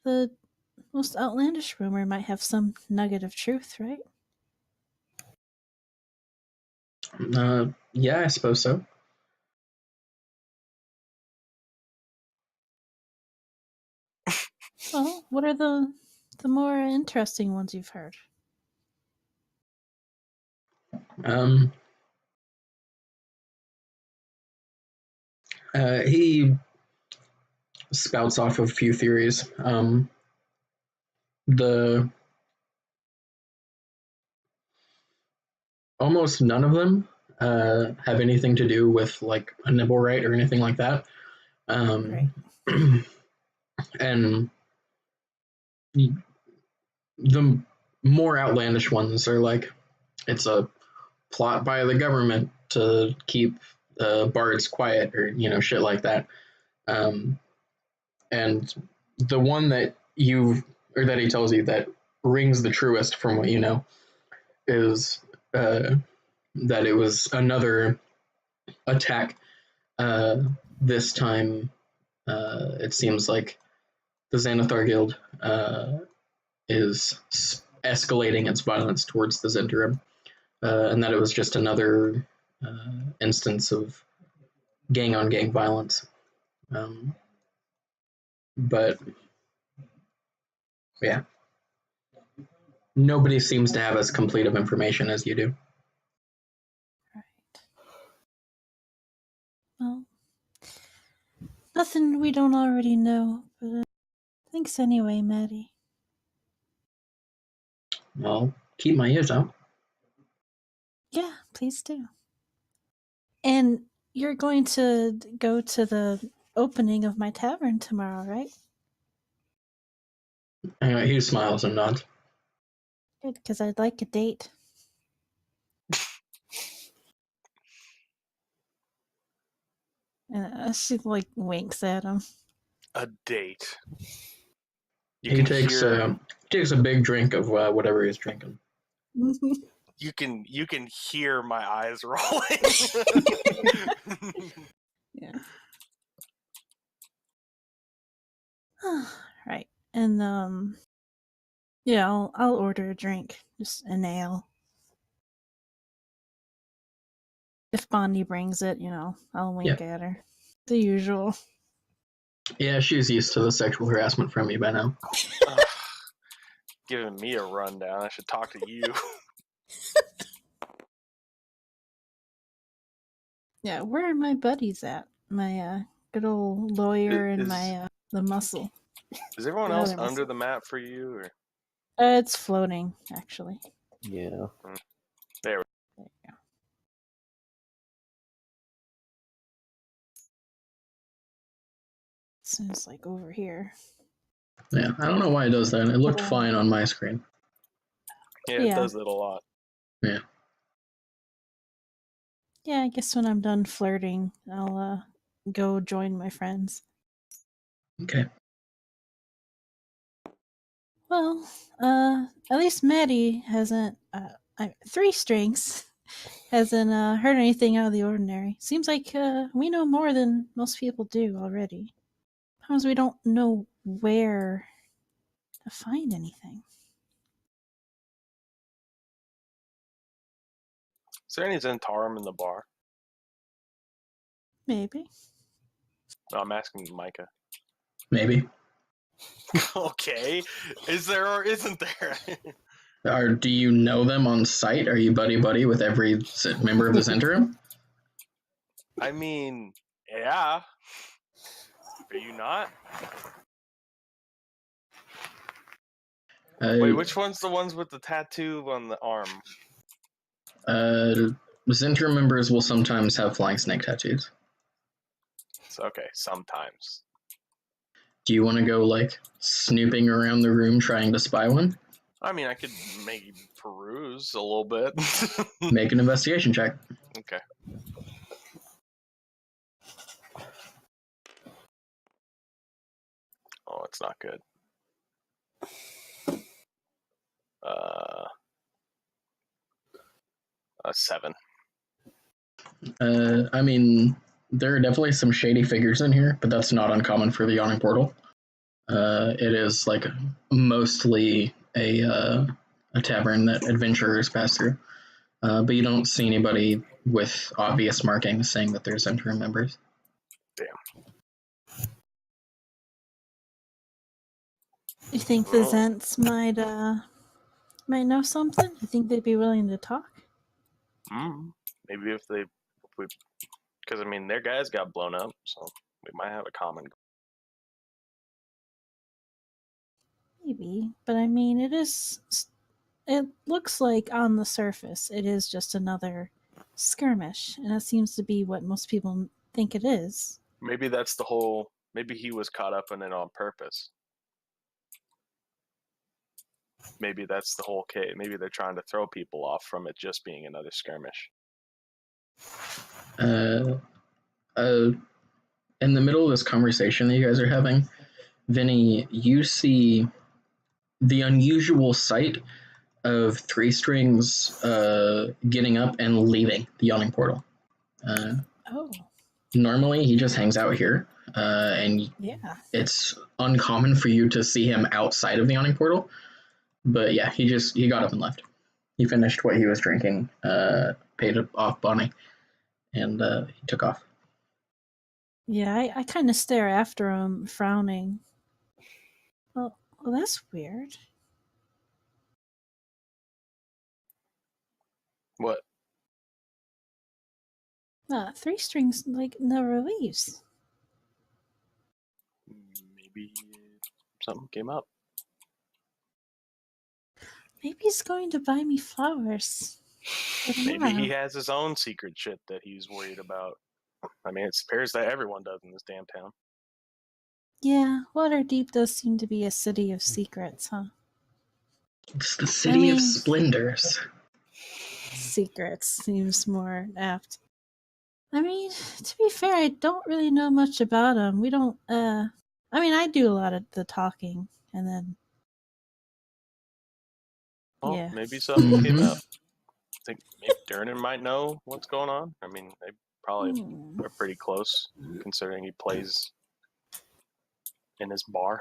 the most outlandish rumor might have some nugget of truth, right? Yeah, I suppose so. Well, what are the more interesting ones you've heard? He spouts off a few theories. The almost none of them have anything to do with like a nibble right or anything like that. Right. And the more outlandish ones are like it's a plot by the government to keep bards quiet or shit like that. And the one that that he tells you that rings the truest from what you know is that it was another attack. This time, it seems like the Xanathar Guild is escalating its violence towards the Zhentarim, and that it was just another instance of gang-on-gang violence. But yeah, nobody seems to have as complete of information as you do. Right. Well, nothing we don't already know, but thanks anyway, Maddie. I'll keep my ears out. Yeah, please do. And you're going to go to the opening of my tavern tomorrow, right? He smiles and nods. Good, because I'd like a date. She like winks at him. A date. He takes a big drink of whatever he's drinking. You can hear my eyes rolling. Yeah. Right. And yeah, I'll order a drink, just an ale. If Bondi brings it, I'll wink at her. The usual. Yeah, she's used to the sexual harassment from you by now. Giving me a rundown. I should talk to you. Yeah, where are my buddies at? My good old lawyer and my the muscle. Is everyone else under the map for you? Or? It's floating, actually. Yeah. There you go. Seems like over here. Yeah, I don't know why it does that. It looked fine on my screen. Yeah, it does it a lot. Yeah. Yeah, I guess when I'm done flirting, I'll go join my friends. Okay. Well, at least Maddie hasn't, Three Strings hasn't heard anything out of the ordinary. Seems like we know more than most people do already. Sometimes we don't know where to find anything. Is there any Zentarum in the bar? Maybe. No, I'm asking Micah. Maybe. Okay. Is there or isn't there? Do you know them on sight? Are you buddy with every member of the Zhentarim? I mean, yeah. Are you not? Wait, which one's the ones with the tattoo on the arm? Zhentarim members will sometimes have flying snake tattoos. So, okay, sometimes. Do you want to go, like, snooping around the room trying to spy one? I mean, I could maybe peruse a little bit. Make an investigation check. Okay. Oh, it's not good. A 7. I mean, there are definitely some shady figures in here, but that's not uncommon for the Yawning Portal. It is like mostly a tavern that adventurers pass through, but you don't see anybody with obvious markings saying that there's interim members. Damn. You think the Zents might know something? You think they'd be willing to talk? Maybe if we, because I mean their guys got blown up, so we might have a common. Maybe, but I mean, it looks like on the surface it is just another skirmish, and that seems to be what most people think it is. Maybe that's the whole. Maybe he was caught up in it on purpose. Maybe that's the whole case. Maybe they're trying to throw people off from it just being another skirmish. In the middle of this conversation that you guys are having, Vinny, you see the unusual sight of Three Strings getting up and leaving the Yawning Portal. Oh. Normally, he just hangs out here, and Yeah. it's uncommon for you to see him outside of the Yawning Portal. But yeah, he got up and left. He finished what he was drinking, paid off Bonnie, and he took off. Yeah, I kind of stare after him, frowning. Well, that's weird. What? Three Strings, like, never leaves. Maybe something came up. Maybe he's going to buy me flowers. Maybe he has his own secret shit that he's worried about. I mean, it appears that everyone does in this damn town. Yeah, Waterdeep does seem to be a city of secrets, huh? It's the city of splendors. Secrets seems more apt. I mean, to be fair, I don't really know much about him. We don't, I mean, I do a lot of the talking, and then... Well, yeah. maybe something came up. I think maybe Durnan might know what's going on. I mean, they probably are pretty close, considering he plays in his bar,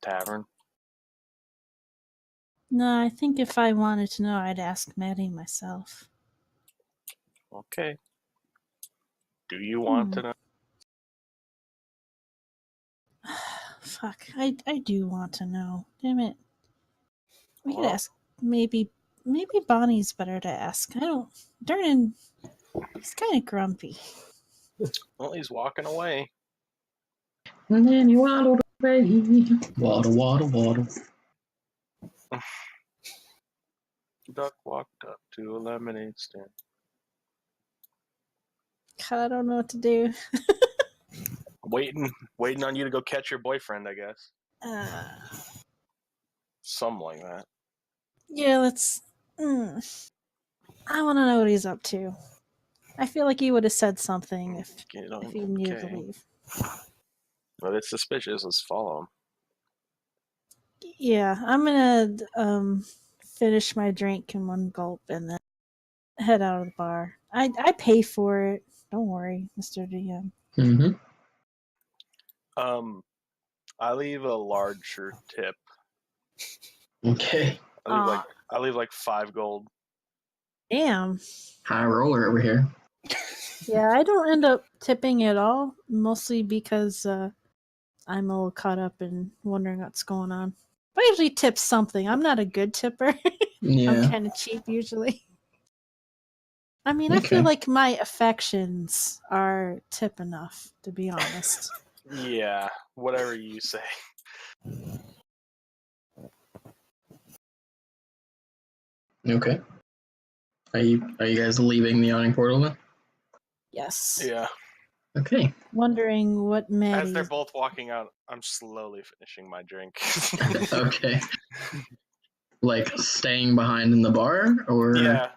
tavern. No, I think if I wanted to know, I'd ask Maddie myself. Okay. Do you want to know? Fuck, I do want to know. Damn it. We could ask, maybe Bonnie's better to ask. I don't... Durnan, he's kind of grumpy. Well, he's walking away. And then he waddled away. Waddle, waddle, waddle. Duck walked up to a lemonade stand. God, I don't know what to do. Waiting on you to go catch your boyfriend, I guess. Something like that. Yeah, let's... I want to know what he's up to. I feel like he would have said something if he needed to leave. Well, it's suspicious. Let's follow him. Yeah, I'm gonna finish my drink in one gulp and then head out of the bar. I pay for it. Don't worry, Mr. DM. Mm-hmm. I leave a larger tip. Okay. I leave like 5 gold. Damn. High roller over here. Yeah, I don't end up tipping at all, mostly because I'm a little caught up in wondering what's going on. But I usually tip something. I'm not a good tipper. Yeah. I'm kind of cheap usually. I mean, I feel like my affections are tip enough, to be honest. Yeah, whatever you say. Okay. Are you guys leaving the Yawning Portal then? Yes. Yeah. Okay. Wondering what Maddie... As they're both walking out, I'm slowly finishing my drink. Okay. like staying behind in the bar, or Yeah,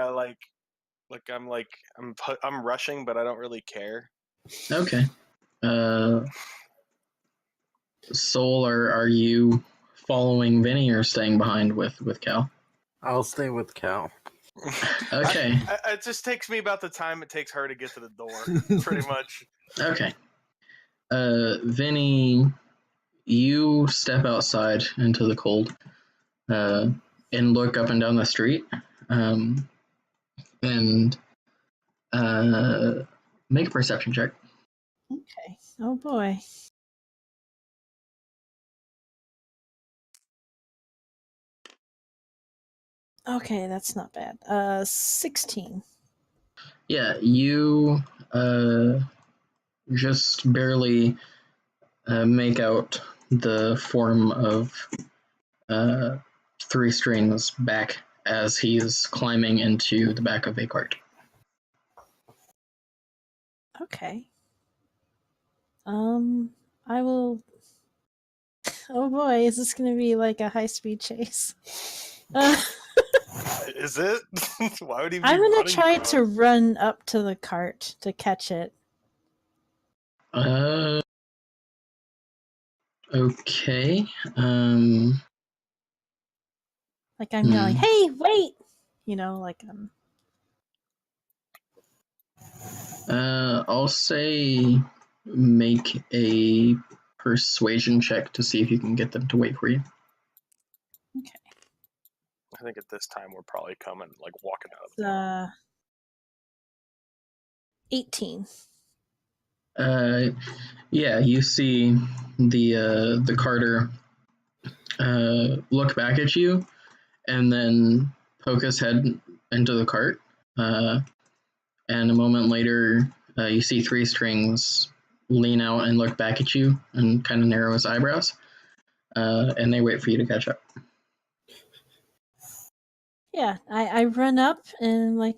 like I'm rushing, but I don't really care. okay. Soul, are you following Vinny or staying behind with Cal? I'll stay with Cal. Okay. It just takes me about the time it takes her to get to the door, pretty much. Okay. Vinny, you step outside into the cold and look up and down the street and make a perception check. Okay. Oh boy. Okay, that's not bad. 16. Yeah, you just barely make out the form of Three Strings back as he's climbing into the back of a cart. Okay. I will. Oh boy, is this gonna be like a high-speed chase? Is it? Why would he be I'm gonna running try from to us? run up to the cart to catch it. Okay. Like I'm yelling, "Hey, wait!" Like I'll say make a persuasion check to see if you can get them to wait for you. Okay. I think at this time we're probably coming, like walking out of the bar. 18. Yeah, you see the carter look back at you and then poke his head into the cart. And a moment later, you see Three Strings lean out and look back at you and kind of narrow his eyebrows. And they wait for you to catch up. Yeah, I run up and like,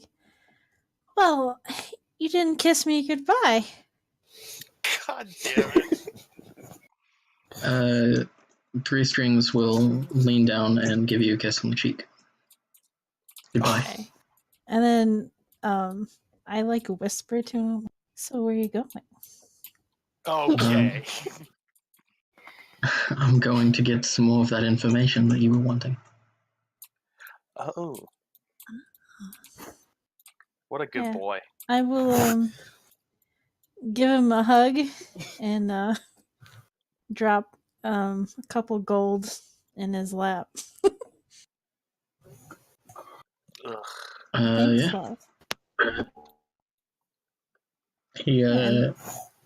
well, you didn't kiss me goodbye. God damn it. Three Strings will lean down and give you a kiss on the cheek. Goodbye. Okay. And then I like whisper to him, "So where are you going?" Okay. I'm going to get some more of that information that you were wanting. Oh. What a good Yeah. boy. I will give him a hug and drop a couple gold in his lap. Ugh. Thanks, Yeah. love.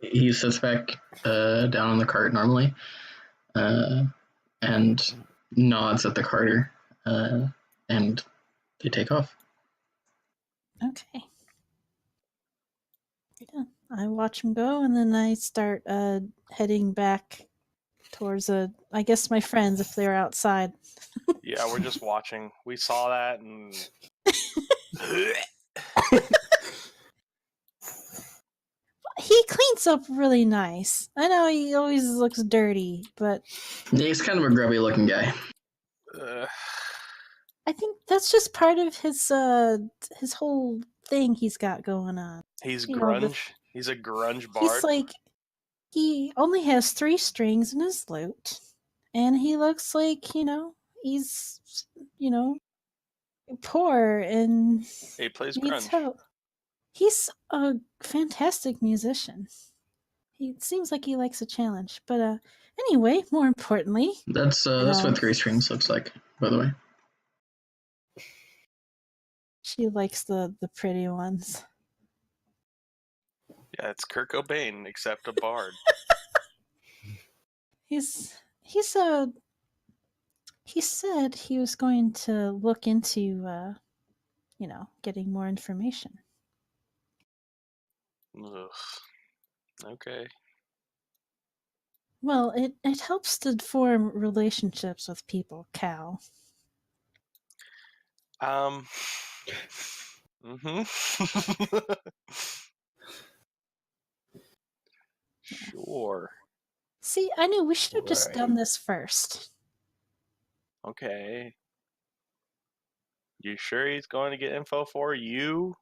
He sits back down on the cart normally and nods at the carter, and they take off. Okay. Yeah, I watch him go, and then I start heading back towards I guess my friends if they're outside. Yeah, we're just watching. We saw that and He cleans up really nice. I know he always looks dirty, but He's kind of a grubby looking guy. I think that's just part of his whole thing he's got going on. He's You know, grunge. He's a grunge bard. He's like, he only has 3 strings in his lute, and he looks like, he's, poor and He plays needs grunge. help. He's a fantastic musician. He seems like he likes a challenge. But anyway, more importantly, That's what Three Strings looks like, by the way. she likes the pretty ones. Yeah, it's Kurt Cobain, except a bard. He said he was going to look into getting more information. Ugh. Okay. Well, it helps to form relationships with people, Cal. Sure. See, I knew we should have just done this first. Okay. You sure he's going to get info for you?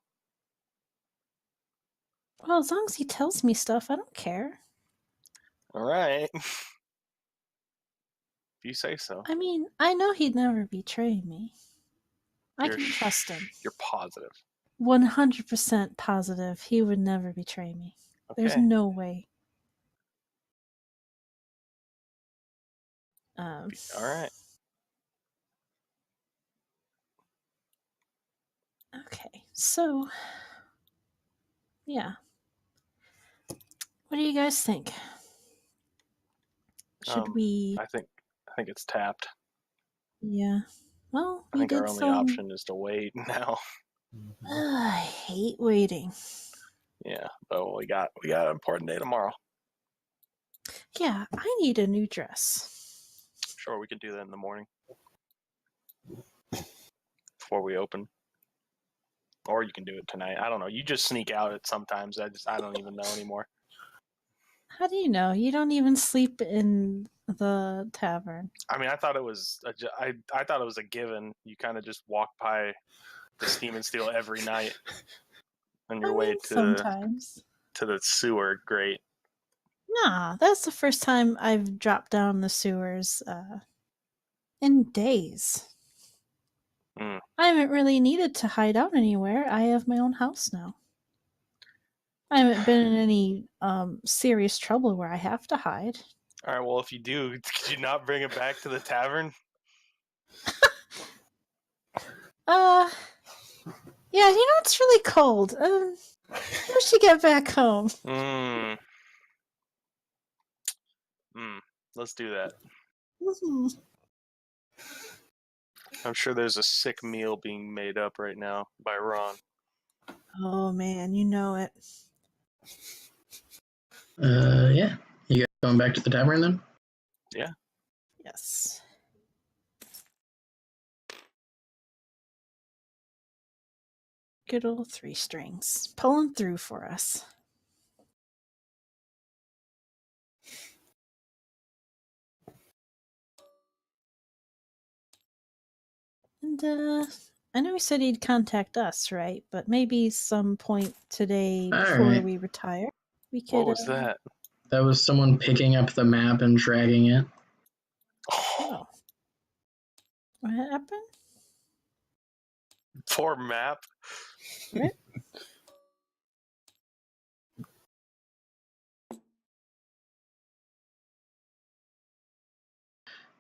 Well, as long as he tells me stuff, I don't care. All right. If you say so. I mean, I know he'd never betray me. I You're can trust him. You're positive. 100% positive he would never betray me. Okay. There's no way. All right. Okay, so yeah. What do you guys think? Should we? I think it's tapped. Yeah. Well, I we think our did only some. option is to wait now. I hate waiting. Yeah, but we got an important day tomorrow. Yeah, I need a new dress. Sure, we can do that in the morning before we open, or you can do it tonight. I don't know. You just sneak out at sometimes. I don't even know anymore. How do you know? You don't even sleep in the tavern. I mean, I thought it was I thought it was a given. You kind of just walk by the Steam and Steel every night on your way to sometimes. to the sewer. Great. Nah, that's the first time I've dropped down the sewers in days. Mm. I haven't really needed to hide out anywhere. I have my own house now. I haven't been in any serious trouble where I have to hide. All right. Well, if you do, could you not bring it back to the tavern? Yeah, you know it's really cold. We should get back home. Let's do that. Mm-hmm. I'm sure there's a sick meal being made up right now by Ron. Oh man, you know it. Yeah. You guys going back to the tavern then? Yeah. Yes. Good old 3 strings. Pulling through for us. And I know he said he'd contact us, right? But maybe some point today before we retire, we could. What was that? That was someone picking up the map and dragging it. Oh. What happened? Poor map. Right?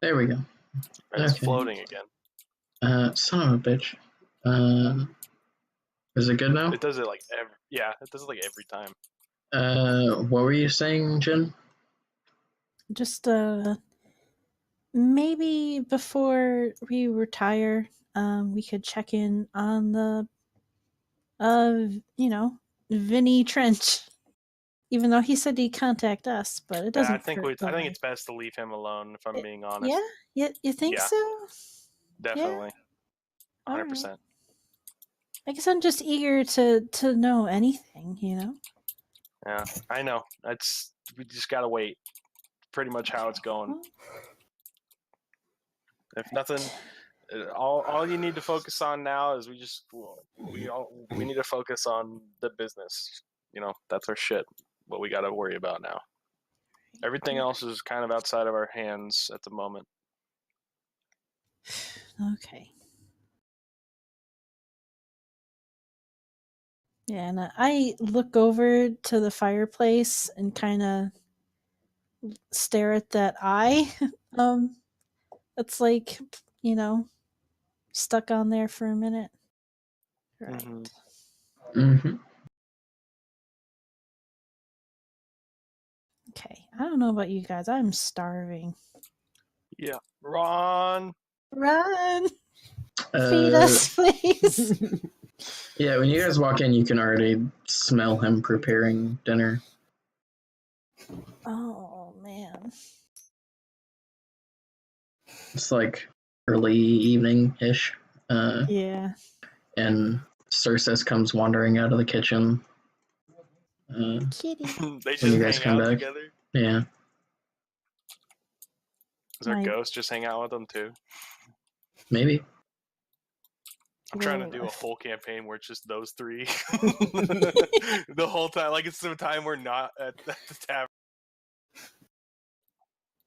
There we go. It's Okay. floating again. Son of a bitch. Is it good now? It does it like every time. What were you saying, Jen? Just maybe before we retire, we could check in on the Vinny Trench. Even though he said he'd contact us, but it doesn't. I think it's best to leave him alone. If I'm being honest. Yeah. You think so? Definitely. Yeah? 100%. Right. I guess I'm just eager to know anything. Yeah, I know. We just gotta wait. Pretty much how it's going. Well, if nothing, all you need to focus on now is we need to focus on the business. That's our shit. What we got to worry about now. Everything else is kind of outside of our hands at the moment. Okay. Yeah, and I look over to the fireplace and kind of stare at that eye. It's like, stuck on there for a minute. Right. Mm-hmm. Okay. I don't know about you guys. I'm starving. Yeah. Ron! Feed us, please. Yeah, when you guys walk in, you can already smell him preparing dinner. Oh, man. It's like early evening-ish. Yeah. And Circe comes wandering out of the kitchen. Kitty. They just when you guys hang come out back. together? Yeah. Does our ghost just hang out with them too? Maybe. I'm trying to Well, do a whole campaign where it's just those three the whole time. Like it's the time we're not at the tavern.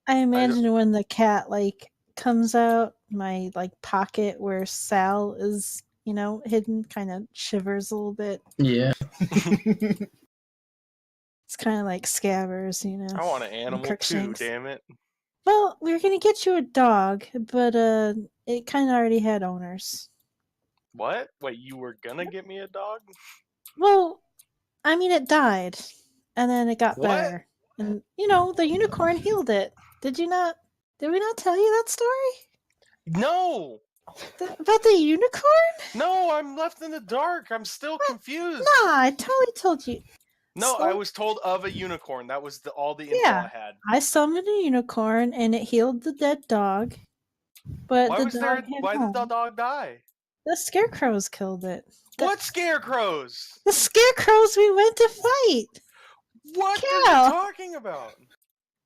I imagine when the cat like comes out, my like pocket where Sal is, hidden, kind of shivers a little bit. Yeah. It's kind of like Scabbers, I want an animal too, Crookshanks. damn it. Well, we were gonna get you a dog, but it kind of already had owners. What? Wait, you were gonna get me a dog? Well, I mean, it died, and then it got What? better, and the unicorn healed it. Did we not tell you that story? No! About the unicorn? No, I'm left in the dark. I'm still confused. Nah, I totally told you. No, So- I was told of a unicorn. That was all the info I had. I summoned a unicorn, and it healed the dead dog. But Why the was dog there? had Why did the home. dog die? The scarecrows killed it. What scarecrows? The scarecrows we went to fight. What are Cal. you talking about?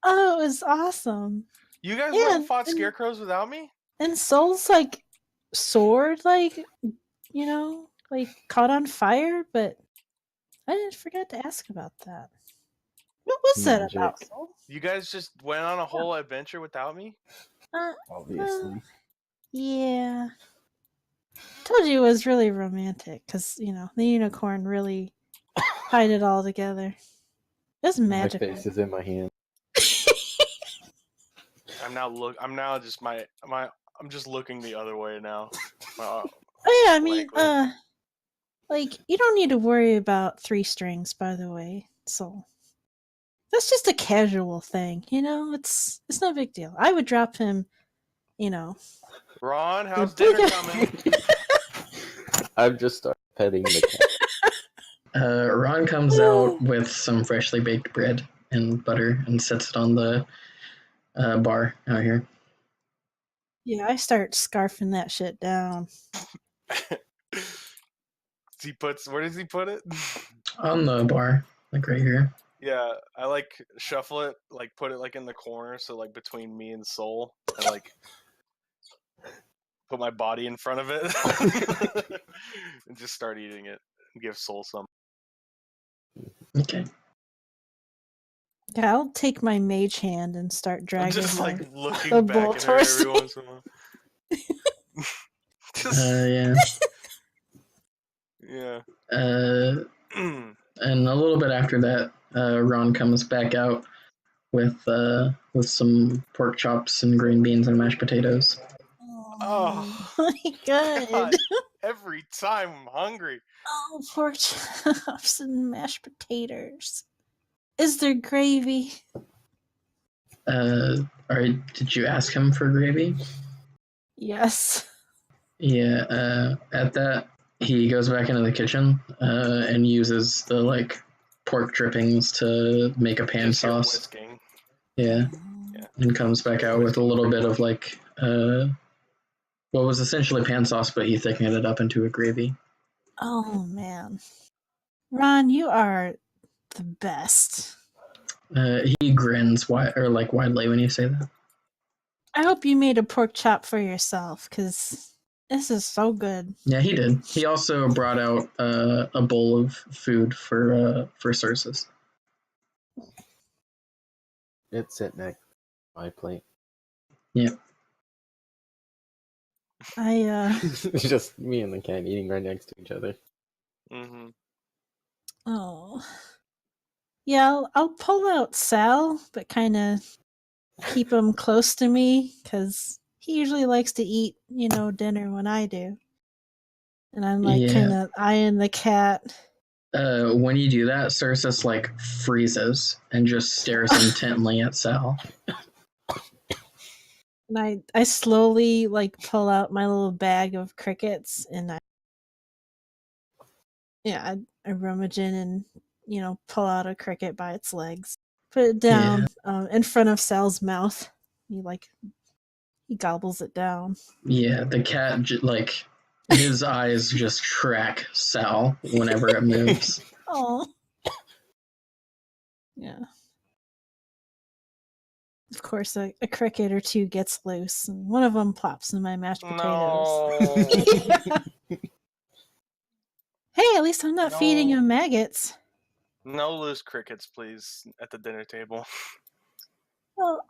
Oh, it was awesome. You guys went and fought and- scarecrows without me? And Soul's like sword, like caught on fire, but I didn't forget to ask about that. What was that Magic. about, Soul? You guys just went on a whole adventure without me? Obviously. Yeah. Told you it was really romantic because the unicorn really tied it all together. It was magical. My face is in my hand. I'm just looking the other way now. Oh yeah, I mean, blankly. you don't need to worry about 3 strings, by the way. So that's just a casual thing, It's no big deal. I would drop him, Ron, how's the dinner coming? I've just started petting the cat. Ron comes out with some freshly baked bread and butter and sets it on the bar out here. Yeah, I start scarfing that shit down. Where does he put it? On the bar, like right here. Yeah, I shuffle it, put it in the corner, so between me and Soul, and put my body in front of it, and just start eating it. And give Soul some. Okay. Yeah, I'll take my mage hand and start I'm dragging just my looking the back bull at her every towards once in a while. Yeah. Yeah. And a little bit after that, Ron comes back out with some pork chops and green beans and mashed potatoes. Oh my god. God, every time I'm hungry. Oh, pork chops and mashed potatoes. Is there gravy? Did you ask him for gravy? Yes. Yeah. At that, he goes back into the kitchen and uses the pork drippings to make a pan Just your sauce. whisking. Yeah. And comes back out with a little bit of what was essentially pan sauce, but he thickened it up into a gravy. Oh man, Ron, you are the best. He grins widely when you say that. I hope you made a pork chop for yourself, because this is so good. Yeah, he did. He also brought out a bowl of food for Circes. It's sitting next to my plate. Yeah. It's just me and the cat eating right next to each other. Mm-hmm. Oh. Yeah, I'll pull out Sal, but kind of keep him close to me, because he usually likes to eat, dinner when I do. And I'm kind of eyeing the cat. When you do that, Circes freezes and just stares intently at Sal. And I slowly pull out my little bag of crickets, and I rummage in and pull out a cricket by its legs, put it down in front of Sal's mouth. He gobbles it down. Yeah, the cat his eyes just track Sal whenever it moves. Oh. Yeah. Of course, a cricket or two gets loose, and one of them plops in my mashed potatoes. No. Hey, at least I'm not feeding No. him maggots. No loose crickets, please, at the dinner table. Well,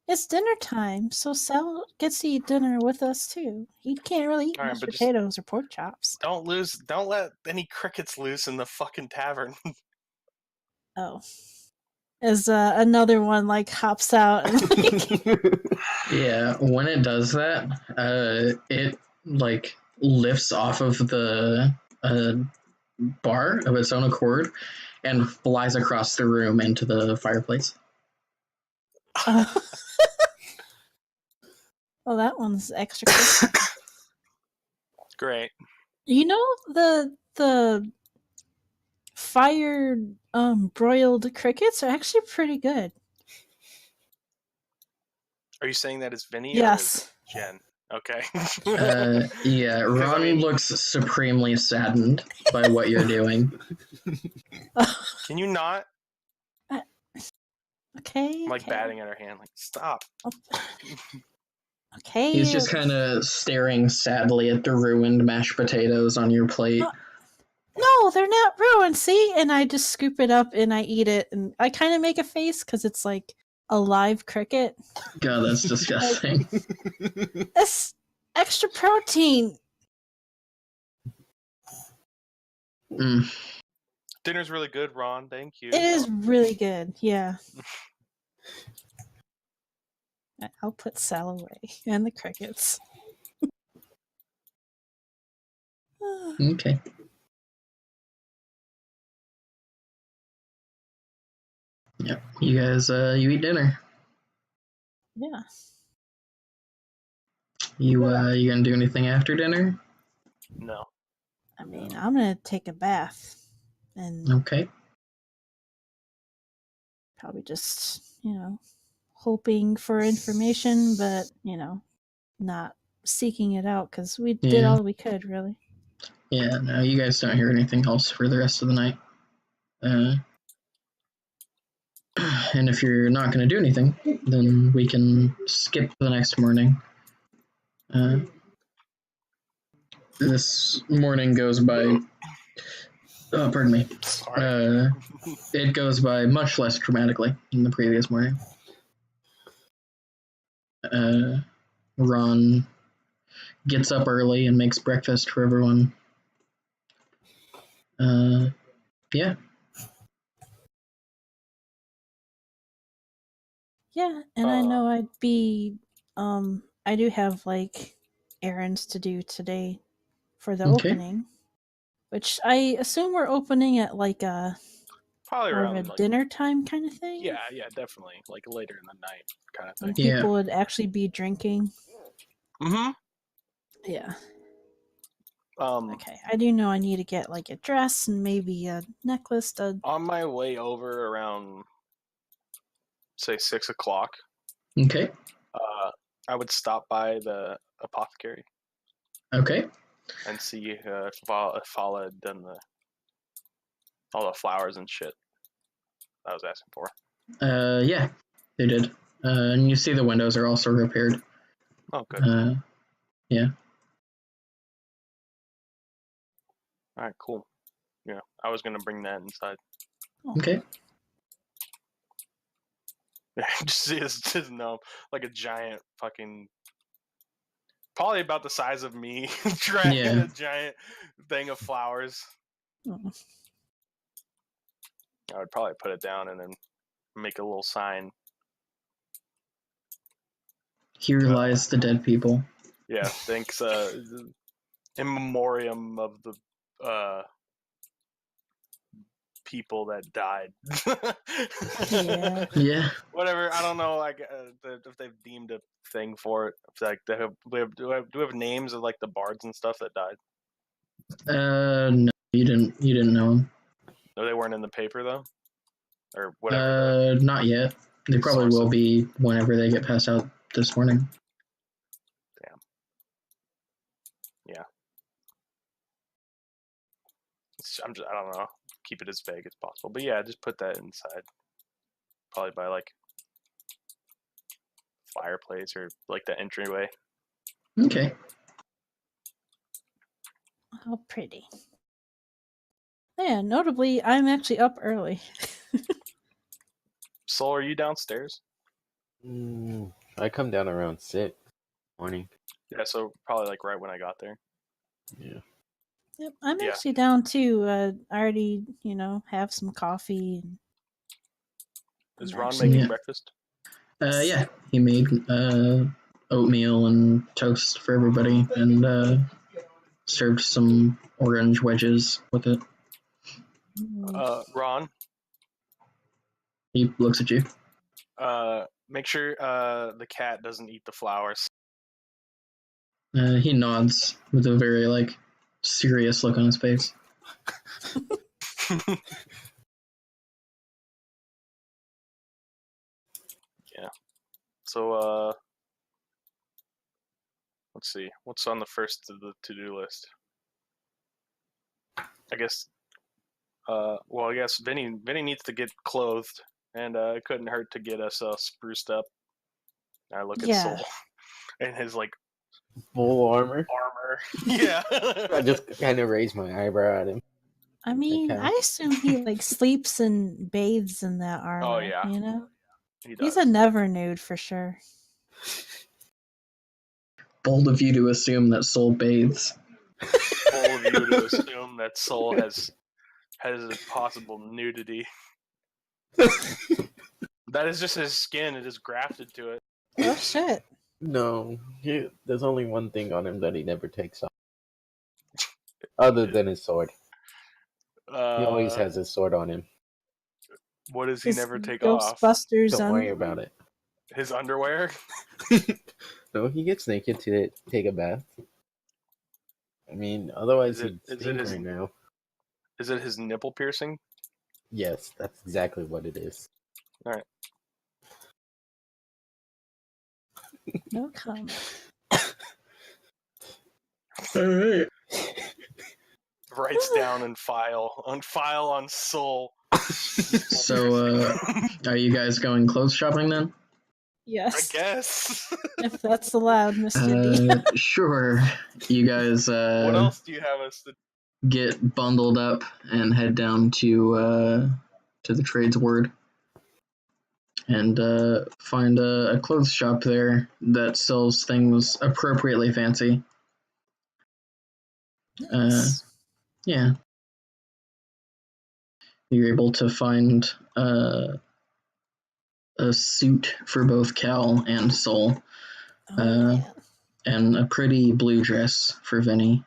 it's dinner time, so Sal gets to eat dinner with us too. He can't really eat All right, mashed but just- potatoes or pork chops. Don't let any crickets loose in the fucking tavern. Oh. As another one like hops out and like Yeah, when it does that, it like lifts off of the bar of its own accord and flies across the room into the fireplace. well, that one's extra crispy. Great. You know the fire broiled crickets are actually pretty good. Are you saying that as Vinny Yes. or as Jen? Okay. Yeah, Because, Ron I mean- looks supremely saddened by what you're doing. Can you not? Okay. I'm like okay. batting at her hand, like stop. Okay. He's just kind of staring sadly at the ruined mashed potatoes on your plate. No, they're not ruined. See, and I just scoop it up and I eat it, and I kind of make a face because it's like a live cricket. God, that's disgusting. It's extra protein. Mm. Dinner's really good, Ron. Thank you. It is really good. Yeah. I'll put Sal away and the crickets. Okay. Yep. You guys, you eat dinner. Yeah. You gonna do anything after dinner? No. I mean, I'm gonna take a bath and Okay. probably just, hoping for information, but, not seeking it out because we did Yeah. all we could, really. Yeah, no, you guys don't hear anything else for the rest of the night. And if you're not going to do anything, then we can skip the next morning. This morning goes by. Oh, pardon me. Sorry. It goes by much less dramatically than the previous morning. Ron gets up early and makes breakfast for everyone. Yeah. Yeah, and I know I do have like errands to do today for the Okay. opening, which I assume we're opening at like a Probably more of a around like dinner time kind of thing. yeah, definitely like later in the night kind of When thing. Yeah. people would actually be drinking. Mm-hmm. Yeah. Um, Okay. I do know I need to get like a dress and maybe a necklace. On my way over around say 6 o'clock, Okay. I would stop by the apothecary Okay. and see if Fala had done all the flowers and shit I was asking for. Yeah, they did. And you see the windows are also repaired. Oh, good. Yeah. All right, cool. Yeah, I was gonna bring that inside. Okay. Yeah, just see this gnome like a giant fucking, probably about the size of me, dragging Yeah. a giant thing of flowers. Oh. I would probably put it down and then make a little sign. Here lies the dead people. Yeah, thanks. In memoriam of the people that died. Yeah. Yeah. Whatever. I don't know. Like if they've deemed a thing for it. If, like do we have names of like the bards and stuff that died? No, you didn't know them. No, they weren't in the paper though, or whatever. Not yet. They probably Source will of- be whenever they get passed out this morning. Damn. Yeah. I don't know. Keep it as vague as possible. But yeah, just put that inside. Probably by like fireplace or like the entryway. Okay. How pretty. Yeah, notably, I'm actually up early. Soul, are you downstairs? I come down around 6 morning. Yeah, so probably like right when I got there. Yeah. Yep, I'm Yeah. actually down too. I already, have some coffee. And Is I'm Ron actually- making Yeah. breakfast? Yeah, he made oatmeal and toast for everybody, and served some orange wedges with it. Ron, He looks at you. make sure the cat doesn't eat the flowers. He nods with a very serious look on his face. Yeah. So let's see. What's on the first of the to-do list? I guess well, I guess Vinny needs to get clothed, and it couldn't hurt to get us spruced up. I look at Yeah. Soul and his Full armor. armor. Yeah. I just kind of raise my eyebrow at him. I mean, Okay. I assume he sleeps and bathes in that armor. Oh, yeah. He does. He's a never nude for sure. Bold of you to assume that Soul bathes. Bold of you to assume that Soul has a possible nudity. That is just his skin. It is grafted to it. Oh shit! No, there's only one thing on him that he never takes off. Other than his sword. He always has his sword on him. What does he His never take off? Ghostbusters. Don't worry about it. His underwear? No, he gets naked to take a bath. I mean, otherwise Is it- he'd is it stink his- right now. Is it his nipple piercing? Yes, that's exactly what it is. No comment. Alright. Writes down and file on Soul. So, are you guys going clothes shopping then? I Yes, guess. if that's allowed, Mr. D. Sure. You guys What else do you have us to? get bundled up and head down to the Trades Word and find a clothes shop there that sells things appropriately fancy. Nice. Yeah. You're able to find a suit for both Cal and Soul, Oh, man. and a pretty blue dress for Vinny.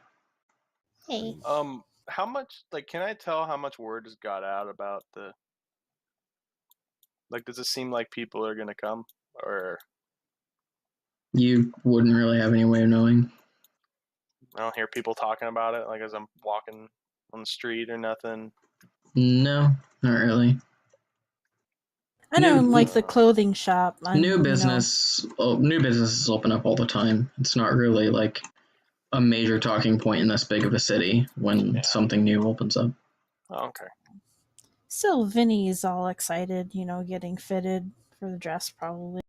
Hey. How much? Can I tell how much word has got out about the? Does it seem like people are gonna come, or You wouldn't really have any way of knowing. I don't hear people talking about it, as I'm walking on the street or nothing? No, not really. I know, New- in the clothing shop. New businesses open up all the time. It's not really a major talking point in this big of a city when something new opens up. Oh, okay. Still, Vinny is all excited, getting fitted for the dress, probably.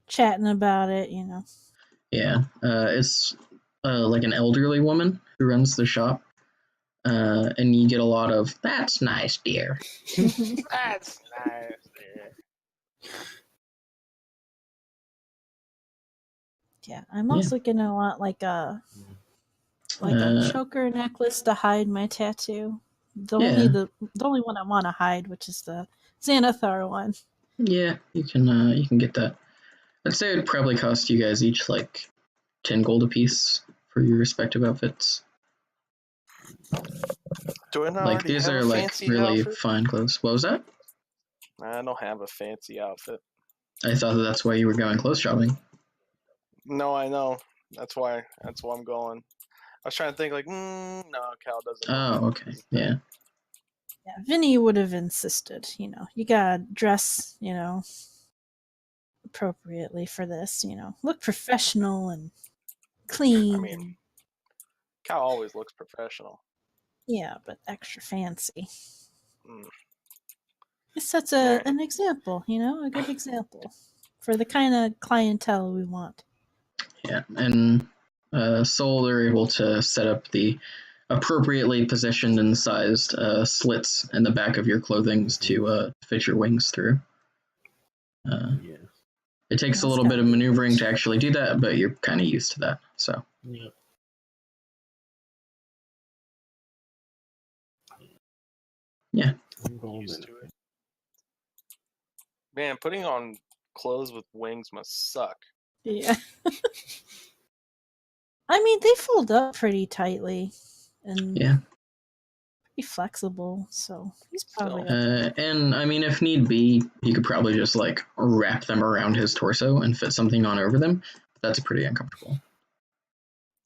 Chatting about it, Yeah, it's an elderly woman who runs the shop, and you get a lot of "That's nice, dear." That's nice. Yeah, I'm also gonna want a choker necklace to hide my tattoo. The only one I want to hide, which is the Xanathar one. Yeah, you can get that. I'd say it'd probably cost you guys each 10 gold apiece for your respective outfits. Do I not These have are a fancy really outfit? fine clothes. What was that? I don't have a fancy outfit. I thought that's why you were going clothes shopping. No, I know. That's why I'm going. I was trying to think no, Cal doesn't. Oh, okay. Yeah. Yeah, Vinny would have insisted, you gotta dress, appropriately for this, look professional and clean. I mean, Cal always looks professional. Yeah, but extra fancy. Mm. It sets an example, a good example for the kind of clientele we want. Yeah, and Soul, they're able to set up the appropriately positioned and sized slits in the back of your clothing to fit your wings through. Yeah. It takes a That's little bit gotta of be maneuvering nice. to actually do that, but you're kind of used to that. So Yeah. Yeah. I'm golden. Used to it. Man, putting on clothes with wings must suck. Yeah. I mean, they fold up pretty tightly and yeah. pretty flexible, so he's Still. probably okay. And I mean, if need be, you could probably just like wrap them around his torso and fit something on over them. That's pretty uncomfortable.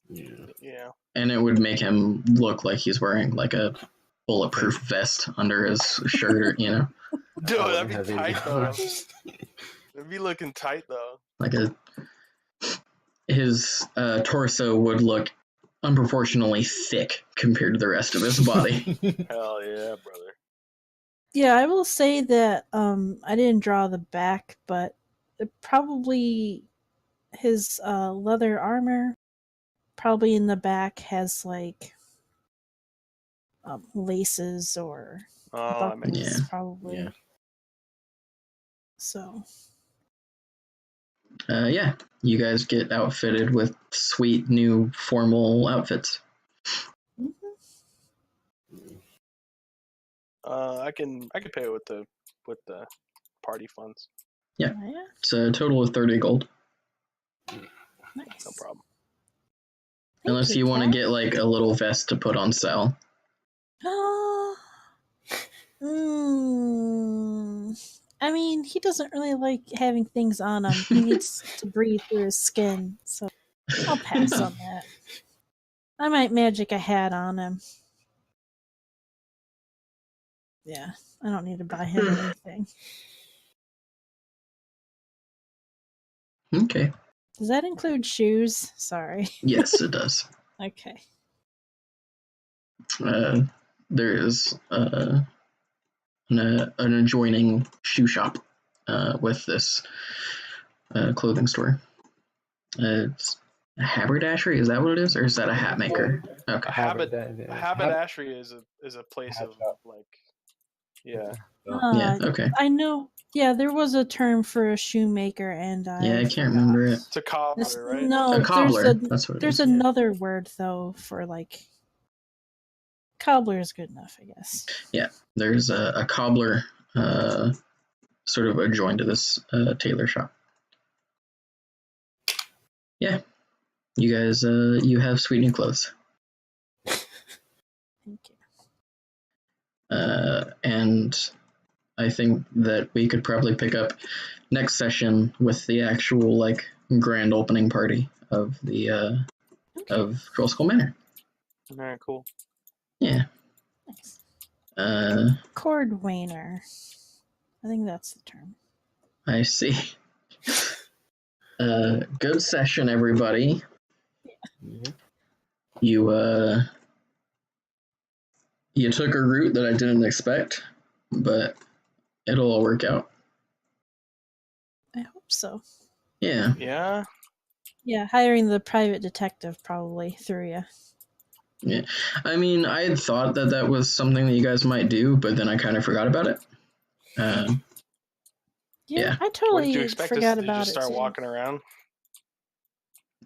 Yeah. And it would make him look like he's wearing like a bulletproof vest under his shirt, or Dude, I that'd wouldn't be have any tight though. arms. It'd be looking tight though. like his torso would look unproportionally thick compared to the rest of his body. Hell yeah, brother. Yeah, I will say that I didn't draw the back, but probably his leather armor probably in the back has like laces or Oh, that makes buckles, sense. probably. Yeah. So Yeah, you guys get outfitted with sweet new formal outfits. mhm. I can pay with the party funds. Yeah. Oh, yeah, It's a total of 30 gold. nice. No problem. Thank Unless you want to Kat. get like a little vest to put on Sal. I mean, he doesn't really like having things on him. He needs to breathe through his skin, so I'll pass on that. I might magic a hat on him. Yeah, I don't need to buy him anything. Okay. Does that include shoes? Sorry. Yes, it does. Okay. There is an adjoining shoe shop with this clothing store. It's a haberdashery. Is that what it is, or is that a hat maker? Okay. Haberdashery is a place Hat of shop. like, yeah. Yeah. Okay. I know. Yeah, there was a term for a shoemaker, and Yeah, I can't remember it. It's a cobbler, right? No, A cobbler. There's That's what it there's is. another word though for like cobbler is good enough, I guess. Yeah, there's a cobbler sort of adjoined to this tailor shop. Yeah, you guys, you have sweet new clothes. Thank you. And I think that we could probably pick up next session with the actual like grand opening party of the of Troll Skull Manor. All right, cool. Yeah. Nice. Uh, Cordwainer. I think that's the term. I see. Good session, everybody. Mhm. You took a route that I didn't expect, but it'll all work out. I hope so. Yeah. Yeah. Yeah, hiring the private detective probably through you. Yeah. I mean, I had thought that was something that you guys might do, but then I kind of forgot about it. Yeah. I What totally did you expect us forgot to about just it start too. walking around?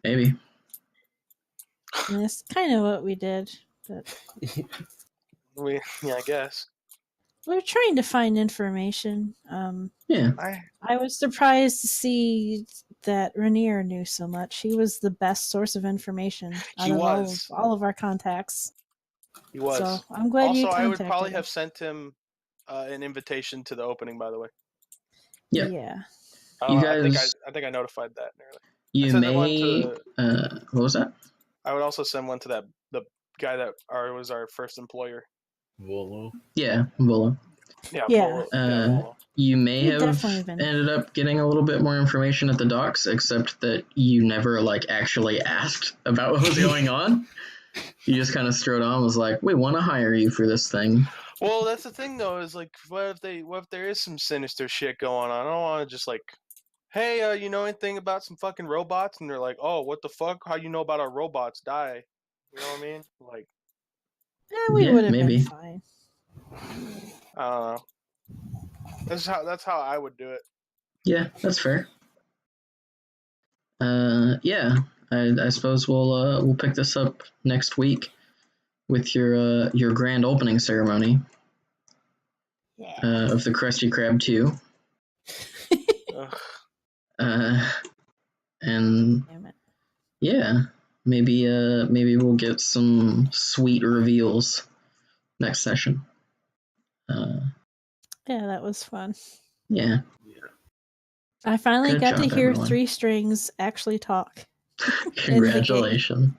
Maybe. And that's kind of what we did. But I guess. we were trying to find information. Yeah. I was surprised to see that Rainier knew so much. He was the best source of information out He of was. all of our contacts. He was. So I'm glad you Also, I would contacted probably him. have sent him an invitation to the opening. By the way. Yeah. Yeah. You I think guys. I notified that earlier. You sent one may. to What was that? I would also send one to the guy that was our first employer. Volo. Yeah, Volo. Yeah. Yeah. Volo. You may He'd have definitely been. ended up getting a little bit more information at the docks, except that you never like actually asked about what was going on. You just kind of strode on, was like, "We want to hire you for this thing." Well, that's the thing though. Is like, what if there is some sinister shit going on? I don't want to just like, hey, you know anything about some fucking robots? And they're like, oh, what the fuck? How you know about our robots? Die. You know what I mean? Like, We Yeah, would have maybe. been fine. I don't know. That's how I would do it. Yeah, that's fair. Yeah, I suppose we'll pick this up next week with your grand opening ceremony Yeah. of the Krusty Krab 2. And Damn it. yeah, maybe we'll get some sweet reveals next session. Yeah, that was fun. Yeah. I finally Good got to job, hear everyone. 3 strings actually talk. Congratulations.